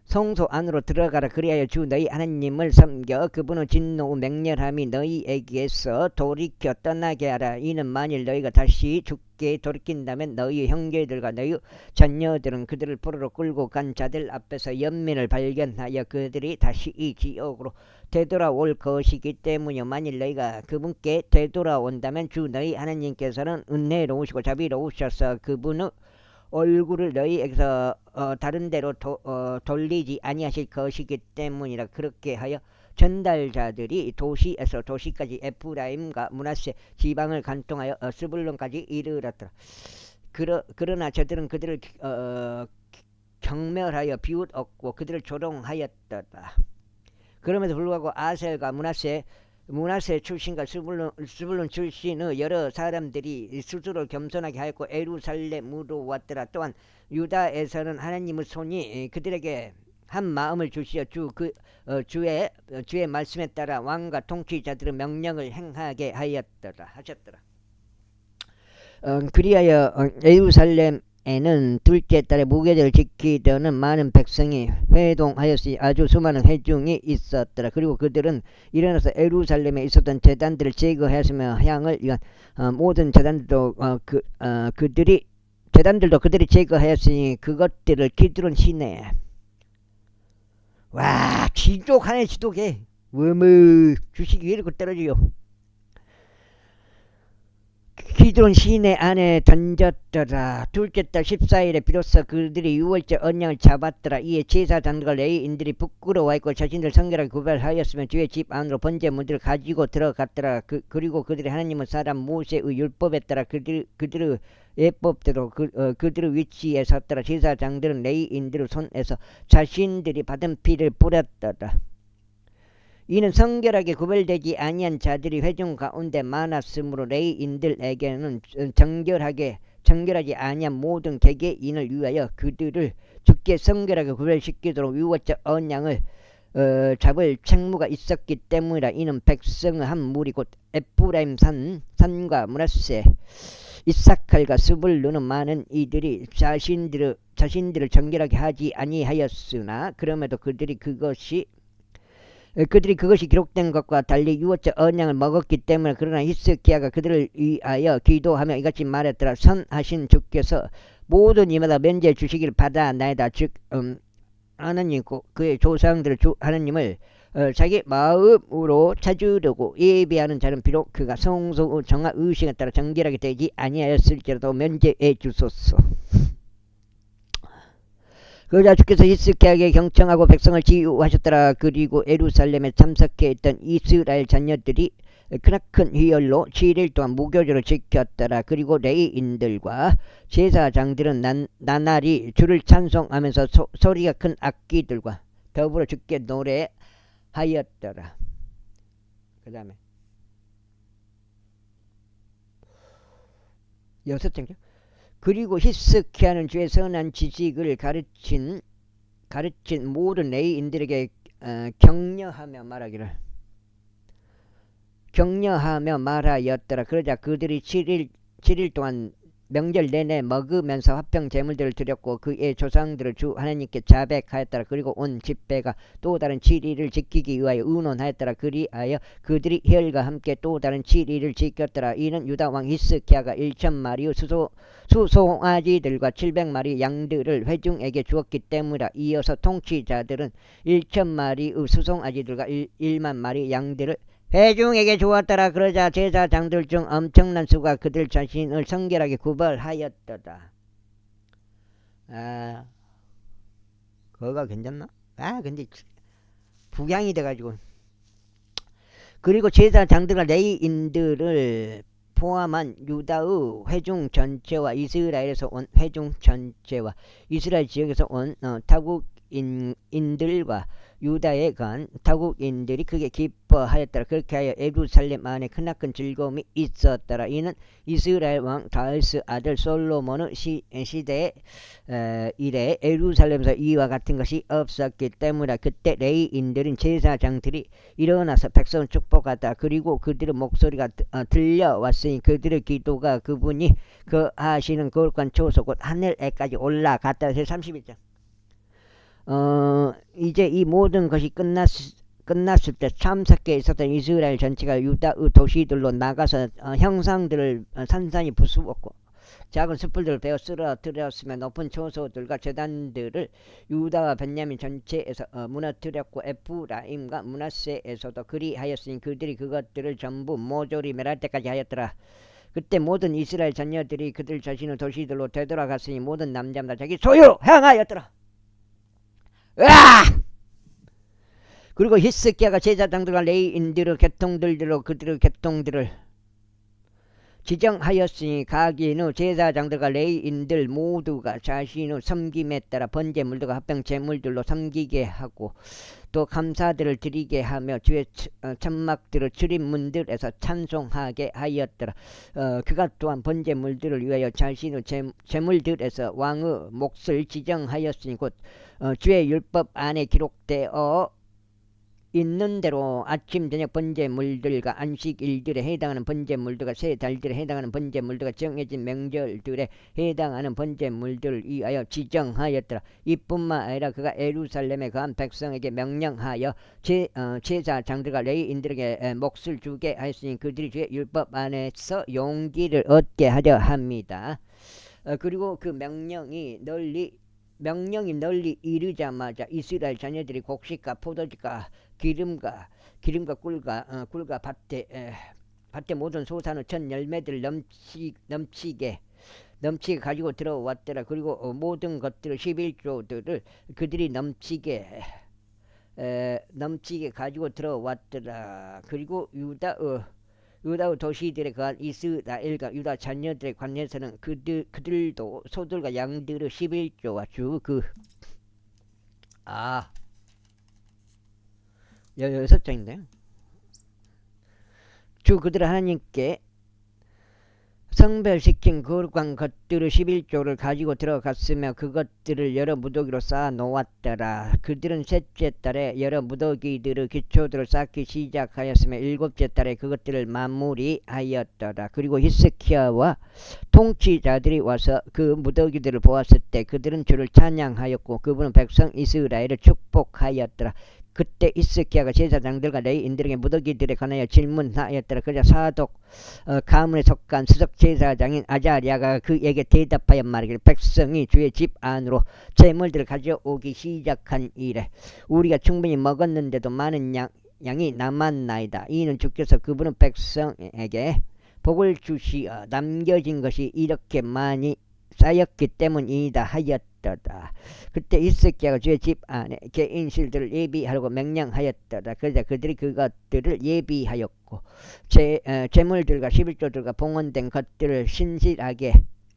성소 안으로 들어가라. 그리하여 주 너희 하나님을 섬겨 그분의 진노 맹렬함이 너희에게서 돌이켜 떠나게 하라. 이는 만일 너희가 다시 주께 돌이킨다면 너희 형제들과 너희 자녀들은 그들을 포로로 끌고 간 자들 앞에서 연민을 발견하여 그들이 다시 이 지역으로 되돌아올 것이기 때문이요. 만일 너희가 그분께 되돌아온다면 주 너희 하나님께서는 은혜로우시고 자비로우셔서 그분의 얼굴을 너희에게서 다른 데로 돌리지 아니하실 것이기 때문이라. 그렇게 하여 전달자들이 도시에서 도시까지 에프라임과 므낫세 지방을 관통하여 스불론까지 이르렀더라. 그러나 저들은 그들을 경멸하여 비웃었고 그들을 조롱하였더라. 그럼에도 불구하고 아셀과 문하세 출신과 스불론 출신의 여러 사람들이 스스로 겸손하게 하였고 예루살렘으로 왔더라. 또한 유다에서는 하나님의 손이 그들에게 한 마음을 주시어 주의 말씀에 따라 왕과 통치자들의 명령을 행하게 하셨더라. 그리하여 예루살렘에는 둘째 달에 무교절을 지키려는 많은 백성이 회동하였으니 아주 수많은 회중이 있었더라. 그리고 그들은 일어나서 예루살렘에 있었던 제단들을 제거하였으며 향을 위한 모든 제단들도 그들이 제거하였으니 그것들을 기드론 시내에 와 지독하네 지독해. 워머 주식이 왜 이렇게 떨어져요. 기드론 시내 안에 던졌더라. 둘째 달 14일에 비로소 그들이 6월째 언양을 잡았더라. 이에 제사장들과 레위인들이 부끄러워했고 자신들 성결하게 구별하였으며 주의 집 안으로 번제 문들을 가지고 들어갔더라. 그리고 그들이 하나님의 사람 모세의 율법에 따라 그들의 예법대로 그들의 위치에 섰더라. 제사장들은 레위인들의 손에서 자신들이 받은 피를 뿌렸더라. 이는 성결하게 구별되지 아니한 자들이 회중 가운데 많았으므로 레위인들에게는 정결하지 아니한 모든 개개인을 위하여 그들을 주께 성결하게 구별시키도록 유월절 언양을 잡을 책무가 있었기 때문이라. 이는 백성의 한 무리 곧 에프라임 산과 므낫세 이사칼과 스불론은 많은 이들이 자신들을 정결하게 하지 아니하였으나 그럼에도 그들이 그것이 기록된 것과 달리 유월절 언양을 먹었기 때문에. 그러나 히스기야가 그들을 위하여 기도하며 이같이 말했더라. 선하신 주께서 모든 이마다 면제 주시기를 바라나이다. 즉 하나님 그의 조상들을 주 하나님을 자기 마음으로 찾으려고 예비하는 자는 비록 그가 성소의 정한 의식에 따라 정결하게 되지 아니하였을지라도 면제해 주소서. 그러자 주께서 히스기야에게 경청하고 백성을 치유하셨더라. 그리고 예루살렘에 참석해 있던 이스라엘 자녀들이 크나큰 희열로 7일 동안 무교절을 지켰더라. 그리고 레위인들과 제사장들은 나날이 주를 찬송하면서 소리가 큰 악기들과 더불어 주께 노래하였더라. 그 다음에 6장이죠. 그리고 히스기야는 주의 선한 지식을 가르친 모든 레위인들에게 격려하며 말하였더라. 그러자 그들이 7일 동안 명절 내내 먹으면서 화평 제물들을 드렸고 그의 조상들을 주 하나님께 자백하였더라. 그리고 온 집회가 또 다른 7일을 지키기 위하여 의논하였더라. 그리하여 그들이 혈과 함께 또 다른 7일을 지켰더라. 이는 유다 왕 히스기야가 1,000마리의 수송아지들과 700마리 양들을 회중에게 주었기 때문이라. 이어서 통치자들은 1,000마리의 수송아지들과 1만 마리 양들을 회중에게 주었더라. 그러자 제사장들 중 엄청난 수가 그들 자신을 성결하게 구별하였더라. 그거가 괜찮나? 근데 북양이 돼가지고. 그리고 제사장들과 레위인들을 포함한 유다의 회중 전체와 이스라엘에서 온 회중 전체와 이스라엘 지역에서 온 타국인들과 유다에 간 타국인들이 크게 기뻐하였더라. 그렇게 하여 예루살렘 안에 크나큰 즐거움이 있었더라. 이는 이스라엘 왕 다윗의 아들 솔로몬의 시대에 이래 예루살렘에서 이와 같은 것이 없었기 때문이라. 그때 레위인들인 제사장들이 일어나서 백성을 축복하다. 그리고 그들의 목소리가 들려왔으니 그들의 기도가 그분이 하시는 거룩한 초소 곧 하늘에까지 올라갔다. 31장. 이제 이 모든 것이 끝났을 때 참석해 있었던 이스라엘 전체가 유다의 도시들로 나가서 형상들을 산산이 부수었고 작은 숯불들을 베어 쓰러뜨렸으며 높은 초소들과 제단들을 유다와 벤야민 전체에서 무너뜨렸고 에프라임과 므낫세에서도 그리하였으니 그들이 그것들을 전부 모조리 멸할 때까지 하였더라. 그때 모든 이스라엘 자녀들이 그들 자신의 도시들로 되돌아갔으니 모든 남자마다 자기 소유로 향하였더라. 그리고 히스기야가 제사장들과 레위인들의 계통들로 그들의 계통들을 지정하였으니 가긴 후 제사장들과 레위인들 모두가 자신의 섬김에 따라 번제물들과 합병 제물들로 섬기게 하고 또 감사들을 드리게 하며 주의 천막들의 출입문들에서 찬송하게 하였더라. 그가 또한 번제물들을 위하여 자신의 제물들에서 왕의 몫을 지정하였으니 곧 주의 율법 안에 기록되어 있는 대로 아침 저녁 번제물들과 안식일들에 해당하는 번제물들과 세 달들에 해당하는 번제물들과 정해진 명절들에 해당하는 번제물들을 위하여 지정하였더라. 이뿐만 아니라 그가 예루살렘에 거한 백성에게 명령하여 제사장들과 레위인들에게 몫을 주게 하였으니 그들이 주의 율법 안에서 용기를 얻게 하려 합니다. 그리고 그 명령이 널리 이르자마자 이스라엘 자녀들이 곡식과 포도주가 기름과 꿀과 밭의 모든 소산의 첫 열매들 넘치게 가지고 들어왔더라. 그리고 모든 것들을 11조들을 그들이 넘치게 가지고 들어왔더라. 그리고 유다의 도시들에 거한 이스라엘과 유다 자녀들의 관내에서는 그들도 소들과 양들의 11조와 주 16장인데요. 주 그들 하나님께 성별시킨 거룩한 것들의 11조를 가지고 들어갔으며 그것들을 여러 무더기로 쌓아 놓았더라. 그들은 셋째 달에 여러 무더기들의 기초들을 쌓기 시작하였으며 일곱째 달에 그것들을 마무리하였더라. 그리고 히스키야와 통치자들이 와서 그 무더기들을 보았을 때 그들은 주를 찬양하였고 그분은 백성 이스라엘을 축복하였더라. 그때 히스키야가 제사장들과 레위인들에게 무더기들에 관하여 질문하였더라. 그러자 사독 가문에 속한 수석 제사장인 아자리아가 그에게 대답하여 말하기를 백성이 주의 집 안으로 제물들을 가져오기 시작한 이래 우리가 충분히 먹었는데도 많은 양이 남았나이다. 이는 주께서 그분은 백성에게 복을 주시어 남겨진 것이 이렇게 많이 쌓였기 때문이다 하였더라. 그때 히스키야가 주의 집 안에 개인실들을 예비하라고 명령하였더라. 그러자 그들이 그것들을 예비하였고 제물들과 11조들과 봉헌된 것들을 신실하게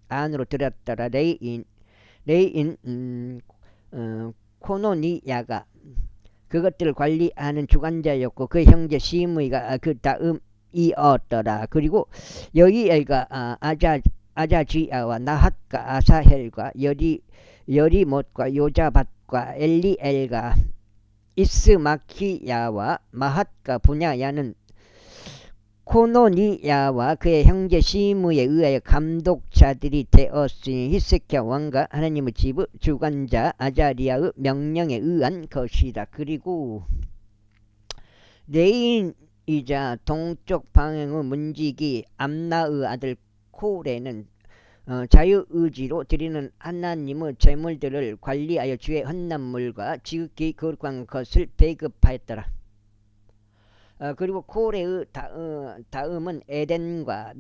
안으로 들였더라. 레이인 코노니야가 그것들을 관리하는 주관자였고 그 형제 시므이가 그 다음이었더라. 그리고 여기엘과 아자지아와 나핫과 아사헬과 여리못과 요자밧과 엘리엘과 이스마키야와 마핫과 분야야는 코노니야와 그의 형제 시므에 의하여 감독자들이 되었으니 히스키야 왕과 하나님의 집의 주관자 아자리아의 명령에 의한 것이다. 그리고 레인이자 동쪽 방향의 문지기 암나의 아들 코레는 자유의지로 드리는 하나님의 제물들을 관리하여 주의 헌납물과 지극히 거룩한 것을 배급하였더라. 그리고 코레의 다음은 에덴과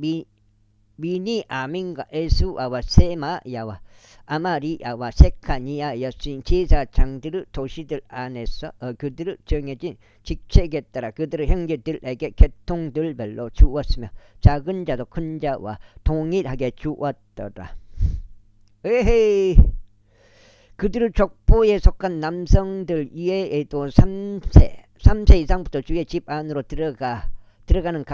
미니아민과 에스와와 세마야와 아마리야와 세카니야였으니 제사장들의 도시들 안에서 그들의 정해진 직책에 따라 그들의 형제들에게 계통들별로 주었으며 작은 자도 큰 자와 동일하게 주었더라. 에헤이 그들의 족보에 속한 남성들 이외에도 3세 이상부터 주의 집 안으로 들어가는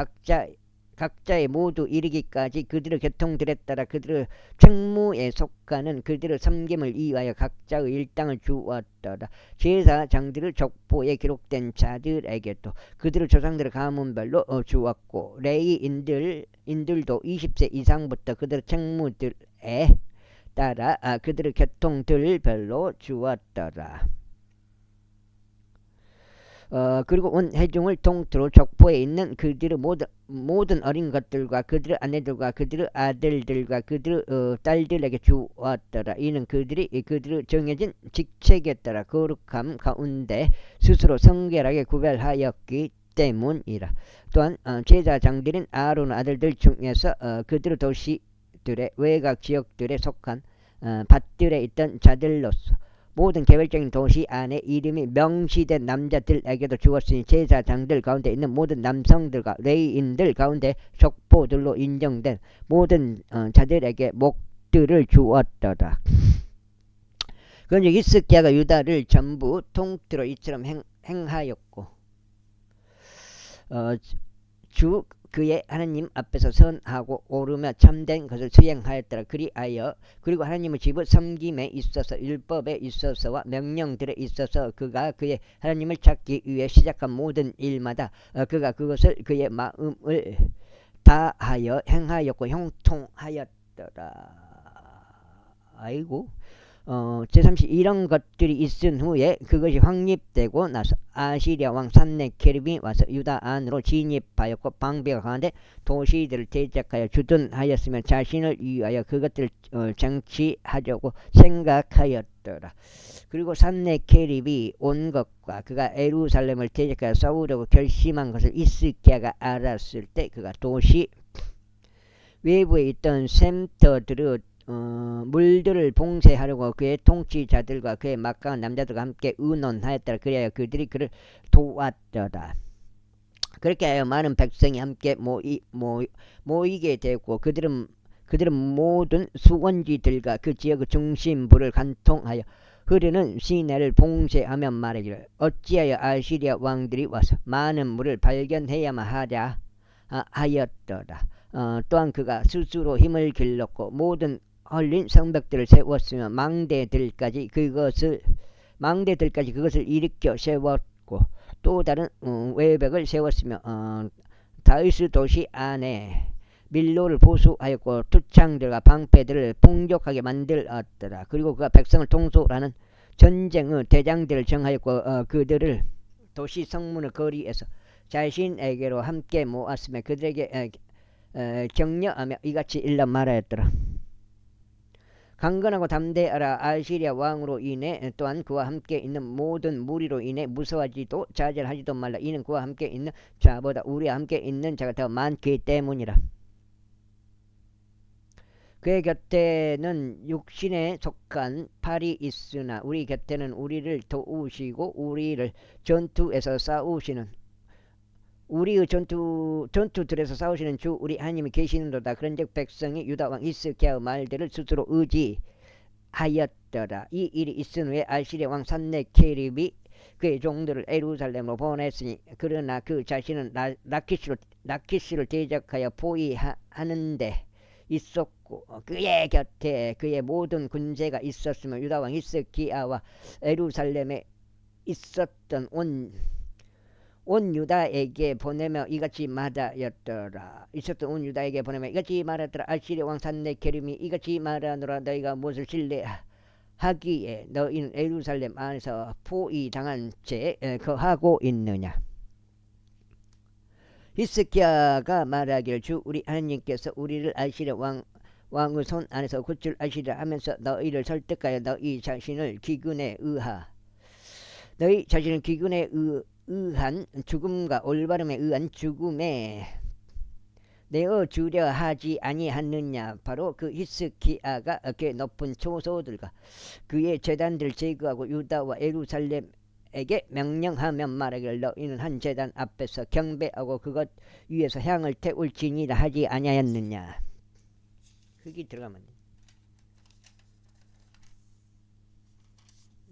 각자의 모두 이르기까지 그들의 계통들에 따라 그들의 책무에 속하는 그들의 섬김을 위하여 각자의 일당을 주었더라. 제사장들의 족보에 기록된 자들에게도 그들의 조상들의 가문별로 주었고 레위인들도 20세 이상부터 그들의 책무들에 따라 그들의 계통들별로 주었더라. 그리고 온 회중을 통틀어 족보에 있는 그들의 모든 어린 것들과 그들의 아내들과 그들의 아들들과 그들의 딸들에게 주었더라. 이는 그들이 그들의 정해진 직책에 따라 거룩함 가운데 스스로 성결하게 구별하였기 때문이라. 또한 제사장들인 아론 아들들 중에서 그들의 도시들의 외곽 지역들에 속한 밭들에 있던 자들로서 모든 개별적인 도시 안에 이름이 명시된 남자들에게도 주었으니 제사장들 가운데 있는 모든 남성들과 레위인들 가운데 족보들로 인정된 모든 자들에게 목들을 주었더라. 그런즉 히스기야가 유다를 전부 통틀어 이처럼 행하였고 주 그의 하나님 앞에서 선하고 오르며 참된 것을 수행하였더라. 그리고 하나님의 집을 섬김에 있어서 율법에 있어서와 명령들에 있어서 그가 그의 하나님을 찾기 위해 시작한 모든 일마다 그가 그것을 그의 마음을 다하여 행하였고 형통하였더라. 아이고. 제30 이런 것들이 있은 후에 그것이 확립되고 나서 아시리아 왕 산네케립이 와서 유다 안으로 진입하였고 방비가 가운데 도시들을 대적하여 주둔하였으며 자신을 위하여 그것들을 정치하려고 생각하였더라. 그리고 산네케립이 온 것과 그가 예루살렘을 대적하여 싸우려고 결심한 것을 히스기야가 알았을 때 그가 도시 외부에 있던 샘터들을 물들을 봉쇄하려고 그의 통치자들과 그의 막강한 남자들과 함께 의논하였더라. 그래야 그들이 그를 도왔더라. 그렇게 하여 많은 백성이 함께 모이게 되었고 그들은 모든 수원지들과 그 지역의 중심부를 간통하여 흐르는 시내를 봉쇄하며 말하기를 어찌하여 아시리아 왕들이 와서 많은 물을 발견해야만 하랴 하였더라. 또한 그가 스스로 힘을 길렀고 모든 헐린 성벽들을 세웠으며 망대들까지 그것을 일으켜 세웠고 또 다른 외벽을 세웠으며 다윗 도시 안에 밀로를 보수하였고 투창들과 방패들을 풍족하게 만들었더라. 그리고 그가 백성을 통솔하는 전쟁의 대장들을 정하였고 그들을 도시 성문의 거리에서 자신에게로 함께 모았으며 그들에게 격려하며 이같이 일러 말하였더라. 강건하고 담대하라. 아시리아 왕으로 인해 또한 그와 함께 있는 모든 무리로 인해 무서워하지도 좌절하지도 말라. 이는 그와 함께 있는 자보다 우리와 함께 있는 자가 더 많기 때문이라. 그의 곁에는 육신에 속한 팔이 있으나 우리 곁에는 우리를 도우시고 우리를 전투에서 싸우시는 우리의 전투들에서 싸우시는 주 우리 하나님이 계시는도다. 그런즉 백성이 유다 왕 히스기야의 말들을 스스로 의지하였더라. 이 일이 있은 후에 아시리아 왕 산네케립이 그의 종들을 예루살렘으로 보냈으니 그러나 그 자신은 라키스를 대적하여 포위하는데 있었고 그의 곁에 그의 모든 군대가 있었으며 유다 왕 히스기야와 예루살렘에 있었던 온 유다에게 보내며 이같이 말하였더라. 있었던 온 유다에게 보내며 이같이 말하였더라. 아시리아 왕 산네케립이 이같이 말하노라. 너희가 무엇을 신뢰하기에 너희는 예루살렘 안에서 포위당한 채 거하고 있느냐. 히스기야가 말하기를 주 우리 하나님께서 우리를 아시리아 왕의 손 안에서 구출하시리라 하면서 너희를 설득하여 너희 자신을 기근에 의한 죽음과 올바름에 의한 죽음에 내어 주려 하지 아니하느냐. 바로 그 히스기야가 그의 높은 초소들과 그의 제단들을 제거하고 유다와 예루살렘에게 명령하며 말하기를 너희는 한 제단 앞에서 경배하고 그것 위에서 향을 태울지니라 하지 아니하였느냐. 흙이 들어가면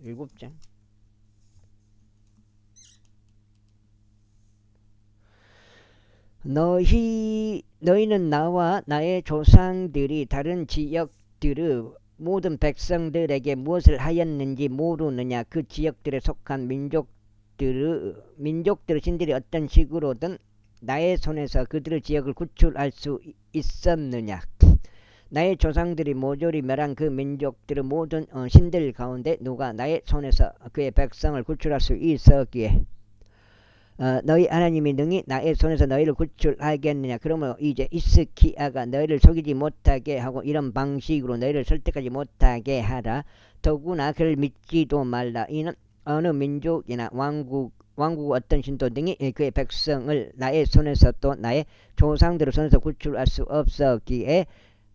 7장 너희는 나와 나의 조상들이 다른 지역들의 모든 백성들에게 무엇을 하였는지 모르느냐. 그 지역들에 속한 민족들의 신들이 어떤 식으로든 나의 손에서 그들의 지역을 구출할 수 있었느냐. 나의 조상들이 모조리 멸한 그 민족들의 모든 신들 가운데 누가 나의 손에서 그의 백성을 구출할 수 있었기에 너희 하나님이 능히 나의 손에서 너희를 구출하겠느냐. 그러므로 이제 히스기야가 너희를 속이지 못하게 하고 이런 방식으로 너희를 설득하지 못하게 하라. 더구나 그를 믿지도 말라. 이는 어느 민족이나 왕국 어떤 신도 등이 그의 백성을 나의 손에서 또 나의 조상들의 손에서 구출할 수 없었기에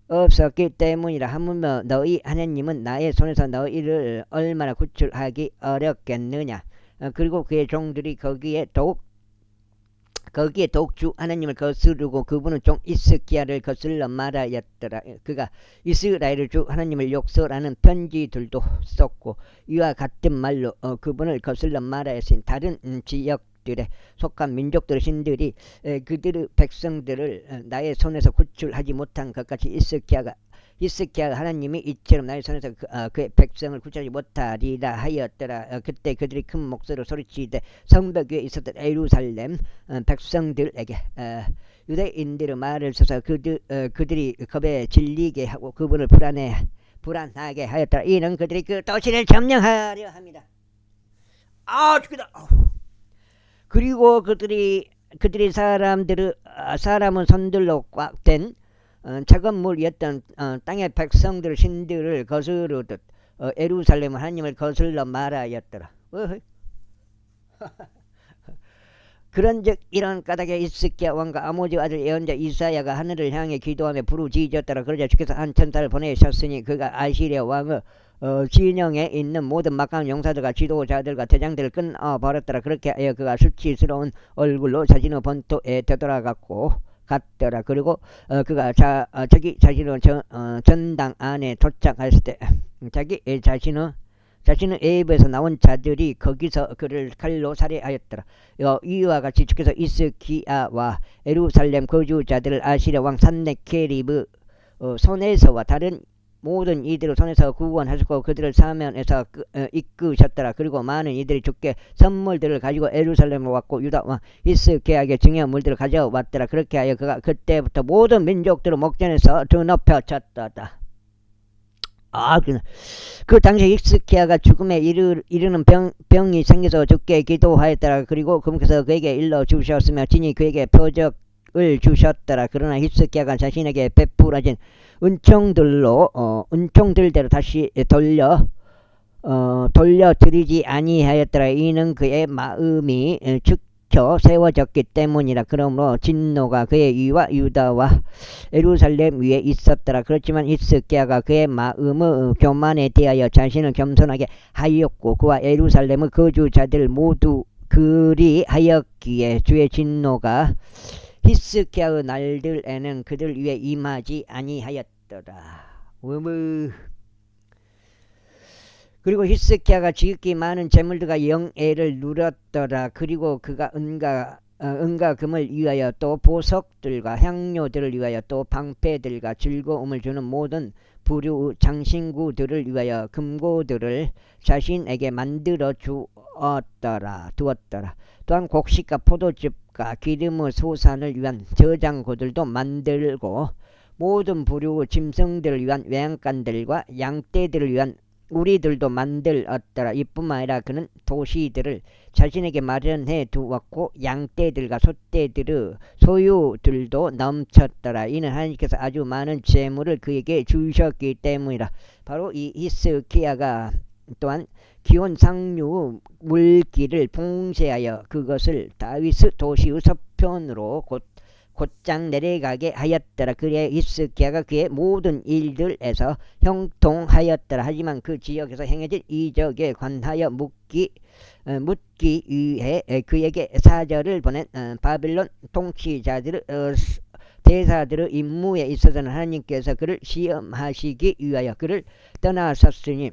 없었기 때문이라. 하물며 너희 하나님은 나의 손에서 너희를 얼마나 구출하기 어렵겠느냐. 그리고 그의 종들이 거기에 독주 하나님을 거스르고 그분은 종 히스기야를 거슬러 말하였더라. 그가 이스라엘의 주 하나님을 욕설하는 편지들도 썼고 이와 같은 말로 그분을 거슬러 말하였으니 다른 지역들에 속한 민족들의 신들이 그들의 백성들을 나의 손에서 구출하지 못한 것 같이 히스기야가 하나님이 이처럼 나의 손에서 그의 백성을 구출하지 못하리라 하였더라. 그때 그들이 큰 목소리로 소리치되 성벽 위에 있었던 예루살렘 백성들에게 유대인들의 말을 써서 그들이 겁에 질리게 하고 그분을 불안하게 하였더라. 이는 그들이 그 도시를 점령하려 합니다. 죽이다. 그리고 그들이 사람은 손들로 꽉 된 작은 물이었던 땅의 백성들 신들을 거스르듯 예루살렘 하나님을 거슬러 말하였더라. 그런즉 이런 까닭에 히스기야 왕과 아모즈 아들 예언자 이사야가 하늘을 향해 기도하며 부르짖었더라. 그러자 주께서 한 천사를 보내셨으니 그가 아시리아 왕의 진영에 있는 모든 막강한 용사들과 지도자들과 대장들을 끊어버렸더라. 그렇게 하여 그가 수치스러운 얼굴로 자신의 본토에 되돌아갔더라. 그리고 그가 자기 자신의 전당 안에 도착했을 때 자신의 애입에서 나온 자들이 거기서 그를 칼로 살해하였더라. 이와 같이 주께서 히스기야와 예루살렘 거주자들을 아시리아 왕 산네케립의 손에서와 다른 모든 이들의 손에서 구원하셨고 그들을 사면에서 이끄셨더라. 그리고 많은 이들이 주께 선물들을 가지고 예루살렘으로 왔고 유다 왕 히스기야에게 증여한 물들을 가져왔더라. 그렇게 하여 그가 그때부터 모든 민족들의 목전에서 드높여졌다. 그 당시 히스기야가 죽음에 이르는 병이 생겨서 주께 기도하였더라. 그리고 그분께서 그에게 일러 주셨으며 친히 그에게 표적을 주셨더라. 그러나 히스기야가 자신에게 베풀어진 은총들대로 다시 돌려드리지 아니하였더라. 이는 그의 마음이 세워졌기 때문이라. 그러므로 진노가 그의 위와 유다와 예루살렘 위에 있었더라. 그렇지만 히스기야가 그의 마음의 교만에 대하여 자신을 겸손하게 하였고 그와 예루살렘의 거주자들 모두 그리하였기에 주의 진노가 히스기야의 날들에는 그들 위에 임하지 아니하였더라. 그리고 히스기야가 지극히 많은 재물들과 영예를 누렸더라. 그리고 그가 은과 금을 위하여 또 보석들과 향료들을 위하여 또 방패들과 즐거움을 주는 모든 부류 장신구들을 위하여 금고들을 자신에게 만들어 두었더라. 또한 곡식과 포도즙과 기름의 소산을 위한 저장고들도 만들고 모든 부류 짐승들을 위한 외양간들과 양떼들을 위한 우리들도 만들었더라. 이뿐만 아니라 그는 도시들을 자신에게 마련해 두었고 양떼들과 소떼들의 소유들도 넘쳤더라. 이는 하나님께서 아주 많은 재물을 그에게 주셨기 때문이라. 바로 이 히스기야가 또한 기온 상류 물기를 봉쇄하여 그것을 다윗의 도시의 서편으로 곧장 내려가게 하였더라. 그래 히스기야가 그의 모든 일들에서 형통하였더라. 하지만 그 지역에서 행해진 이적에 관하여 묻기 위해 그에게 사절을 보낸 바빌론 통치자들의 대사들의 임무에 있어서는 하나님께서 그를 시험하시기 위하여 그를 떠나셨으니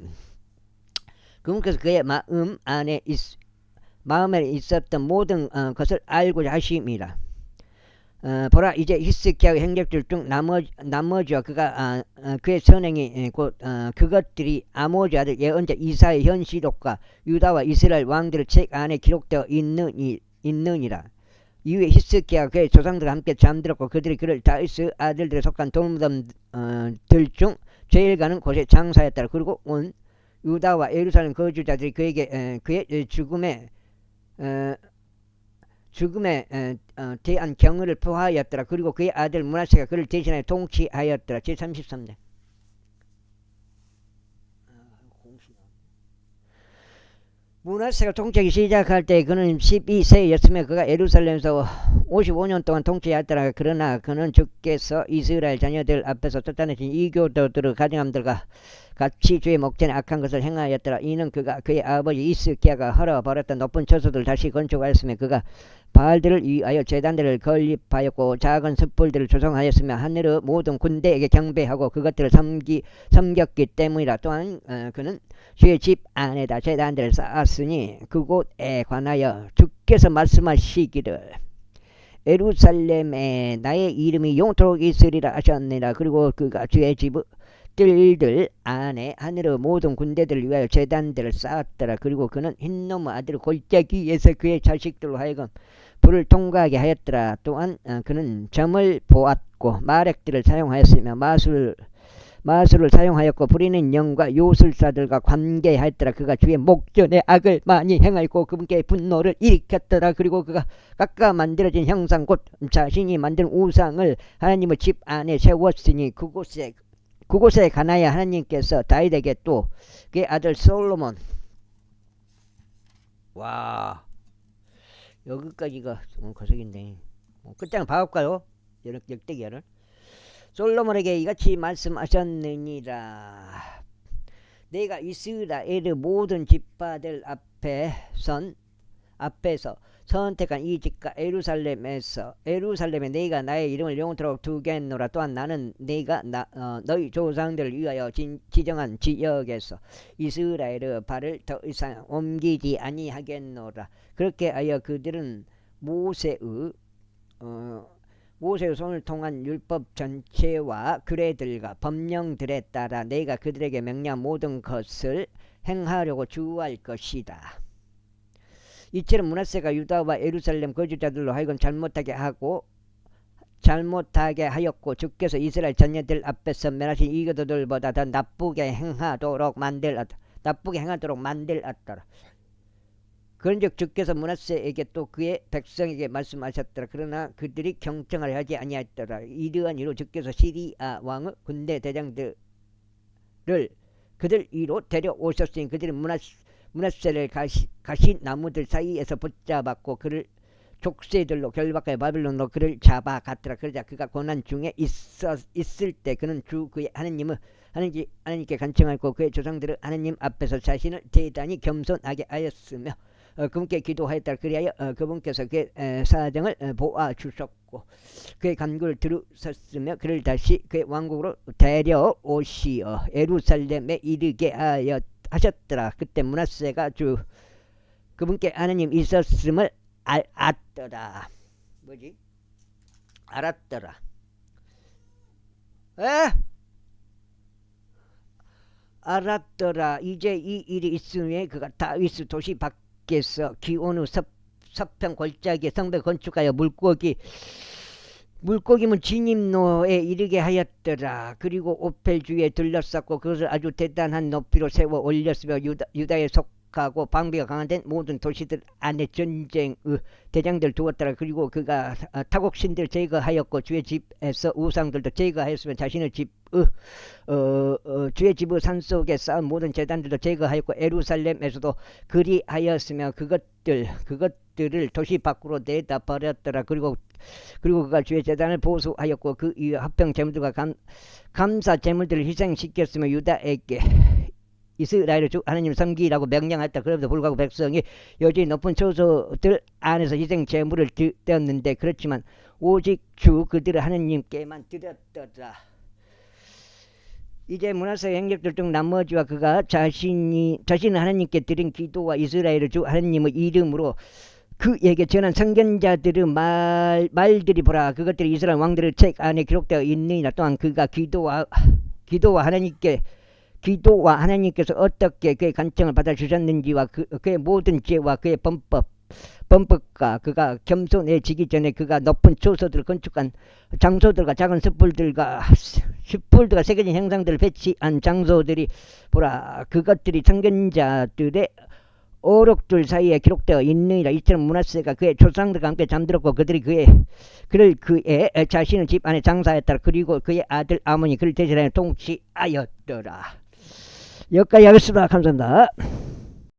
그분께서 그의 마음에 있었던 모든 것을 알고자 하심이라. 보라 이제 히스기야의 행적들 중 나머지와 그의 선행이 곧 그것들이 아모즈 아들 예언자 이사야의 현시록과 유다와 이스라엘 왕들의 책 안에 기록되어 있느니라. 이후에 히스기야가 그의 조상들과 함께 잠들었고 그들이 그를 다윗의 아들들에 속한 돌무덤들 중 제일 가는 곳에 장사했더라. 그리고 온 유다와 예루살렘 거주자들이 그에게 그의 죽음에 대한 경의를 표하였더라. 그리고 그의 아들 므낫세가 그를 대신하여 통치하였더라. 제33장. 문하세가 통치하기 시작할 때 그는 12세였으며 그가 예루살렘에서 55년 동안 통치하였더라. 그러나 그는 주께서 이스라엘 자녀들 앞에서 쫓아내신 이교도들의 가정함들과 같이 주의 목전에 악한 것을 행하였더라. 이는 그가 그의 아버지 이스기야가 헐어버렸던 높은 처소들 다시 건축하였으며 그가 바알들을 위하여 제단들을 건립하였고 작은 숯불들을 조성하였으며 하늘의 모든 군대에게 경배하고 그것들을 섬겼기 때문이라. 또한 그는 주의 집 안에다 제단들을 쌓았으니 그곳에 관하여 주께서 말씀하시기를 예루살렘에 나의 이름이 영토록 있으리라 하셨느니라. 그리고 그가 주의 집의 뜰들 안에 하늘의 모든 군대들을 위하여 제단들을 쌓았더라. 그리고 그는 흰놈의 아들 골짜기에서 그의 자식들로 하여금 불을 통과하게 하였더라. 또한 그는 점을 보았고 마렉들을 사용하였으며 마술을 사용하였고 부리는 영과 요술사들과 관계하였더라. 그가 주의 목전에 악을 많이 행하였고 그분께 분노를 일으켰더라. 그리고 그가 깎아 만들어진 형상 곧 자신이 만든 우상을 하나님의 집 안에 세웠으니 그곳에 가나야 하나님께서 다윗에게 또 그의 아들 솔로몬 와 여기까지가 거석인데 끝장 봐볼까요? 역대기야를 솔로몬에게 이같이 말씀하셨느니라. 내가 이스라엘의 모든 지파들 앞에서 선택한 이 집과 예루살렘에 내가 나의 이름을 영원토록 두겠노라. 또한 나는 내가 너희 조상들을 위하여 지정한 지역에서 이스라엘의 발을 더 이상 옮기지 아니하겠노라. 그렇게 하여 그들은 모세의 손을 통한 율법 전체와 규례들과 법령들에 따라 내가 그들에게 명령한 모든 것을 행하려고 주의할 것이다. 이처럼 므낫세가 유다와 예루살렘 거주자들로 하여금 잘못하게 하였고 주께서 이스라엘 자녀들 앞에서 멸하신 이교도들보다 더 나쁘게 행하도록 만들었더라. 그런즉 주께서 므낫세에게 또 그의 백성에게 말씀하셨더라. 그러나 그들이 경청을 하지 아니하였더라. 이러한 이로 주께서 시리아 왕의 군대 대장들을 그들 위로 데려오셨으니 그들이 므낫세를 가시 나무들 사이에서 붙잡았고 그를 족쇄들로 결박하여 바빌론으로 그를 잡아갔더라. 그러자 그가 고난 중에 있을 때 그는 주 그의 하나님께 간청하였고 그의 조상들은 하나님 앞에서 자신을 대단히 겸손하게 하였으며 그분께 기도하였다. 그리하여 그분께서 그의 사정을 보아주셨고 그의 간구를 들으셨으며 그를 다시 그의 왕국으로 데려오시어 예루살렘에 이르게 하셨더라. 그때 므낫세가 그분께 하나님 있었음을 알았더라. 알았더라. 알았더라. 이제 이 일이 있으니 그가 다윗 도시 밖에서 기온 후 서평 골짜기에 성벽 건축하여 물고기문 진입로에 이르게 하였더라. 그리고 오펠주에 둘러쌌고 그것을 아주 대단한 높이로 세워 올렸으며 유다에 속하고 방비가 강한 데 모든 도시들 안에 전쟁의 대장들 두었더라. 그리고 그가 타국신들 제거하였고 주의 집에서 우상들도 제거하였으며 자신의 주의 집의 산속에 쌓은 모든 제단들도 제거하였고 예루살렘에서도 그리하였으며 그것들을 도시 밖으로 내다 버렸더라. 그리고 그가 주의 제단을 보수하였고 그 이후 합병 제물들과 감사 제물들을 희생시켰으며 유다에게 이스라엘의 주 하나님을 섬기라고 명령했다. 그럼에도 불구하고 백성이 여전히 높은 처소들 안에서 희생 제물을 드렸는데 그렇지만 오직 주 그들의 하나님께만 드렸더라. 이제 므낫세 행적들 중 나머지와 그가 자신은 하나님께 드린 기도와 이스라엘의 주 하나님의 이름으로 그에게 전한 선견자들의 말들이 보라. 그것들이 이스라엘 왕들의 책 안에 기록되어 있느니라. 또한 그가 기도와 하나님께서 어떻게 그의 간청을 받아주셨는지와 그의 모든 죄와 그의 범법과 그가 겸손해지기 전에 그가 높은 초소들을 건축한 장소들과 작은 숯불들과 새겨진 형상들을 배치한 장소들이 보라. 그것들이 선견자들의 어록들 사이에 기록되어 있느니라. 이처럼 므낫세가 그의 조상들과 함께 잠들었고 그들을 그의 자신의 집 안에 장사했더라. 그리고 그의 아들 아몬이 그를 대신하여 통치하였더라. 여기까지 하겠습니다. 감사합니다.